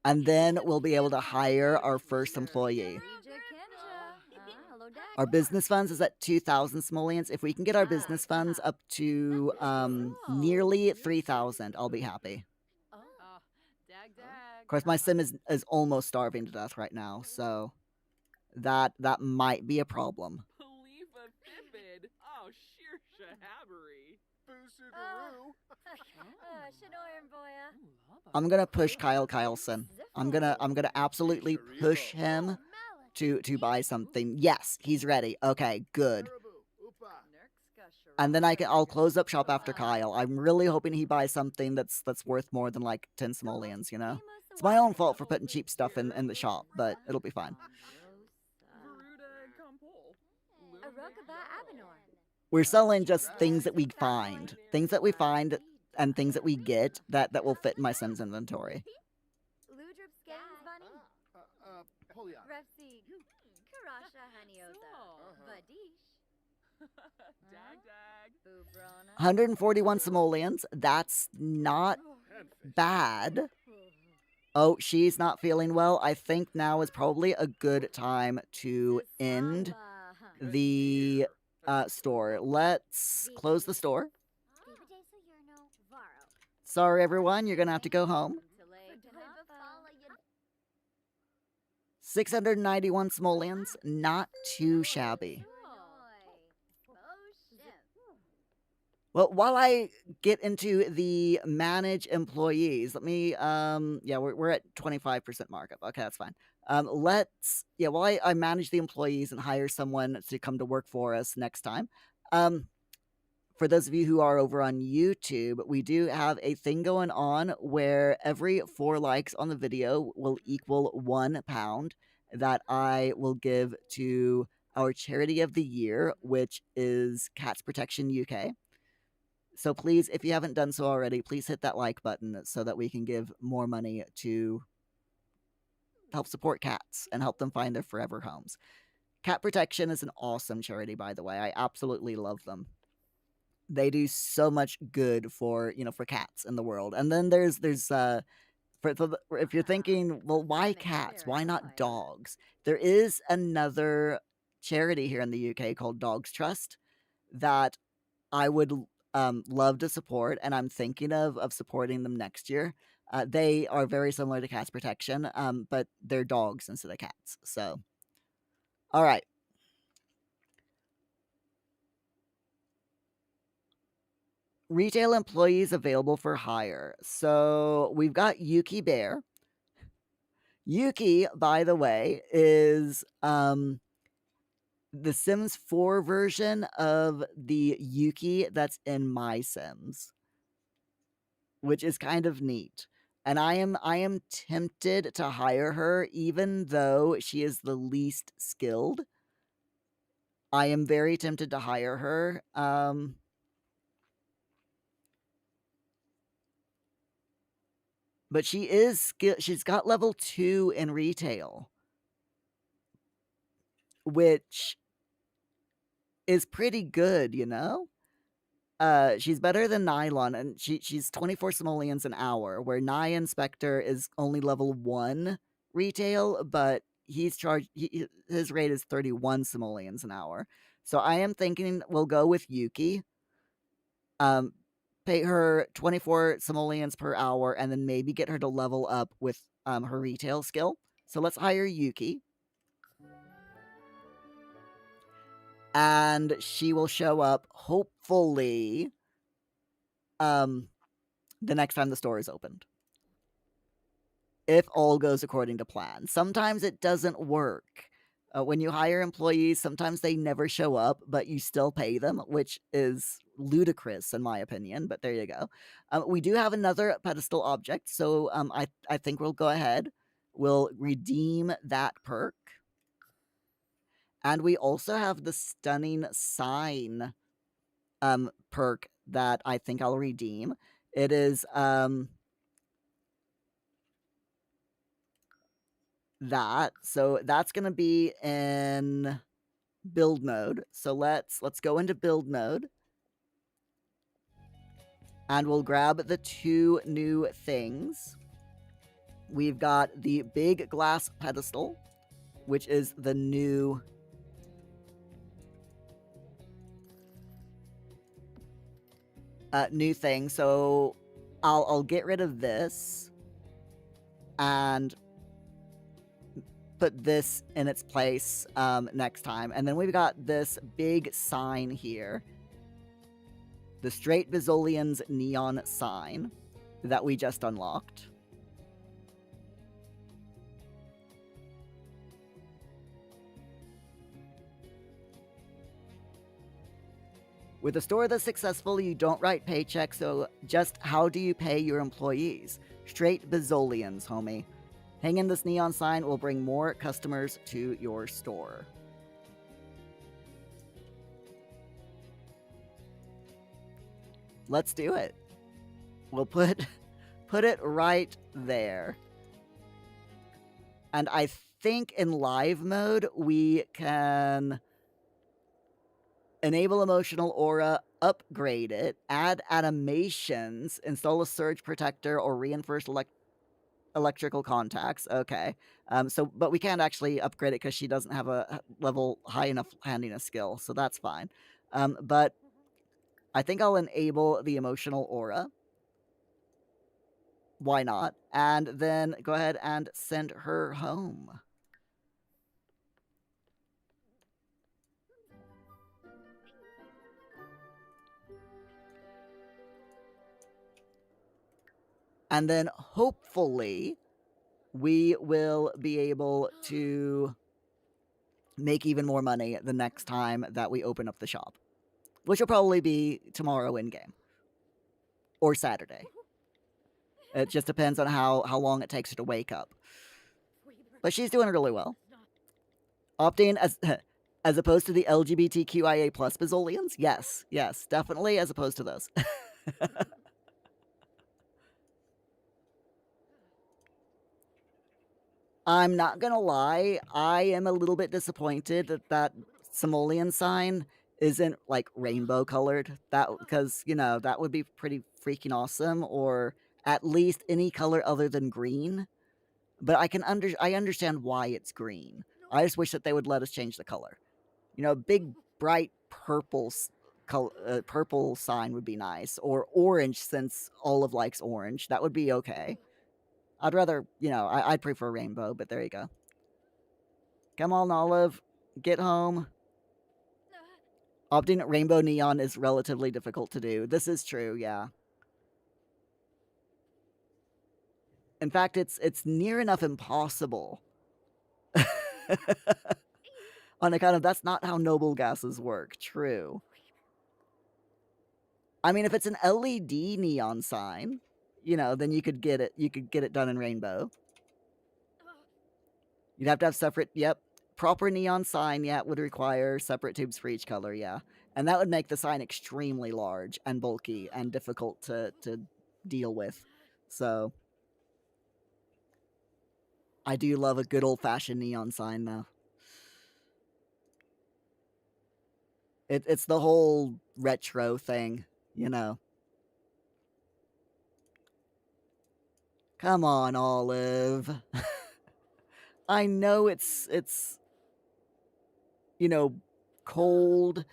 And then we'll be able to hire our first employee. Our business funds is at 2,000 simoleons. If we can get our business funds up to nearly 3,000, I'll be happy. Of course, my sim is almost starving to death right now, so that might be a problem. I'm gonna push Kyle Kyleson. I'm gonna absolutely push him to buy something. Yes, he's ready. Okay, good. And then I'll close up shop after Kyle. I'm really hoping he buys something that's worth more than like 10 simoleons, you know? It's my own fault for putting cheap stuff in the shop, but it'll be fine. We're selling just things that we find. Things that we find and things that we get that will fit in my Sims inventory. Dag. 141 simoleons. That's not bad. Oh, she's not feeling well. I think now is probably a good time to end the store. Let's close the store. Sorry, everyone. You're going to have to go home. 691 simoleons. Not too shabby. Well, while I get into the manage employees, let me yeah, we're at 25% markup. Okay, that's fine. While I manage the employees and hire someone to come to work for us next time. For those of you who are over on YouTube, we do have a thing going on where every 4 likes on the video will equal £1 that I will give to our charity of the year, which is Cats Protection UK. So please, if you haven't done so already, please hit that like button so that we can give more money to help support cats and help them find their forever homes. Cat Protection is an awesome charity, by the way. I absolutely love them. They do so much good for cats in the world. And then there's if you're thinking, well, why cats? Why not dogs? There is another charity here in the UK called Dogs Trust that I would love to support, and I'm thinking of supporting them next year. They are very similar to Cats Protection, but they're dogs instead of cats. So, all right. Retail employees available for hire. So we've got Yuki Bear. Yuki, by the way, is the Sims 4 version of the Yuki that's in My Sims, which is kind of neat. And I am tempted to hire her, even though she is the least skilled. I am very tempted to hire her. But she is skilled. She's got level 2 in retail, which is pretty good, you know? She's better than Nylon, and she's 24 simoleons an hour, where Nye Inspector is only level 1 retail, but his rate is 31 simoleons an hour. So I am thinking we'll go with Yuki. Pay her 24 simoleons per hour, and then maybe get her to level up with her retail skill. So let's hire Yuki. And she will show up, hopefully, the next time the store is opened. If all goes according to plan. Sometimes it doesn't work. When you hire employees, sometimes they never show up, but you still pay them, which is ludicrous in my opinion, but there you go. We do have another pedestal object, so I think we'll go ahead. We'll redeem that perk. And we also have the stunning sign perk that I think I'll redeem. It is that. So that's going to be in build mode. So let's go into build mode. And we'll grab the 2 new things. We've got the big glass pedestal, which is the new thing. So I'll get rid of this and put this in its place next time. And then we've got this big sign here, the Straight Bazolian's neon sign that we just unlocked. With a store that's successful, you don't write paychecks, so just how do you pay your employees? Straight Bazolians, homie. Hanging this neon sign will bring more customers to your store. Let's do it. We'll put it right there. And I think in live mode, we can enable emotional aura, upgrade it, add animations, install a surge protector, or reinforce electrical contacts. Okay. But we can't actually upgrade it because she doesn't have a level high enough handiness skill, so that's fine. But I think I'll enable the emotional aura. Why not? And then go ahead and send her home. And then hopefully we will be able to make even more money the next time that we open up the shop, which will probably be tomorrow in game or Saturday. It just depends on how long it takes her to wake up. But she's doing really well. Opting as opposed to the LGBTQIA plus Bazolians? Yes, definitely as opposed to those. I'm not gonna lie, I am a little bit disappointed that that simoleon sign isn't like rainbow colored. That because that would be pretty freaking awesome, or at least any color other than green. But I understand why it's green. I just wish that they would let us change the color. Big bright purple sign would be nice, or orange since Olive likes orange. That would be okay. I'd rather, I'd prefer rainbow, but there you go. Come on, Olive. Get home. Opting rainbow neon is relatively difficult to do. This is true, yeah. In fact, it's near enough impossible. On account of that's not how noble gases work. True. I mean, if it's an LED neon sign, then you could get it done in rainbow. You'd have to have separate, yep. Proper neon sign, yeah, would require separate tubes for each color, yeah. And that would make the sign extremely large and bulky and difficult to deal with. So, I do love a good old-fashioned neon sign, though. It's the whole retro thing, Come on, Olive. I know it's cold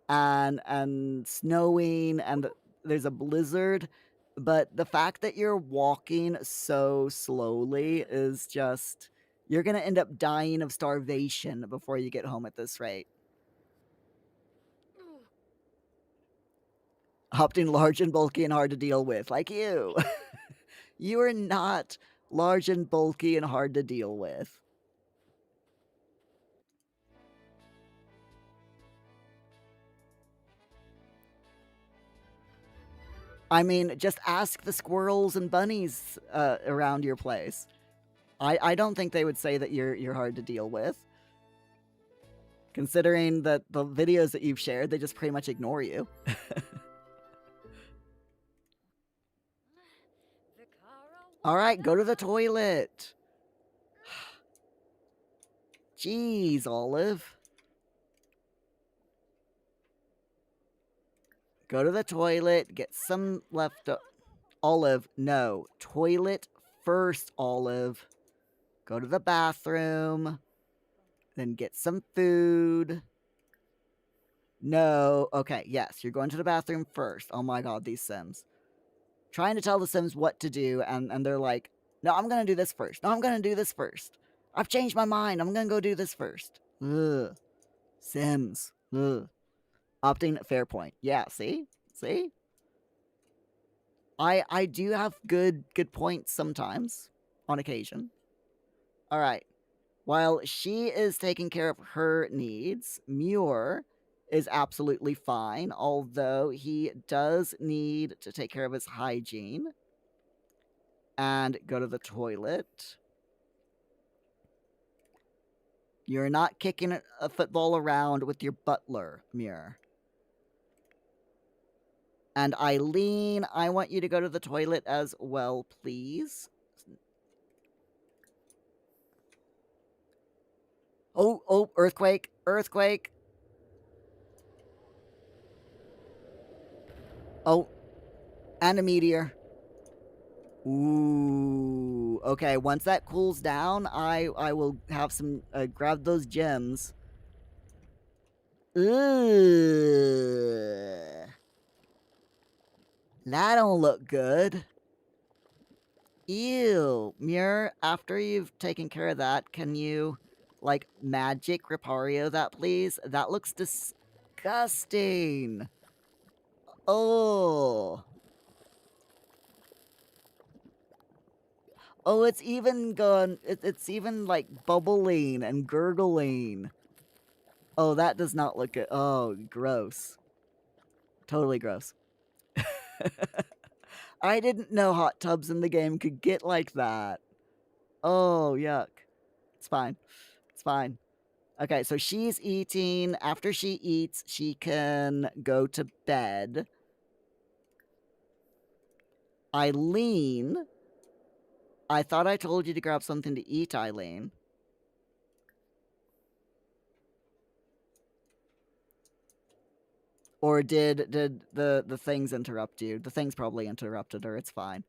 and snowing and there's a blizzard, but the fact that you're walking so slowly is just you're going to end up dying of starvation before you get home at this rate. Opting large and bulky and hard to deal with, like you. You are not large and bulky and hard to deal with. I mean, just ask the squirrels and bunnies around your place. I don't think they would say that you're hard to deal with. Considering that the videos that you've shared, they just pretty much ignore you. Alright, go to the toilet. Jeez, Olive. Go to the toilet, get some Olive, no. Toilet first, Olive. Go to the bathroom. Then get some food. No. Okay, yes, you're going to the bathroom first. Oh my god, these Sims. Trying to tell the Sims what to do, and they're like, no, I'm going to do this first. No, I'm going to do this first. I've changed my mind. I'm going to go do this first. Ugh. Sims. Ugh. Opting fair point. Yeah, see? See? I do have good points sometimes. On occasion. Alright. While she is taking care of her needs, Muir is absolutely fine, although he does need to take care of his hygiene and go to the toilet. You're not kicking a football around with your butler, Muir. And Eileen, I want you to go to the toilet as well, please. Oh, earthquake, earthquake. Oh, and a meteor. Ooh, okay, once that cools down, I will have some, grab those gems. Ugh. That don't look good. Ew. Muir, after you've taken care of that, can you, like, magic Repario that, please? That looks disgusting. Oh. Oh, it's even gone. It's even like bubbling and gurgling. Oh, that does not look good. Oh, gross. Totally gross. I didn't know hot tubs in the game could get like that. Oh, yuck. It's fine. It's fine. Okay, so she's eating. After she eats, she can go to bed. Eileen. I thought I told you to grab something to eat, Eileen. Or did the things interrupt you? The things probably interrupted her. It's fine.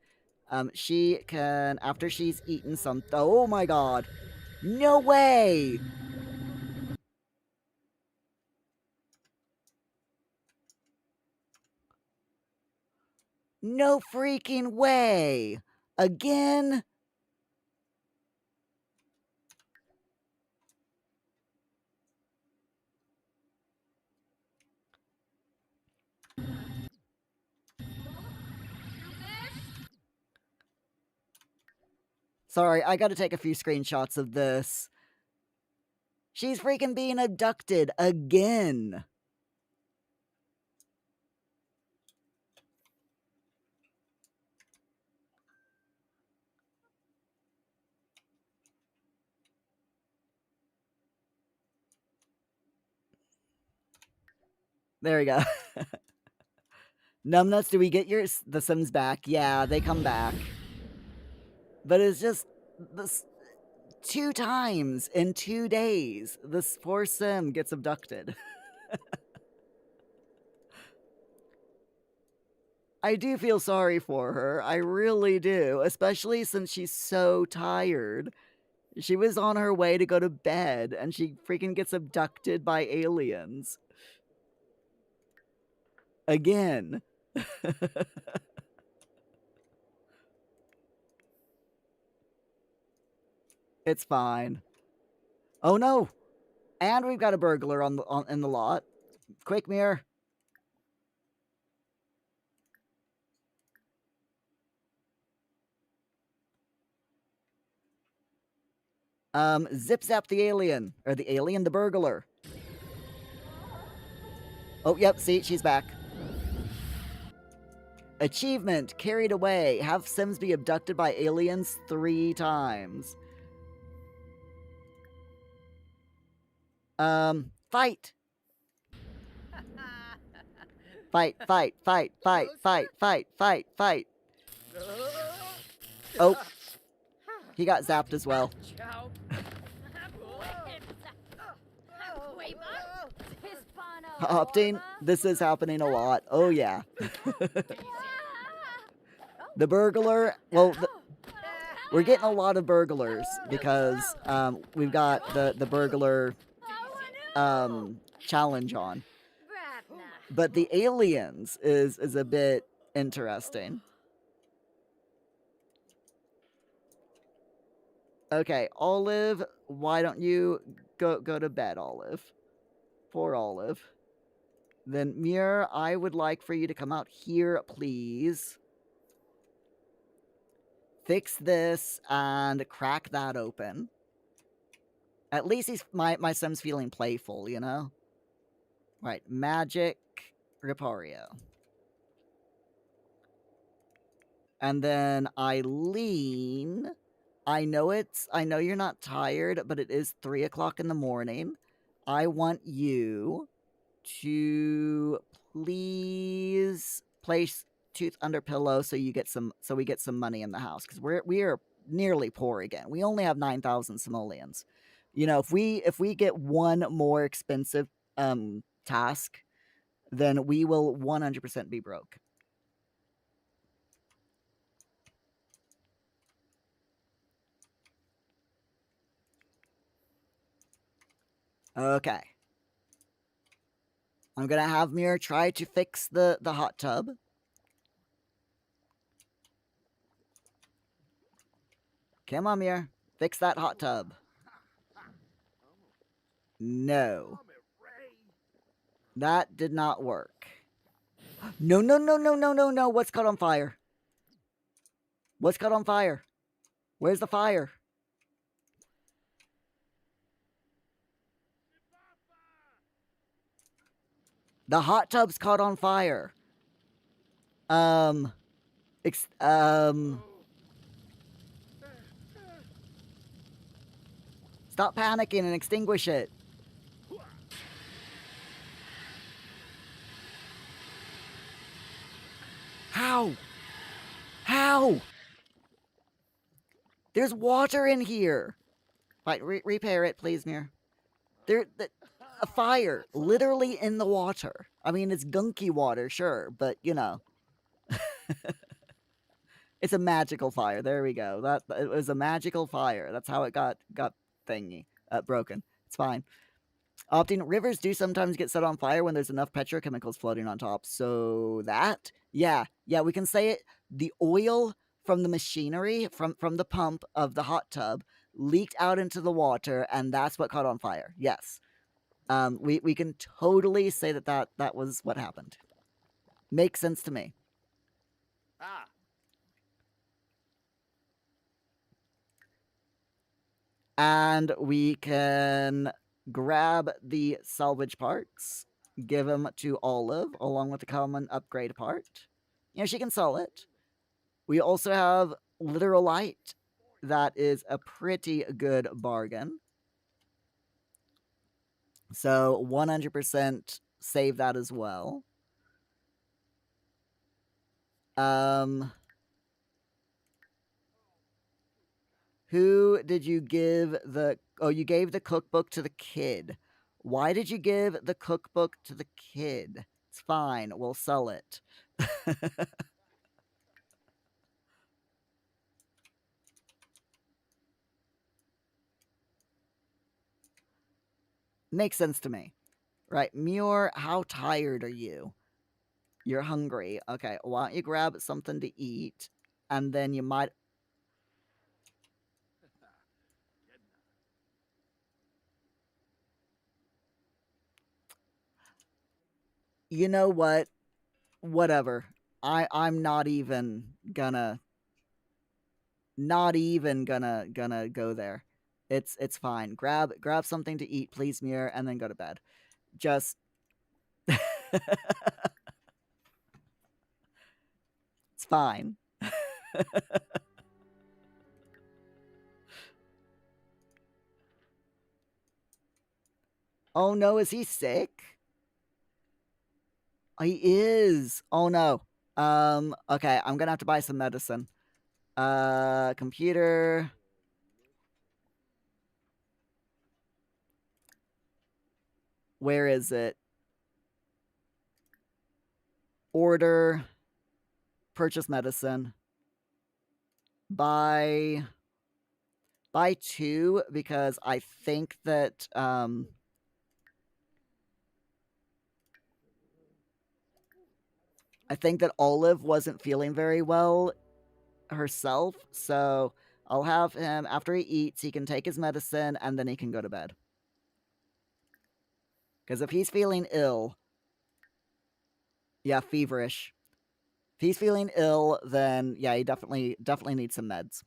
She can, after she's eaten some. Oh my god! No way! No freaking way! Again? Sorry, I gotta take a few screenshots of this. She's freaking being abducted again. There we go. Numbnuts, do we get the Sims back? Yeah, they come back. But it's just this 2 times in 2 days. This poor Sim gets abducted. I do feel sorry for her. I really do, especially since she's so tired. She was on her way to go to bed and she freaking gets abducted by aliens. Again. It's fine. Oh no! And we've got a burglar in the lot. Quick, Muir. Zip zap the alien. Or the alien, the burglar. Oh, yep, see, she's back. Achievement, carried away. Have Sims be abducted by aliens 3 times. Fight! Fight, fight, fight, fight, fight, fight, fight, fight. Oh. He got zapped as well. Opting, this is happening a lot. Oh, yeah. The burglar, well, we're getting a lot of burglars because we've got the burglar challenge on. But the aliens is a bit interesting. Okay, Olive, why don't you go to bed, Olive? Poor Olive. Then, Muir, I would like for you to come out here, please. Fix this and crack that open. At least my Sim's feeling playful, you know? Right, Magic Ripario. And then Eileen, I know you're not tired, but it is 3 o'clock in the morning. I want you to please place tooth under pillow so we get some money in the house, because we are nearly poor again. We only have 9,000 simoleons. You know, if we get one more expensive task, then we will 100% be broke. Okay. I'm gonna have Muir try to fix the hot tub. Come on, Muir. Fix that hot tub. No. That did not work. No. What's caught on fire? What's caught on fire? Where's the fire? The hot tub's caught on fire. Stop panicking and extinguish it. How? How? There's water in here. Right, repair it, please, Muir. A fire, literally in the water. I mean, it's gunky water, sure, but you know, it's a magical fire. There we go. That it was a magical fire. That's how it got thingy broken. It's fine. Opting, rivers do sometimes get set on fire when there's enough petrochemicals floating on top. So that, yeah, we can say it. The oil from the machinery, from the pump of the hot tub, leaked out into the water, and that's what caught on fire. Yes, we can totally say that was what happened. Makes sense to me. Ah. And we can grab the salvage parts, give them to Olive, along with the common upgrade part. You know, she can sell it. We also have literal light. That is a pretty good bargain. So 100% save that as well. Who did you give the... Oh, you gave the cookbook to the kid. Why did you give the cookbook to the kid? It's fine. We'll sell it. Makes sense to me. Right, Muir, how tired are you? You're hungry. Okay, why don't you grab something to eat, and then you might... You know what? Whatever. I'm not even gonna go there. It's fine. Grab something to eat, please, Muir, and then go to bed. Just it's fine. Oh no, is he sick? He is. Oh no. Okay, I'm gonna have to buy some medicine. Computer. Where is it? Order. Purchase medicine. Buy 2 because I think that Olive wasn't feeling very well herself, so I'll have him, after he eats, he can take his medicine and then he can go to bed. Because if he's feeling ill, yeah, feverish. If he's feeling ill, then yeah, he definitely needs some meds.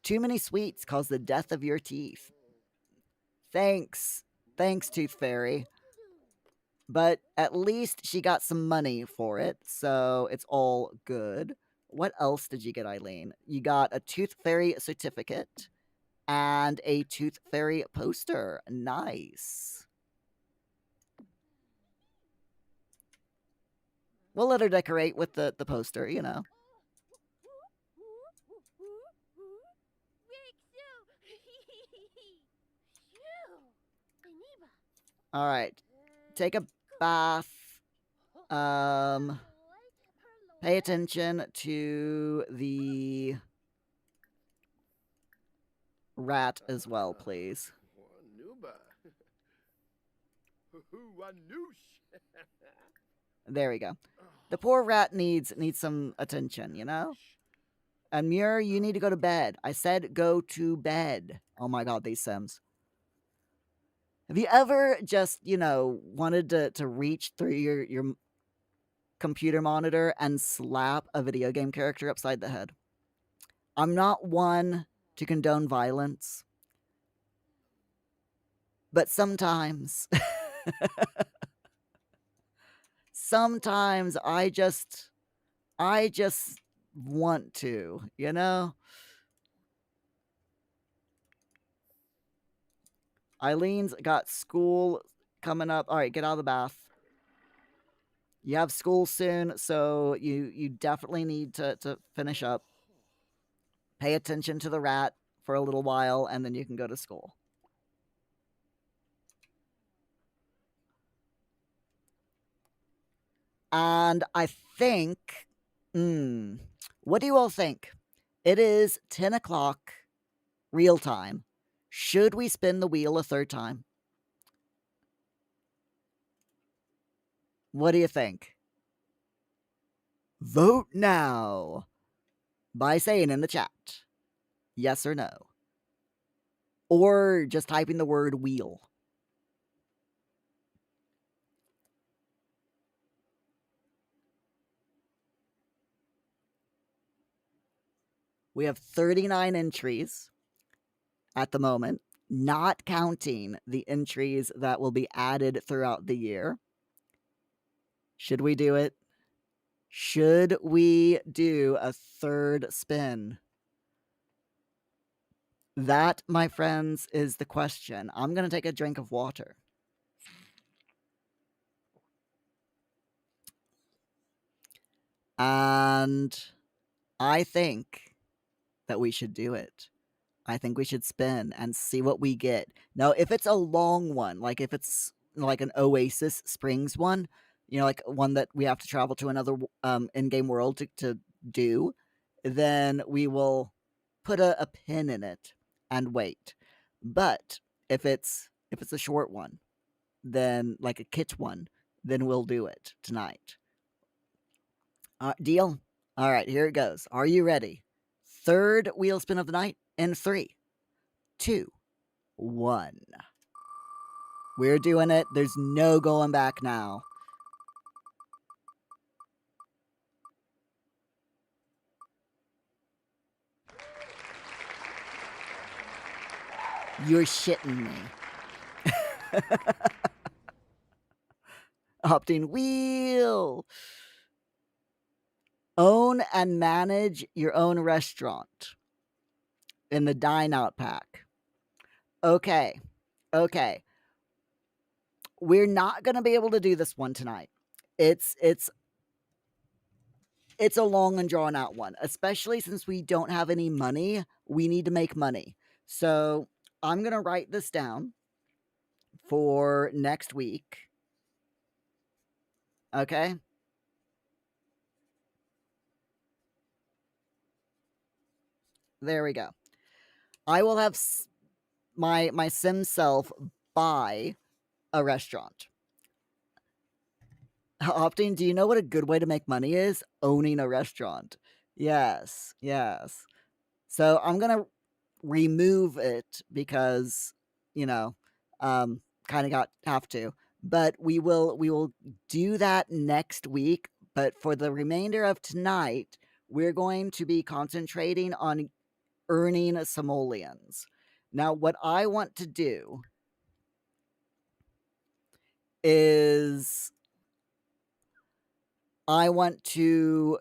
Too many sweets cause the death of your teeth. Thanks, Tooth Fairy. But at least she got some money for it, so it's all good. What else did you get, Eileen? You got a Tooth Fairy certificate and a Tooth Fairy poster. Nice. We'll let her decorate with the poster, you know. All right. Take a bath. Pay attention to the rat as well, please. There we go. The poor rat needs some attention, you know? And Muir, you need to go to bed. I said go to bed. Oh my god, these Sims. Have you ever just, you know, wanted to reach through your computer monitor and slap a video game character upside the head? I'm not one to condone violence, but sometimes, sometimes I just want to, you know? Eileen's got school coming up. All right, get out of the bath. You have school soon, so you definitely need to finish up. Pay attention to the rat for a little while, and then you can go to school. And I think, what do you all think? It is 10 o'clock real time. Should we spin the wheel a third time? What do you think? Vote now by saying in the chat yes or no, or just typing the word wheel. We have 39 entries at the moment, not counting the entries that will be added throughout the year. Should we do it? Should we do a third spin? That, my friends, is the question. I'm going to take a drink of water. And I think that we should do it. I think we should spin and see what we get. Now, if it's a long one, like if it's like an Oasis Springs one, you know, like one that we have to travel to another in-game world to do, then we will put a pin in it and wait. But if it's a short one, then like a kit one, then we'll do it tonight. Deal? All right, here it goes. Are you ready? Third wheel spin of the night in 3, 2, 1. We're doing it. There's no going back now. You're shitting me. Opting wheel. Own and manage your own restaurant in the dine out pack. Okay. We're not going to be able to do this one tonight. It's a long and drawn out one, especially since we don't have any money. We need to make money. So I'm going to write this down for next week. Okay? There we go. I will have my sim self buy a restaurant. Opting, do you know what a good way to make money is? Owning a restaurant. Yes. So I'm going to remove it because, you know, kind of have to. But we will do that next week. But for the remainder of tonight, we're going to be concentrating on earning simoleons. Now, what I want to do is I want to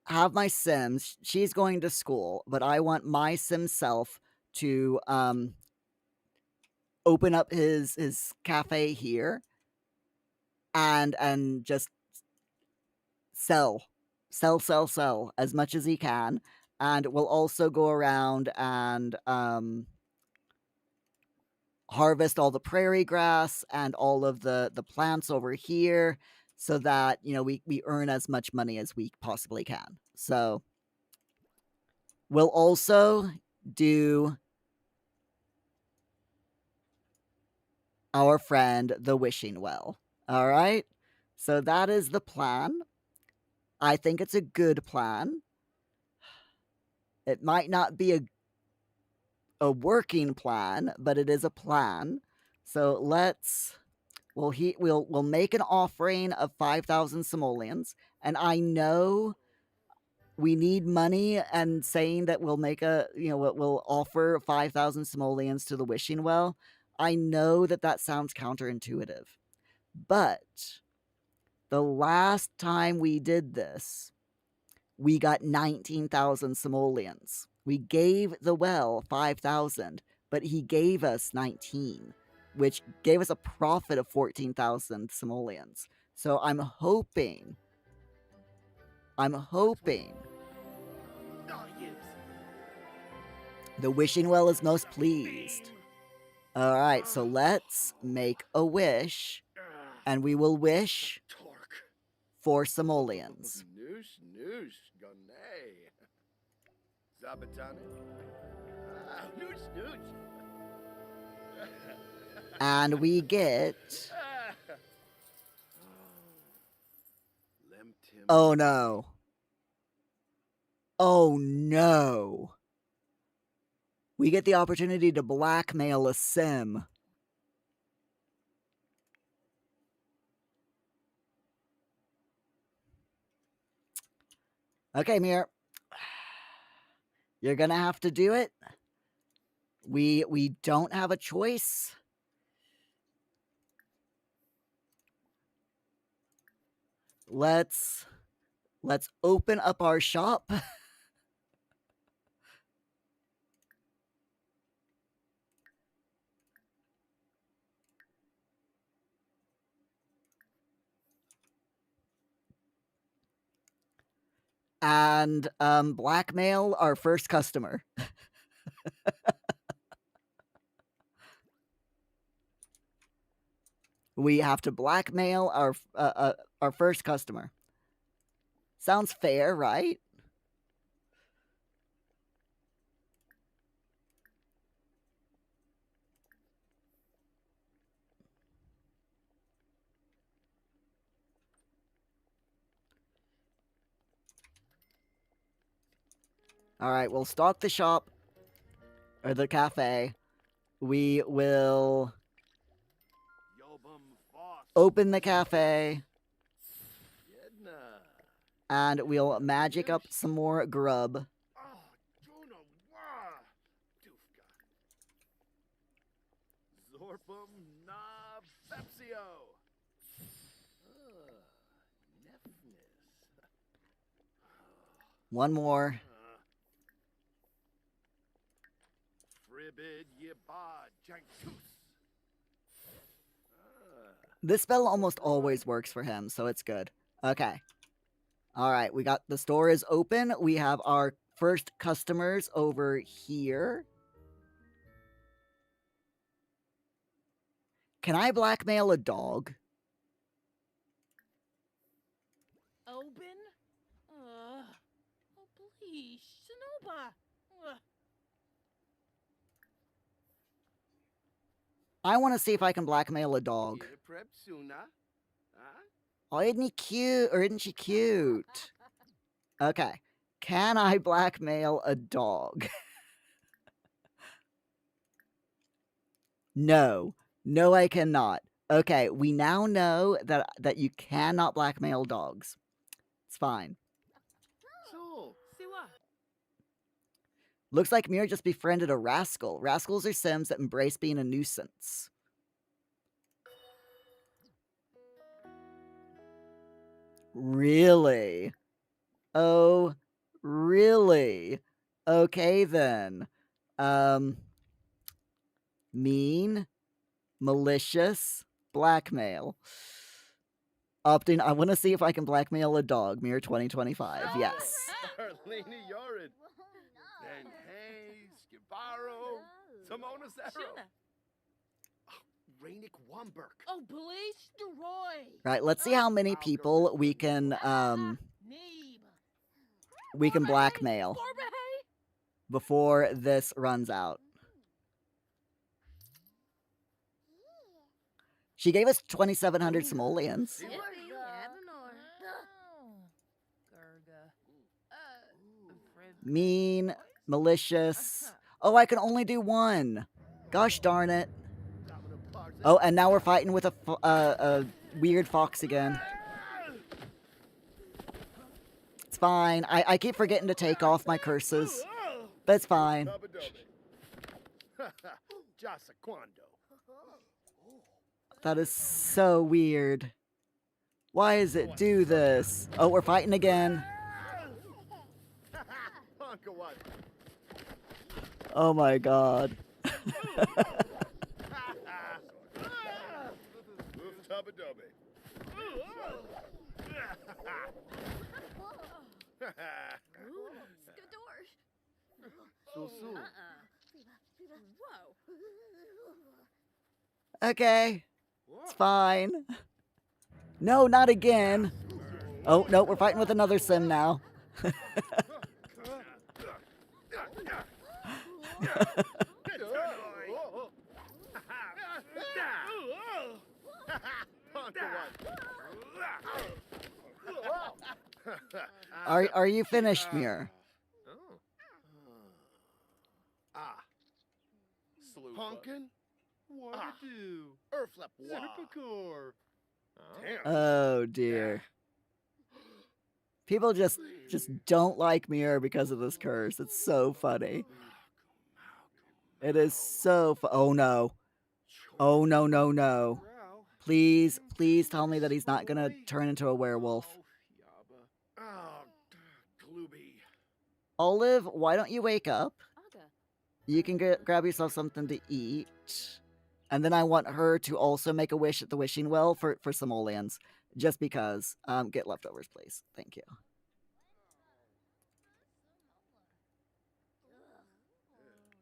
have my Sims. She's going to school, but I want my Sim self to open up his cafe here and just sell as much as he can. And we'll also go around and harvest all the prairie grass and all of the plants over here so that, you know, we earn as much money as we possibly can. So we'll also do our friend the wishing well. All right? So that is the plan. I think it's a good plan. It might not be a working plan, but it is a plan. So we'll make an offering of 5,000 simoleons, and I know we need money and saying that we'll make a, we'll offer 5,000 simoleons to the wishing well. I know that that sounds counterintuitive, but the last time we did this, we got 19,000 simoleons. We gave the well 5,000, but he gave us 19, which gave us a profit of 14,000 simoleons. So I'm hoping Oh, yes. the wishing well is most pleased. All right, so let's make a wish, and we will wish Torque. 4 simoleons. Noosh, noosh, gonay. Zabatani. Noosh, noosh. And we get... Lemtim. Oh no. Oh no. We get the opportunity to blackmail a sim. Okay, Muir. You're gonna have to do it. We don't have a choice. Let's open up our shop. And blackmail our first customer. We have to blackmail our first customer. Sounds fair, right? All right, we'll stock the shop or the cafe. We will Yobum Foss. open the cafe Yedna. and we'll magic up some more grub. Oh, Juno, wah. Doofka. Zorpum na Pepsio. Nefnis. One more. Fribid Yeba Jankus. This spell almost always works for him, so it's good. Okay. All right, we got the store is open. We have our first customers over here. Can I blackmail a dog? Open? Oh, please, Shinoba. I want to see if I can blackmail a dog. Prep Suna. Oh, isn't he cute? Or isn't she cute? Okay. Can I blackmail a dog? No. No, I cannot. Okay, we now know that you cannot blackmail dogs. It's fine. So, Siwa. Looks like Muir just befriended a rascal. Rascals are sims that embrace being a nuisance. Really? Oh, really? Okay then. Mean, malicious, blackmail. Opting, I want to see if I can blackmail a dog. Mirror 2025. Yes. Arlene Yorid. Then Hayes, Skibaro, Simona Zero. Shuna. Rainick Womberg. Oh, please, Roy. Right, let's see how many people we can Neeb. blackmail Borbehay. before this runs out. She gave us 2,700 simoleons. See what? Mean, malicious. Oh, I can only do one. Gosh darn it. Oh, and now we're fighting with a weird fox again. It's fine. I keep forgetting to take off my curses. But it's fine. Jasa Quando. That is so weird. Why does it do this? Oh, we're fighting again. Oh my god. Okay. It's fine. No, not again. Oh, no, we're fighting with another sim now. Are you finished, Muir? Pumpkin? What to do? Earflip Zerpacor. Oh dear. People just don't like Muir because of this curse. It's so funny. It is so oh no. Oh no, no, no. Please, please tell me that he's not gonna turn into a werewolf. Olive, why don't you wake up? You can grab yourself something to eat. And then I want her to also make a wish at the wishing well for simoleons. Just because. Get leftovers, please. Thank you.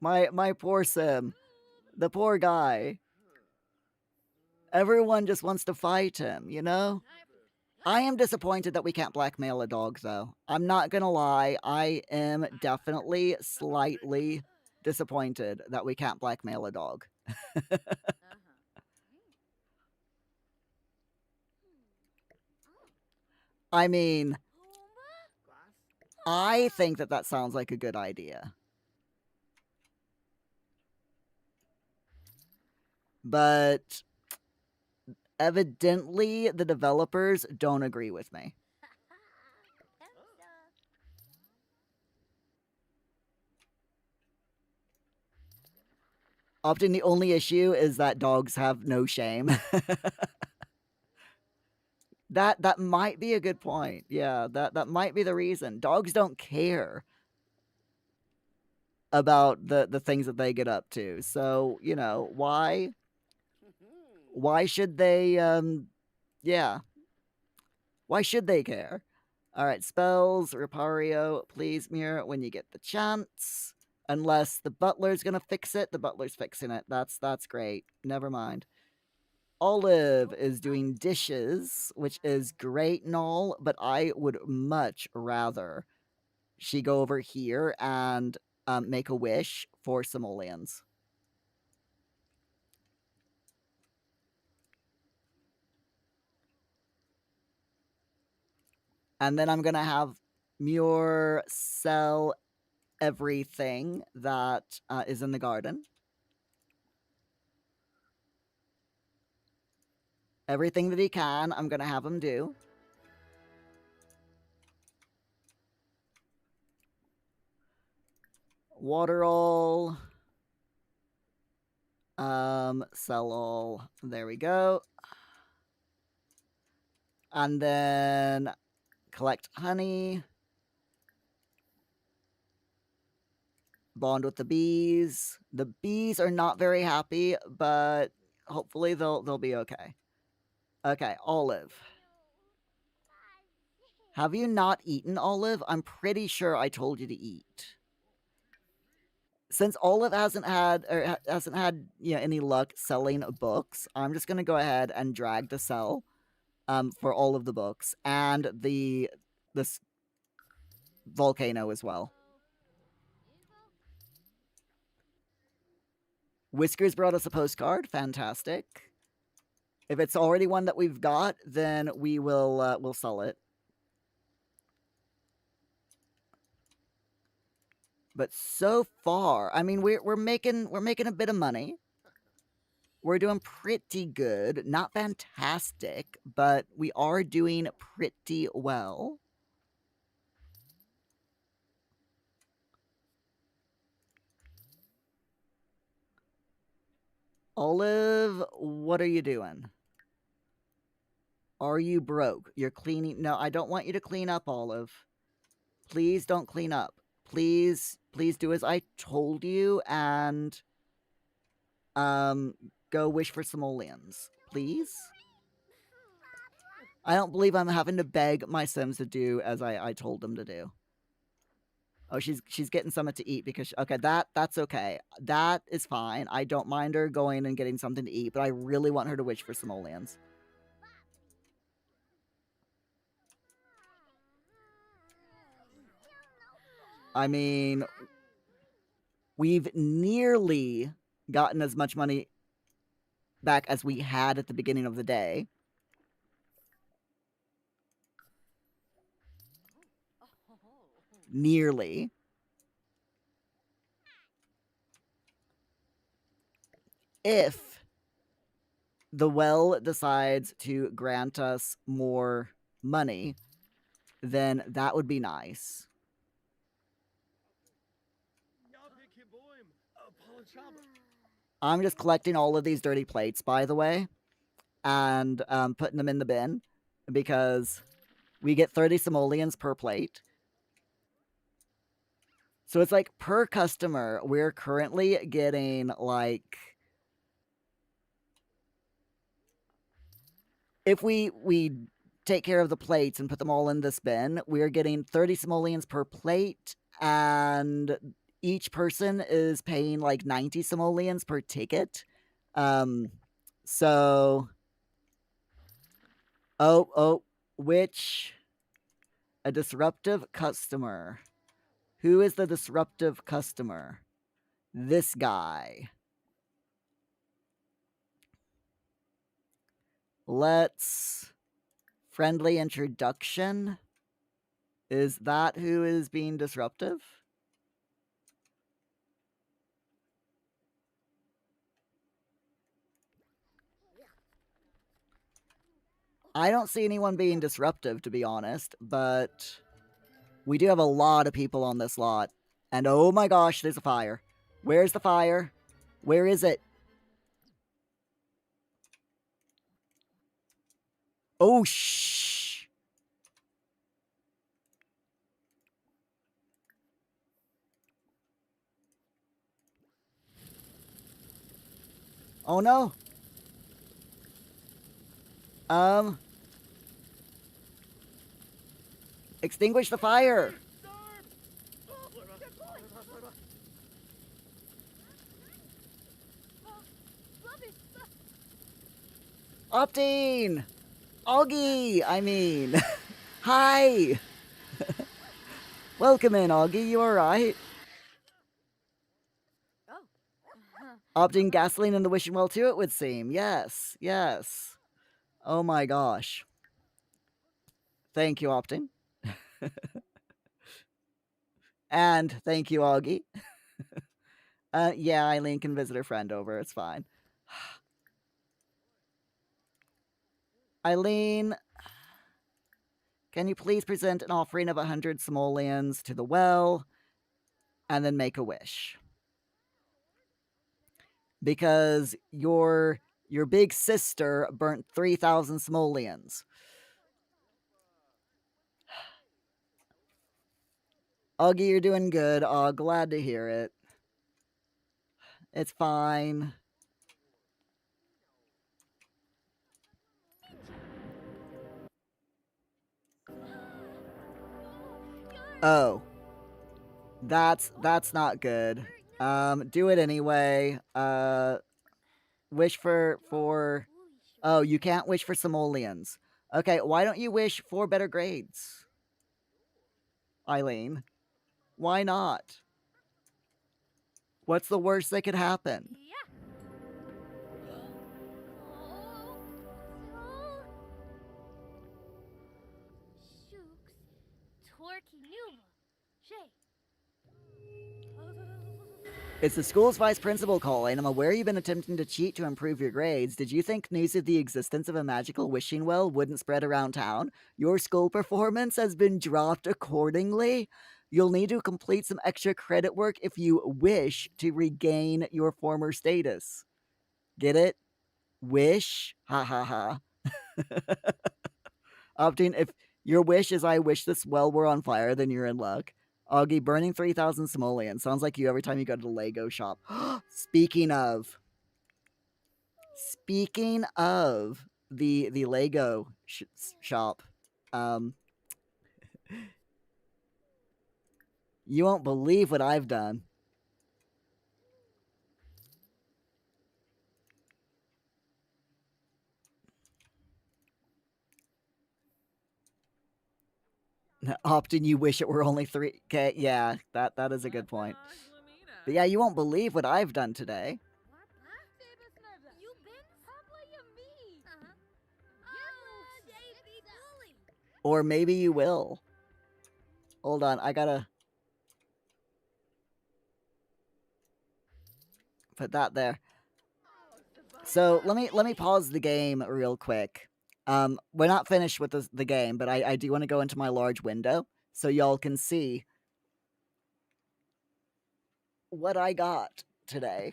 My poor Sim. The poor guy. Everyone just wants to fight him, you know? I am disappointed that we can't blackmail a dog, though. I'm not gonna lie. I am definitely slightly disappointed that we can't blackmail a dog. I mean, I think that sounds like a good idea. But evidently, the developers don't agree with me. Often the only issue is that dogs have no shame. That might be a good point. Yeah, that might be the reason. Dogs don't care about the things that they get up to. So, you know, why should they yeah. Why should they care? All right, spells, Repario, please, Muir, when you get the chance. Unless the butler's gonna fix it, the butler's fixing it. That's great. Never mind. Olive is doing dishes, which is great and all, but I would much rather she go over here and make a wish for simoleons. And then I'm going to have Muir sell everything that is in the garden. Everything that he can, I'm going to have him do. Water all. Sell all. There we go. And then collect honey. Bond with the bees. The bees are not very happy, but hopefully they'll be okay. Okay, Olive. Have you not eaten, Olive? I'm pretty sure I told you to eat. Since Olive hasn't had any luck selling books, I'm just gonna go ahead and drag the sell for all of the books and this volcano as well. Whiskers brought us a postcard. Fantastic. If it's already one that we've got, then we will we'll sell it. But so far, I mean, we're making a bit of money. We're doing pretty good. Not fantastic, but we are doing pretty well. Olive, what are you doing? Are you broke? You're cleaning. No, I don't want you to clean up, Olive. Please don't clean up. Please do as I told you and go wish for simoleons. Please? I don't believe I'm having to beg my Sims to do as I told them to do. Oh, she's getting something to eat because okay, that's okay. That is fine. I don't mind her going and getting something to eat, but I really want her to wish for simoleons. I mean, we've nearly gotten as much money back as we had at the beginning of the day. Nearly. If the well decides to grant us more money, then that would be nice. I'm just collecting all of these dirty plates, by the way, and putting them in the bin because we get 30 simoleons per plate. So it's like per customer, we're currently getting like, if we take care of the plates and put them all in this bin, we're getting 30 simoleons per plate, and each person is paying like 90 simoleons per ticket. So which a disruptive customer. Who is the disruptive customer? This guy. Let's friendly introduction. Is that who is being disruptive? I don't see anyone being disruptive, to be honest, but we do have a lot of people on this lot. And oh my gosh, there's a fire. Where's the fire? Where is it? Oh, shh. Oh no. Extinguish the fire. Optine! Augie, I mean. Hi! Welcome in, Augie. You alright? Opting gasoline in the wishing well too, it would seem. Yes, yes. Oh my gosh. Thank you, Opting. And thank you, Augie. Yeah, Eileen can visit her friend over. It's fine. Eileen, can you please present an offering of 100 simoleons to the well and then make a wish? Because your big sister burnt 3,000 simoleons. Augie, you're doing good. Oh, glad to hear it. It's fine. Oh. That's not good. Do it anyway. Wish for oh, you can't wish for simoleons. Okay, why don't you wish for better grades? Eileen. Why not? What's the worst that could happen? It's the school's vice principal calling. I'm aware you've been attempting to cheat to improve your grades. Did you think news of the existence of a magical wishing well wouldn't spread around town? Your school performance has been dropped accordingly. You'll need to complete some extra credit work if you wish to regain your former status. Get it? Wish? Ha ha ha. Opting, if your wish is I wish this well were on fire, then you're in luck. Augie, burning 3,000 simoleons. Sounds like you every time you go to the Lego shop. Speaking of the Lego shop, um, you won't believe what I've done. Optin, you wish it were only 3. Okay, yeah, that is a good point. But yeah, you won't believe what I've done today. You been probably a me. Or maybe you will. Hold on, I gotta put that there. So let me pause the game real quick. We're not finished with the game, but I do want to go into my large window so y'all can see what I got today.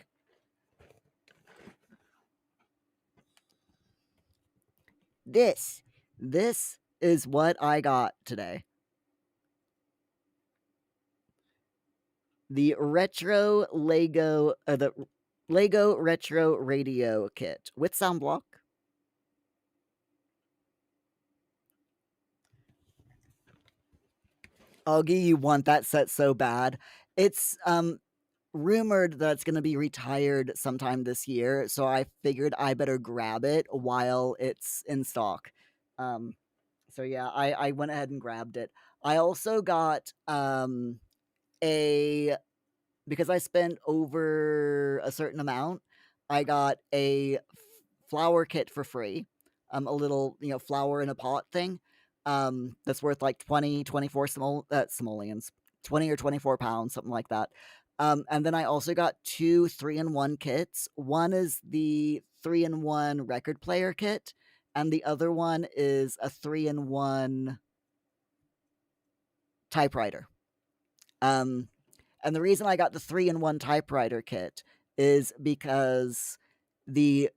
This is what I got today. The Lego Retro Radio Kit with sound block. Augie, you want that set so bad. It's rumored that it's going to be retired sometime this year, so I figured I better grab it while it's in stock. So yeah, I went ahead and grabbed it. I also got a because I spent over a certain amount, I got a flower kit for free. A little, flower in a pot thing. That's worth like 20, 24 simoleons, 20 or 24 pounds, something like that. And then I also got 2 3-in-1 kits. One is the 3-in-1 record player kit, and the other one is a 3-in-1 typewriter. And the reason I got the 3-in-1 typewriter kit is because the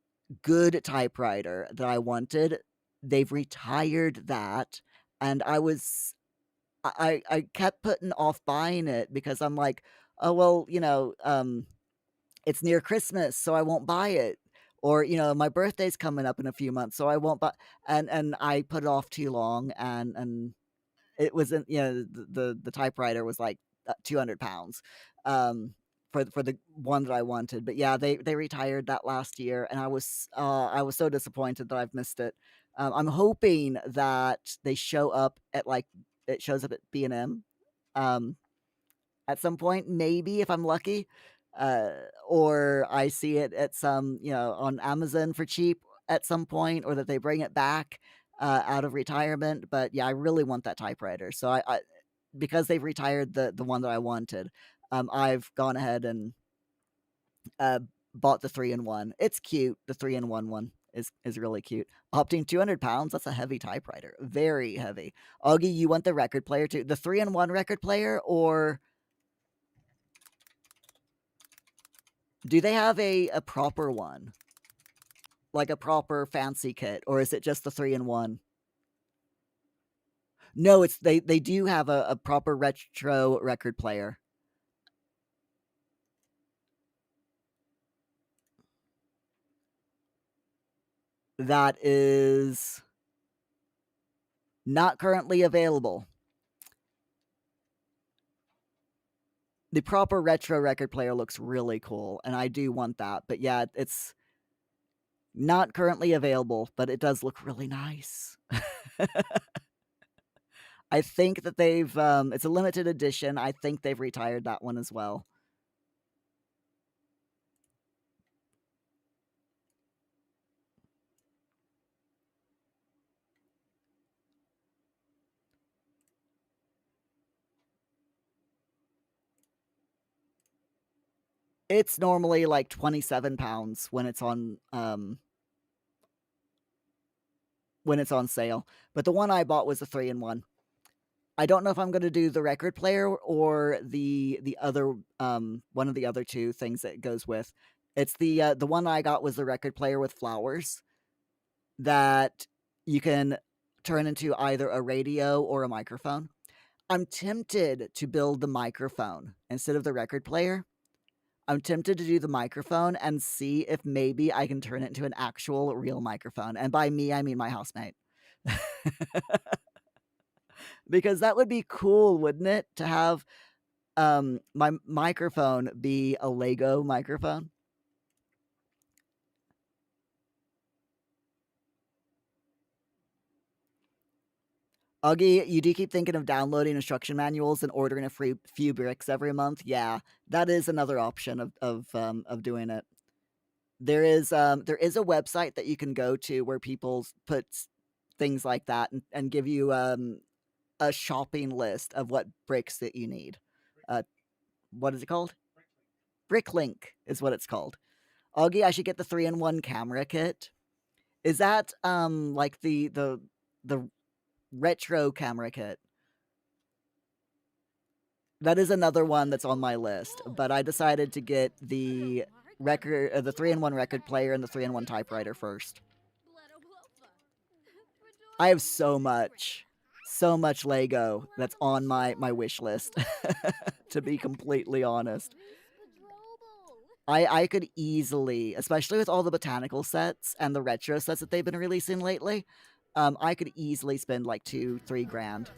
good typewriter that I wanted, they've retired that, and I kept putting off buying it because I'm like, oh well, it's near Christmas, so I won't buy it. Or, my birthday's coming up in a few months, so I won't buy, and I put it off too long, and it wasn't, the typewriter was like 200 pounds for the one that I wanted. But yeah, they retired that last year, and I was so disappointed that I've missed it. I'm hoping that they show up at it shows up at B&M at some point, maybe if I'm lucky, uh, or I see it at some, on Amazon for cheap at some point, or that they bring it back out of retirement. But yeah, I really want that typewriter. So I because they've retired the one that I wanted, I've gone ahead and uh, bought the 3-in-1. It's cute. The 3-in-1 one is really cute. Opting 200 pounds. That's a heavy typewriter. Very heavy. Augie, you want the record player too? The 3-in-1 record player, or do they have a proper one? Like a proper fancy kit, or is it just the 3-in-1? No, it's they do have a proper retro record player. That is not currently available. The proper retro record player looks really cool, and I do want that. But yeah, it's not currently available, but it does look really nice. I think that they've it's a limited edition. I think they've retired that one as well. It's normally like 27 pounds when it's on sale. But the one I bought was a 3-in-1. I don't know if I'm going to do the record player or the other one of the other two things that it goes with. It's the one I got was the record player with flowers that you can turn into either a radio or a microphone. I'm tempted to build the microphone instead of the record player. I'm tempted to do the microphone and see if maybe I can turn it into an actual real microphone. And by me, I mean my housemate. Because that would be cool, wouldn't it? To have my microphone be a Lego microphone. Augie, you do keep thinking of downloading instruction manuals and ordering a few bricks every month. Yeah, that is another option of doing it. There is a website that you can go to where people put things like that and give you a shopping list of what bricks that you need. What is it called? Bricklink is what it's called. Augie, I should get the 3-in-1 camera kit. Is that like the retro camera kit? That is another one that's on my list, but I decided to get the 3-in-1 record player and the 3-in-1 typewriter first. I have so much Lego that's on my wish list, to be completely honest. I could easily, especially with all the botanical sets and the retro sets that they've been releasing lately, I could easily spend like 2-3 grand.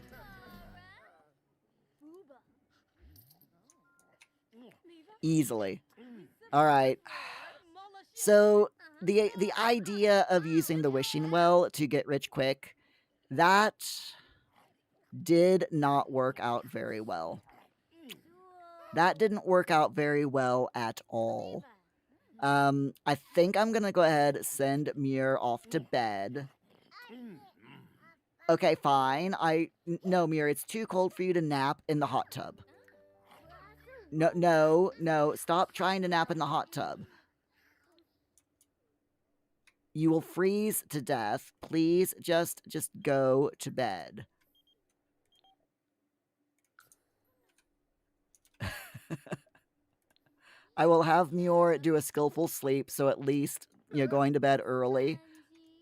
Easily. All right. So the idea of using the wishing well to get rich quick, that did not work out very well. That didn't work out very well at all. I think I'm gonna go ahead send Muir off to bed. Okay, fine. No, Muir, it's too cold for you to nap in the hot tub. No, stop trying to nap in the hot tub. You will freeze to death. Please just go to bed. I will have Muir do a skillful sleep, so at least, going to bed early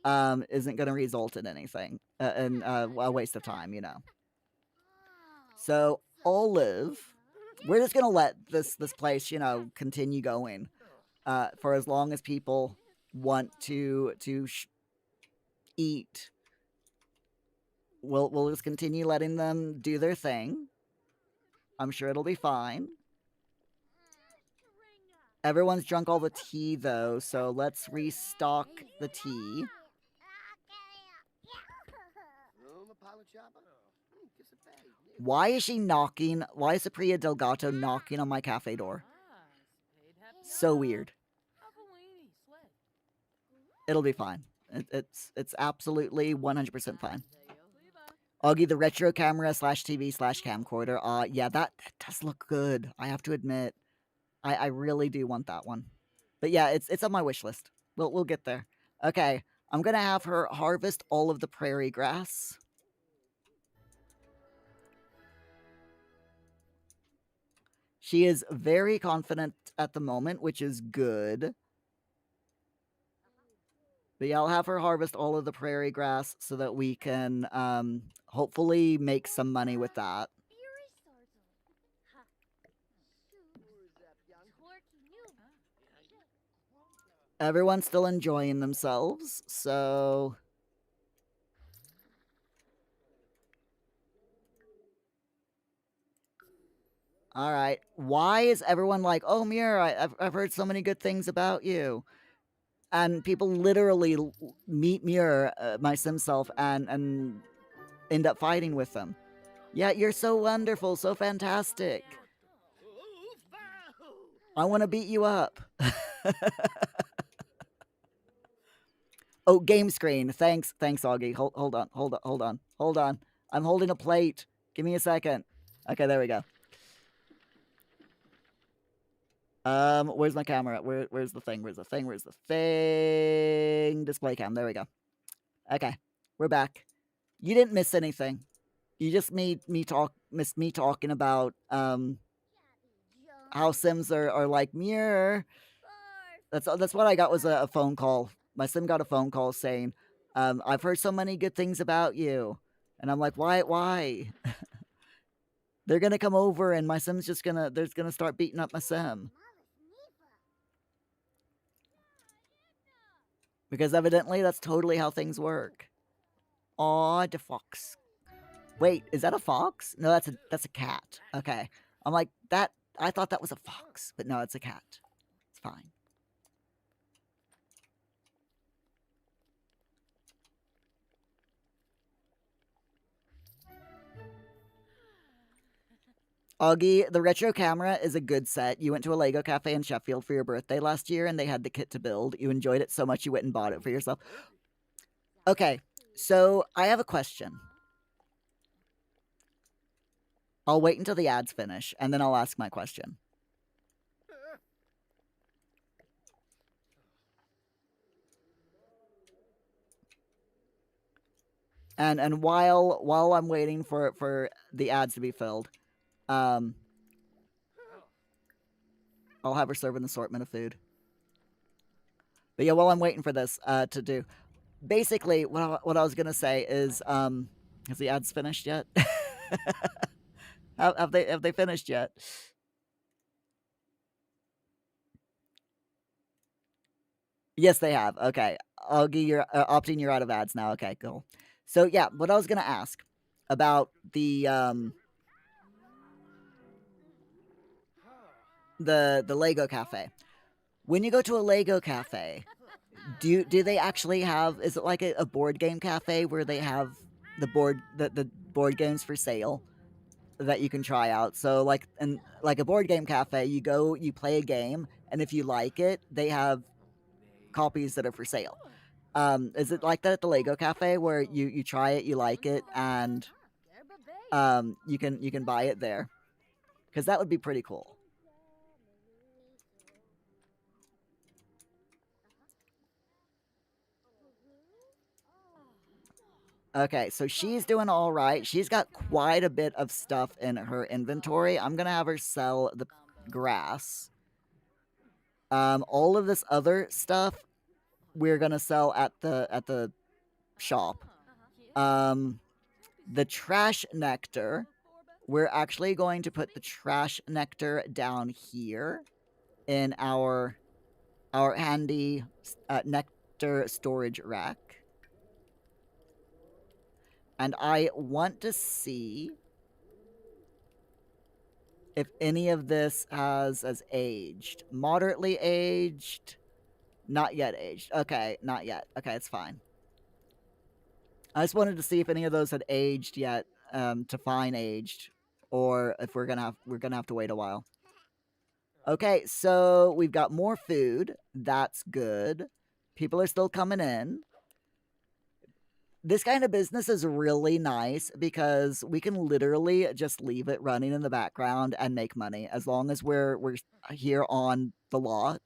isn't going to result in anything, and a waste of time, So, Olive, we're just going to let this place, continue going for as long as people want to eat. We'll just continue letting them do their thing. I'm sure it'll be fine. Everyone's drunk all the tea, though, so let's restock the tea. Why is she knocking? Why is Supriya Delgato knocking on my cafe door? So weird. It'll be fine. It's absolutely 100% fine. Augie, the retro camera /TV/camcorder. Yeah, that does look good. I have to admit. I really do want that one. But yeah, it's on my wish list. We'll get there. Okay, I'm gonna have her harvest all of the prairie grass. She is very confident at the moment, which is good. But yeah, I'll have her harvest all of the prairie grass so that we can hopefully make some money with that. Everyone's still enjoying themselves, so... Alright, why is everyone like, oh, Muir, I've heard so many good things about you? And people literally meet Muir, my sim self, and end up fighting with them. Yeah, you're so wonderful, so fantastic. I want to beat you up. Oh, game screen. Thanks, Augie. Hold on. I'm holding a plate. Give me a second. Okay, there we go. Where's my camera? Where's the thing? Where's the thing? Display cam. There we go. Okay, we're back. You didn't miss anything. You just missed me talking about how Sims are like Muir. That's what I got was a phone call. My sim got a phone call saying, "I've heard so many good things about you," and I'm like, "Why? Why?" They're gonna come over, and my sim's just gonna start beating up my sim because evidently that's totally how things work. Aw, the fox. Wait, is that a fox? No, that's a cat. Okay, I'm like that. I thought that was a fox, but no, it's a cat. It's fine. Augie, the retro camera is a good set. You went to a Lego cafe in Sheffield for your birthday last year and they had the kit to build. You enjoyed it so much you went and bought it for yourself. Okay, so I have a question. I'll wait until the ads finish and then I'll ask my question. And while I'm waiting for the ads to be filled, I'll have her serve an assortment of food. But yeah, while I'm waiting for this to do, basically what I was gonna say is, has the ads finished yet? have they finished yet? Yes, they have. Okay, Augie, you're opting. You're out of ads now. Okay, cool. So yeah, what I was gonna ask about the Lego cafe. When you go to a Lego cafe, do they actually have? Is it like a board game cafe where they have the board games for sale that you can try out? So like a board game cafe, you go, you play a game, and if you like it, they have copies that are for sale. Is it like that at the Lego cafe where you try it, you like it, and you can buy it there? Because that would be pretty cool. Okay, so she's doing all right. She's got quite a bit of stuff in her inventory. I'm gonna have her sell the grass. All of this other stuff we're gonna sell at the shop. The trash nectar, we're actually going to put the trash nectar down here in our handy nectar storage rack. And I want to see if any of this has aged. Moderately aged. Not yet aged. Okay, not yet. Okay, it's fine. I just wanted to see if any of those had aged yet, to fine aged, or if we're gonna have to wait a while. Okay, so we've got more food. That's good. People are still coming in. This kind of business is really nice because we can literally just leave it running in the background and make money as long as we're here on the lot.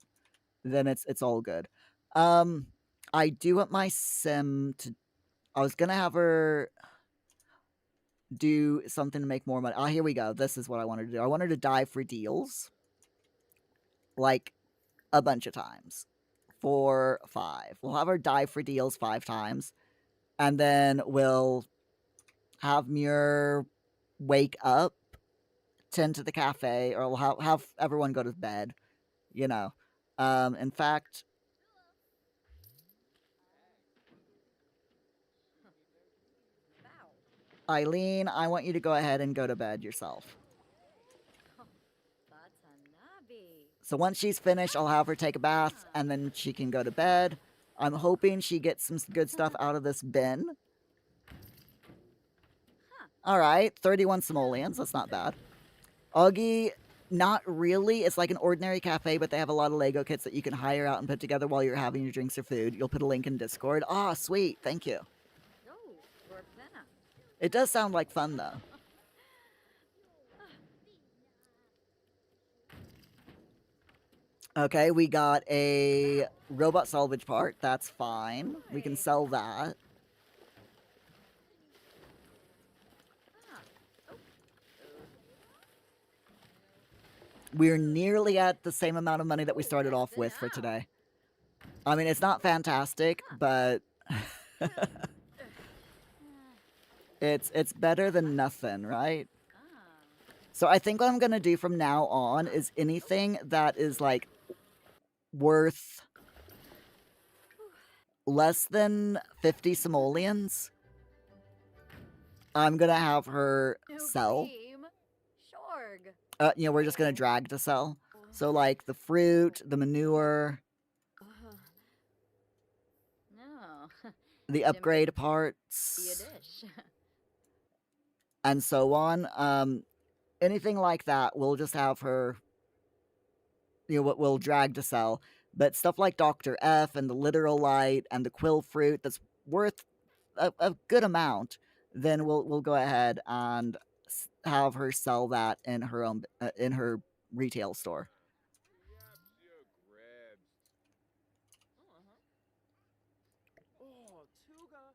Then it's all good. I do want my sim to. I was gonna have her do something to make more money. Ah, here we go. This is what I wanted to do. I wanted to dive for deals, like a bunch of times. 4, 5. We'll have her dive for deals 5 times, and then we'll have Muir wake up, tend to the cafe, or we'll have everyone go to bed. You know, in fact, Eileen, I want you to go ahead and go to bed yourself. So once she's finished, I'll have her take a bath, and then she can go to bed. I'm hoping she gets some good stuff out of this bin. Alright, 31 simoleons. That's not bad. Augie, not really. It's like an ordinary cafe, but they have a lot of Lego kits that you can hire out and put together while you're having your drinks or food. You'll put a link in Discord. Ah, sweet. Thank you. It does sound like fun, though. Okay, we got a robot salvage part. That's fine. We can sell that. We're nearly at the same amount of money that we started off with for today. I mean, it's not fantastic, but it's better than nothing, right? So I think what I'm gonna do from now on is anything that is like worth less than 50 simoleons, I'm gonna have her sell. Shorg. You know, we're just gonna drag to sell. So like the fruit, the manure, No. the upgrade parts, Yiddish. and so on. Anything like that, we'll just have her, you know, what we'll drag to sell. But stuff like Dr. F and the literal light and the quill fruit that's worth a good amount, then we'll go ahead and have her sell that in her own in her retail store. Oh, Tuga.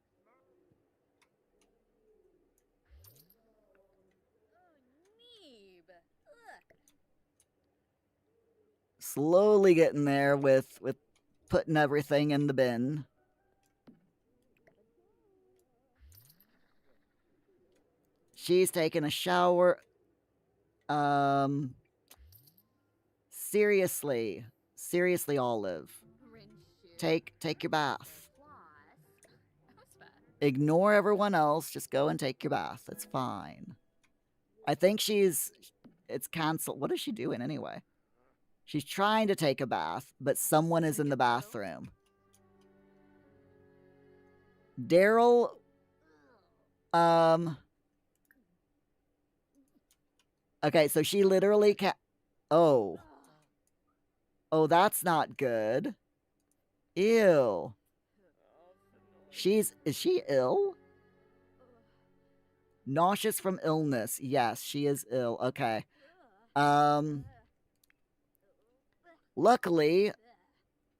Neeb. Slowly getting there with putting everything in the bin. She's taking a shower. Seriously, Olive, take your bath. Ignore everyone else. Just go and take your bath. It's fine. I think it's canceled. What is she doing anyway? She's trying to take a bath, but someone is in the bathroom. Daryl, okay, so she literally oh, that's not good. Ew. Is she ill? Nauseous from illness. Yes, she is ill. Okay. Luckily,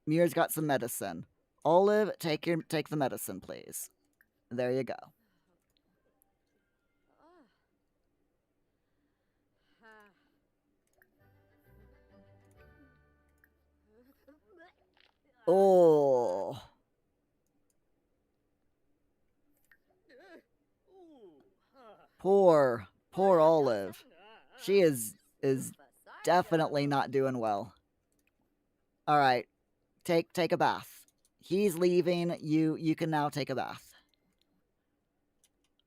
Muir's got some medicine. Olive, take the medicine, please. There you go. Oh. Poor Olive. She is definitely not doing well. All right. Take a bath. He's leaving. You can now take a bath.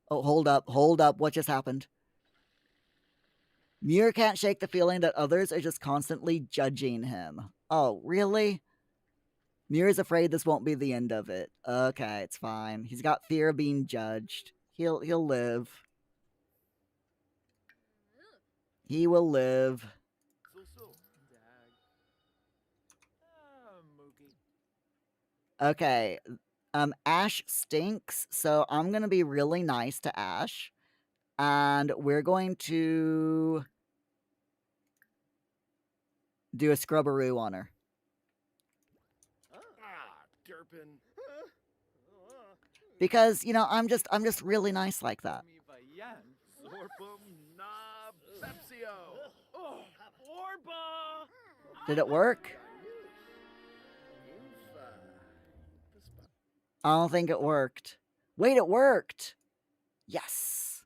Oh, hold up. What just happened? Muir can't shake the feeling that others are just constantly judging him. Oh, really? Muir's afraid this won't be the end of it. Okay, it's fine. He's got fear of being judged. He'll live. He will live. Okay. Ash stinks, so I'm gonna be really nice to Ash. And we're going to do a scrubberoo on her. Derpin. Because, you know, I'm just really nice like that. Zorpum na Pepsio. Oh, Orba. Did it work? I don't think it worked. Wait, it worked! Yes!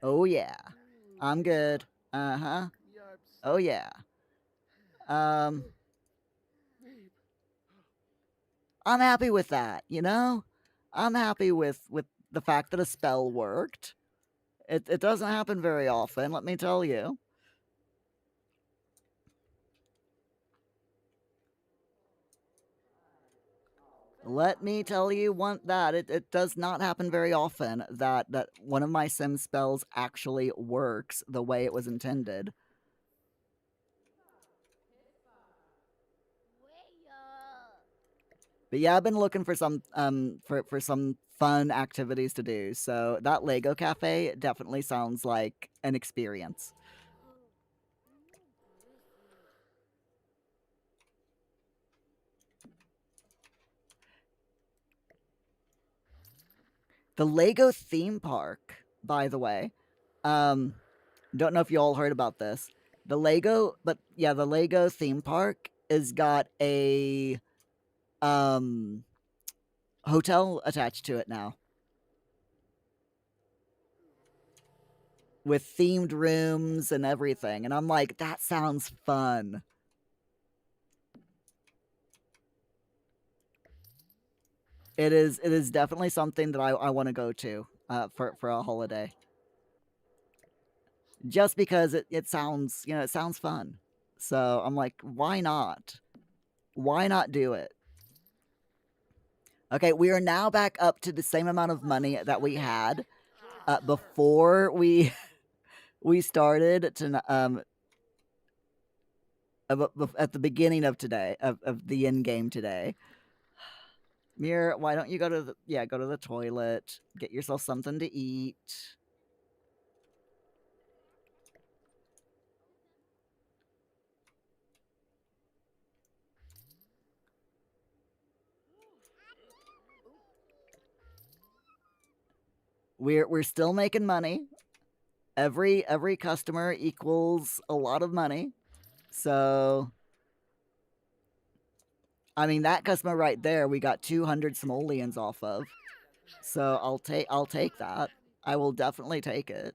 Oh yeah. I'm good. Uh-huh. Oh yeah. I'm happy with that, you know? I'm happy with the fact that a spell worked. It doesn't happen very often, let me tell you. Let me tell you it does not happen very often that one of my sim spells actually works the way it was intended. But yeah, I've been looking for some for some fun activities to do. So that Lego cafe definitely sounds like an experience. The Lego theme park, by the way. Don't know if you all heard about this. The Lego theme park has got a hotel attached to it now. With themed rooms and everything. And I'm like, that sounds fun. It is definitely something that I want to go to for a holiday. Just because it sounds, it sounds fun. So I'm like, why not? Why not do it? Okay, we are now back up to the same amount of money that we had before we started to at the beginning of today of the end game today. Muir, why don't you go to the toilet, get yourself something to eat. We're still making money. Every customer equals a lot of money. So I mean, that customer right there, we got 200 simoleons off of. So I'll take that. I will definitely take it.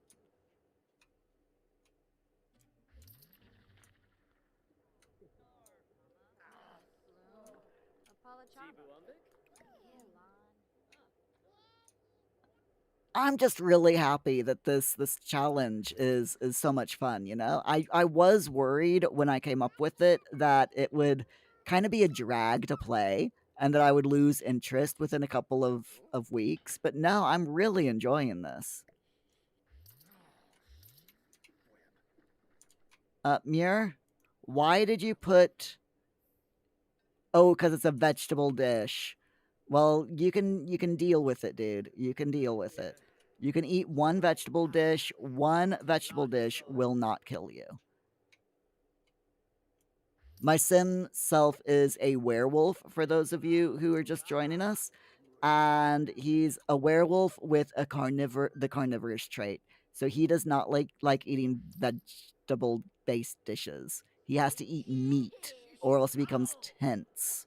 I'm just really happy that this challenge is so much fun, you know? I was worried when I came up with it that it would kind of be a drag to play and that I would lose interest within a couple of weeks, but no, I'm really enjoying this. Muir, why did you put... Oh, because it's a vegetable dish. Well, you can deal with it, dude. You can deal with it. You can eat one vegetable dish. One vegetable dish will not kill you. My sim self is a werewolf, for those of you who are just joining us. And he's a werewolf with the carnivorous trait. So he does not like eating vegetable-based dishes. He has to eat meat, or else he becomes tense.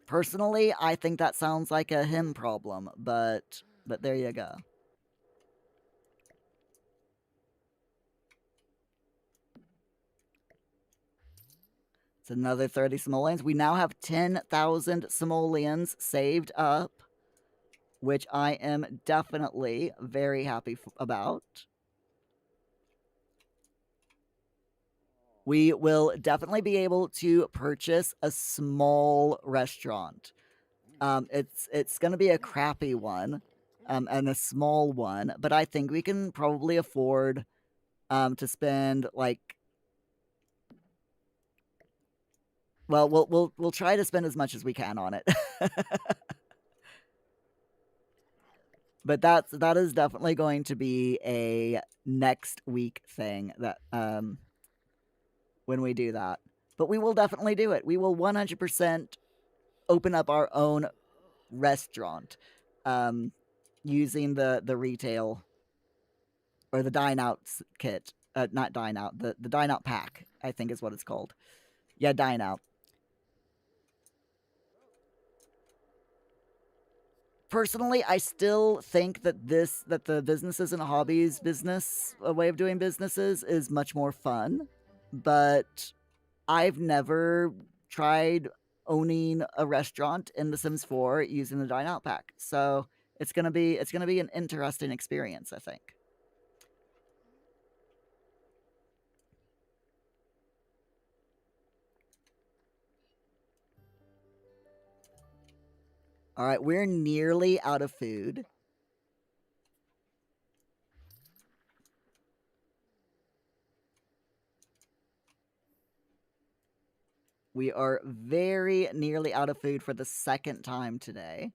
Personally, I think that sounds like a him problem, but there you go. It's another 30 simoleons. We now have 10,000 simoleons saved up, which I am definitely very happy about. We will definitely be able to purchase a small restaurant. It's going to be a crappy one, and a small one, but I think we can probably afford to spend like... Well, we'll try to spend as much as we can on it. But that is definitely going to be a next week thing that when we do that. But we will definitely do it. We will 100% open up our own restaurant using the retail or the dine out kit. Not dine out, the dine out pack, I think is what it's called. Yeah, dine out. Personally, I still think that the businesses and hobbies business way of doing businesses is much more fun, but I've never tried owning a restaurant in The Sims 4 using the Dine Out pack. So it's gonna be an interesting experience, I think. All right, we're nearly out of food. We are very nearly out of food for the second time today,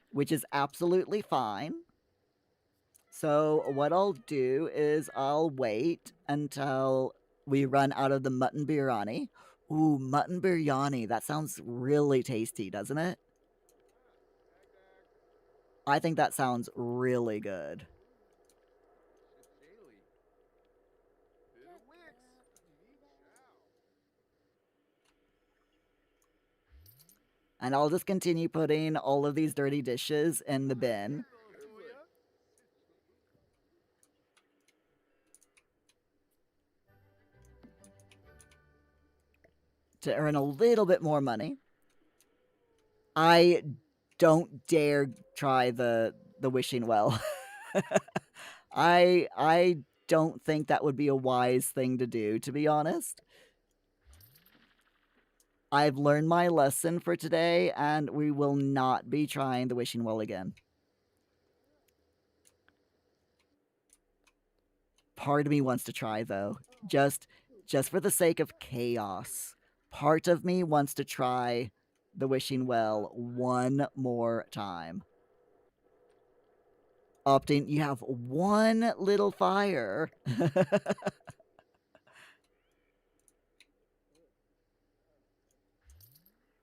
which is absolutely fine. So what I'll do is I'll wait until we run out of the mutton biryani. Ooh, mutton biryani. That sounds really tasty, doesn't it? I think that sounds really good. And I'll just continue putting all of these dirty dishes in the bin. To earn a little bit more money. I don't dare try the wishing well. I don't think that would be a wise thing to do, to be honest. I've learned my lesson for today, and we will not be trying the wishing well again. Part of me wants to try, though. Just for the sake of chaos. Part of me wants to try the wishing well one more time. Opting, you have one little fire.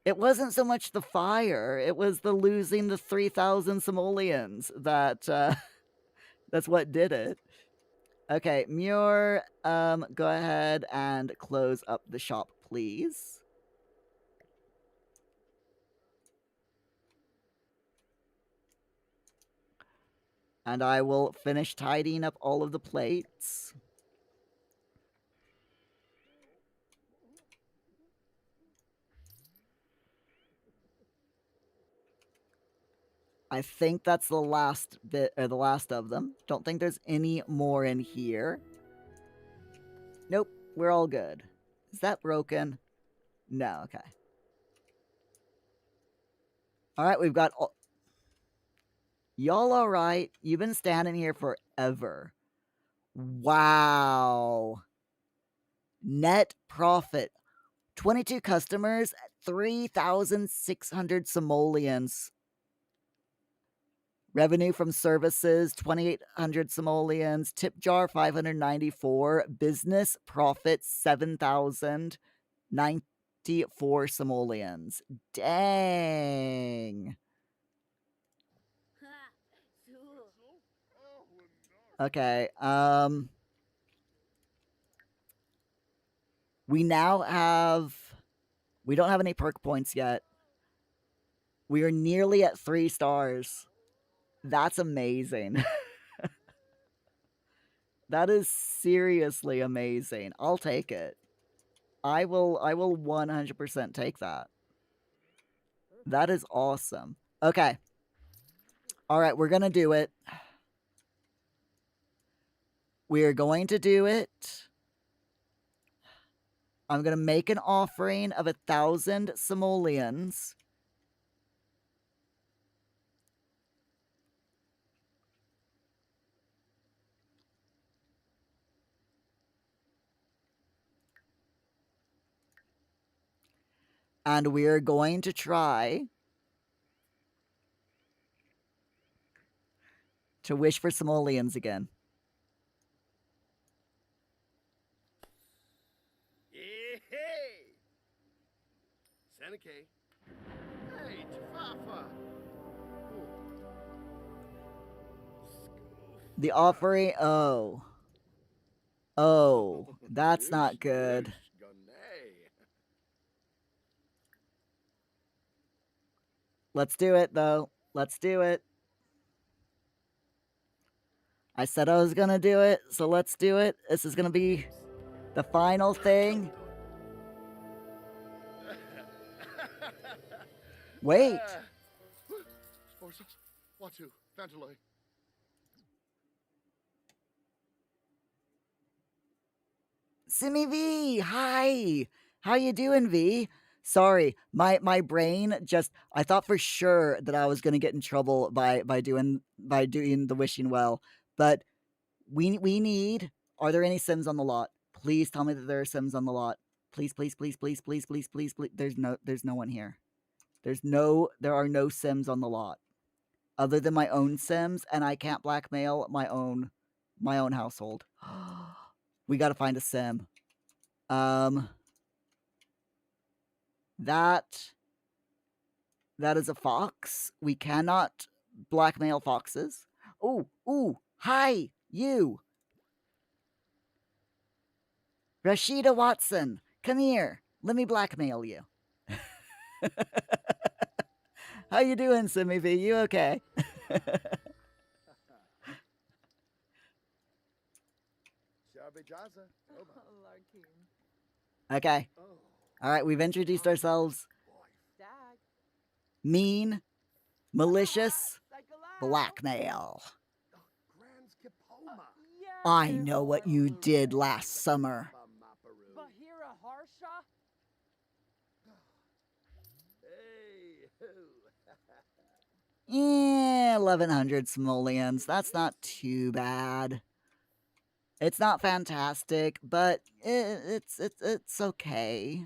It wasn't so much the fire, it was the losing the 3,000 simoleons that, that's what did it. Okay, Muir, go ahead and close up the shop, please. And I will finish tidying up all of the plates. I think that's the last bit, or the last of them. Don't think there's any more in here. Nope, we're all good. Is that broken? No, okay. Alright, we've got all... Y'all alright? You've been standing here forever. Wow. Net profit. 22 customers, 3,600 simoleons. Revenue from services, 2,800 simoleons. Tip jar, 594. Business profit, 7,094 simoleons. Dang. Okay, we now have... We don't have any perk points yet. We are nearly at 3 stars. That's amazing. That is seriously amazing. I'll take it. I will 100% take that. That is awesome. Okay. Alright, we're gonna do it. We're going to do it. I'm gonna make an offering of 1,000 simoleons. And we're going to try to wish for simoleons again. Hey! Seneca. Hey, Jafafa. The offering... Oh. Oh. That's not good. Let's do it, though. Let's do it. I said I was gonna do it, so let's do it. This is gonna be the final thing. Wait. Watu, Vantaloi. Simi V, hi. How you doing, V? Sorry, my brain just... I thought for sure that I was gonna get in trouble by doing the wishing well, but we need... Are there any Sims on the lot? Please tell me that there are Sims on the lot. Please, please, please, please, please, please, please, please. There's no one here. There are no Sims on the lot. Other than my own Sims, and I can't blackmail my own household. We gotta find a Sim. That is a fox. We cannot blackmail foxes. Ooh, hi, you. Rashida Watson, come here. Let me blackmail you. How you doing, Simi V? You okay? Shabby Jaza. Oba. Okay. Oh, All right, we've introduced ourselves. boy. Dag. Mean, malicious, Psycho-loud. blackmail. Oh, Grand Skipoma. Yeah, I they're know what all you blue did red. last summer. Bahira Harsha? Hey, ho. Yeah, 1100 simoleons. That's not too bad. It's not fantastic, but it's okay.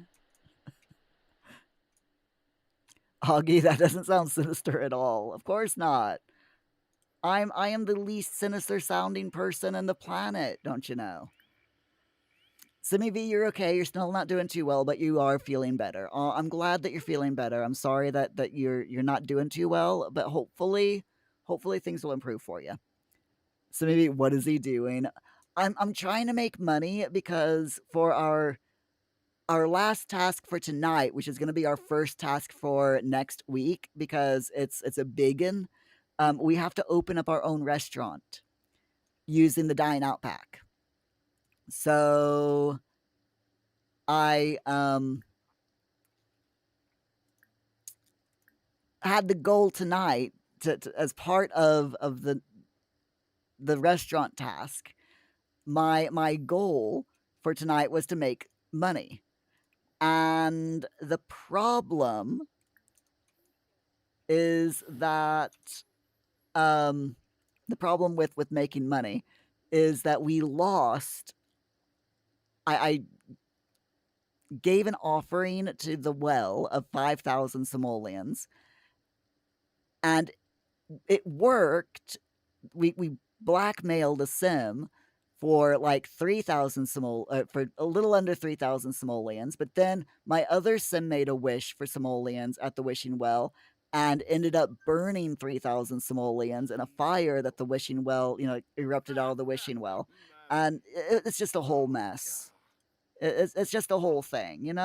Augie, that doesn't sound sinister at all. Of course not. I am the least sinister sounding person on the planet, don't you know? Simi V, you're okay. You're still not doing too well, but you are feeling better. I'm glad that you're feeling better. I'm sorry that you're not doing too well, but hopefully things will improve for you. Simi V, what is he doing? I'm trying to make money because for our last task for tonight, which is going to be our first task for next week, because it's a big one. We have to open up our own restaurant using the dine out pack. So I had the goal tonight to as part of the restaurant task. My goal for tonight was to make money. And the problem is that the problem with making money is that we lost. I gave an offering to the well of 5,000 simoleons, and it worked. We blackmailed a sim for like 3,000 for a little under 3,000 simoleons, but then my other sim made a wish for simoleons at the wishing well and ended up burning 3,000 simoleons in a fire that the wishing well, erupted out of the wishing well. And it's just a whole mess. It's just a whole thing,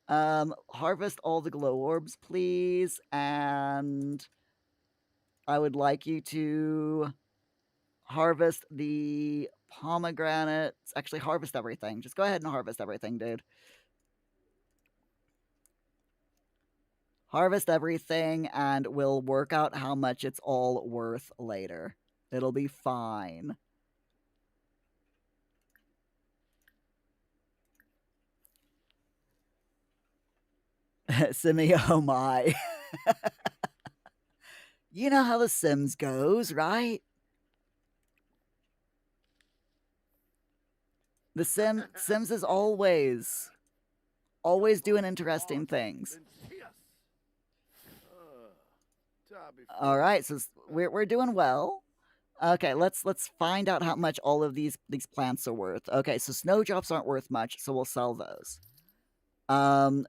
harvest all the glow orbs, please. And I would like you to harvest the pomegranates. Actually, harvest everything. Just go ahead and harvest everything, dude. Harvest everything, and we'll work out how much it's all worth later. It'll be fine. Simi, oh my. You know how The Sims goes, right? The Sims is always doing interesting things. All right, so we're doing well. Okay, let's find out how much all of these plants are worth. Okay, so snowdrops aren't worth much, so we'll sell those.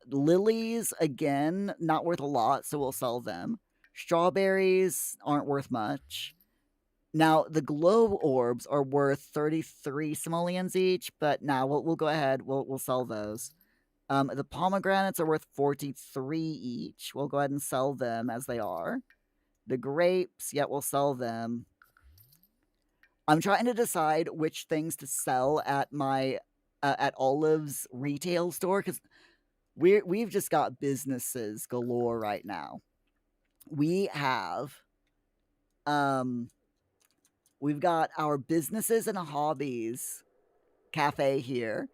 Lilies, again, not worth a lot, so we'll sell them. Strawberries aren't worth much. Now, the glow orbs are worth 33 simoleons each, but now we'll go ahead. We'll sell those. The pomegranates are worth 43 each. We'll go ahead and sell them as they are. The grapes, yeah, we'll sell them. I'm trying to decide which things to sell at my at Olive's retail store, because we've just got businesses galore right now. We have we've got our businesses and hobbies cafe here.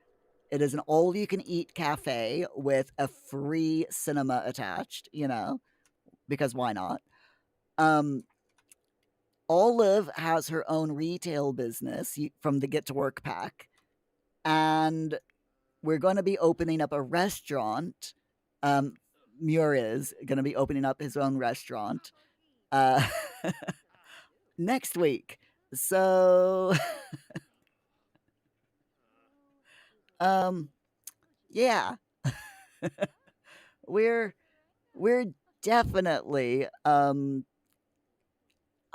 It is an all-you-can-eat cafe with a free cinema attached, because why not? Olive has her own retail business from the Get to Work pack, and we're going to be opening up a restaurant. Muir is going to be opening up his own restaurant next week. So, yeah, we're definitely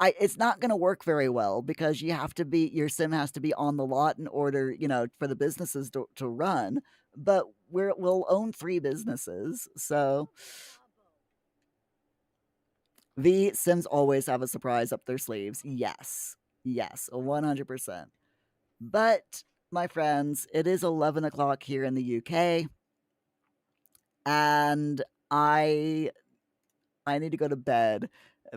it's not gonna work very well because your sim has to be on the lot in order, for the businesses to run, but we'll own 3 businesses, so the Sims always have a surprise up their sleeves. Yes. Yes, 100%. But, my friends, it is 11 o'clock here in the UK, and I need to go to bed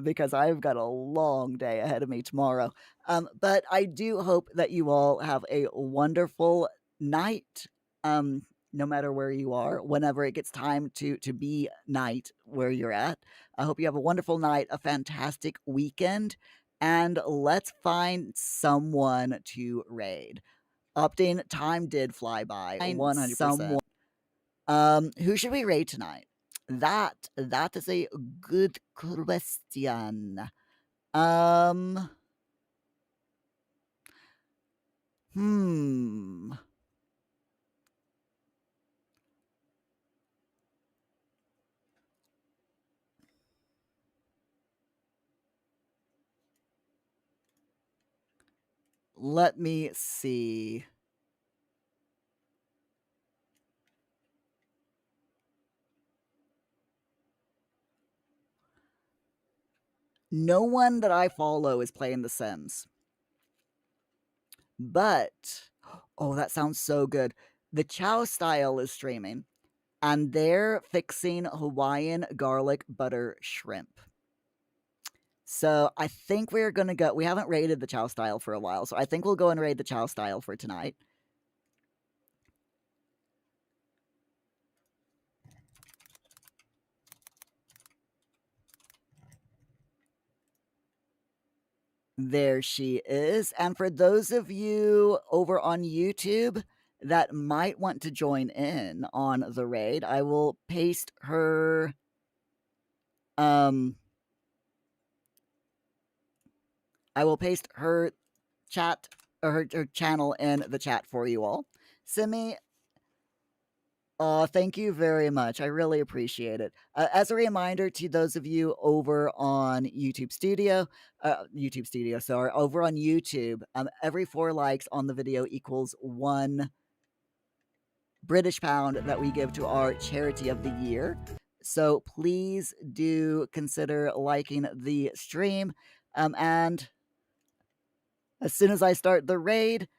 because I've got a long day ahead of me tomorrow. But I do hope that you all have a wonderful night, um, no matter where you are, whenever it gets time to be night where you're at. I hope you have a wonderful night, a fantastic weekend, and let's find someone to raid. Opting time did fly by 100%. Who should we raid tonight? That is a good question. Um, hmm. Let me see. No one that I follow is playing The Sims. But, oh, that sounds so good. The Chow Style is streaming, and they're fixing Hawaiian garlic butter shrimp. So I think we're gonna go. We haven't raided the Chow Style for a while, so I think we'll go and raid the Chow Style for tonight. There she is. And for those of you over on YouTube that might want to join in on the raid, I will paste her chat or her channel in the chat for you all. Simi, thank you very much. I really appreciate it. As a reminder to those of you over on over on YouTube, every 4 likes on the video equals 1 British pound that we give to our charity of the year. So please do consider liking the stream. And as soon as I start the raid,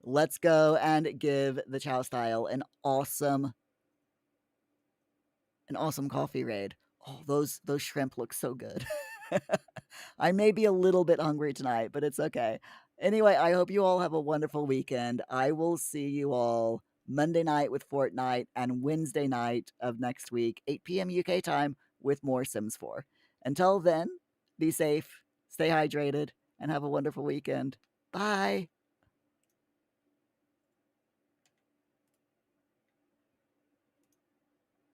let's go and give the Chow Style an awesome coffee raid. Oh, those shrimp look so good. I may be a little bit hungry tonight, but it's okay. Anyway, I hope you all have a wonderful weekend. I will see you all Monday night with Fortnite and Wednesday night of next week, 8 p.m. UK time, with more Sims 4. Until then, be safe, stay hydrated, and have a wonderful weekend. Bye.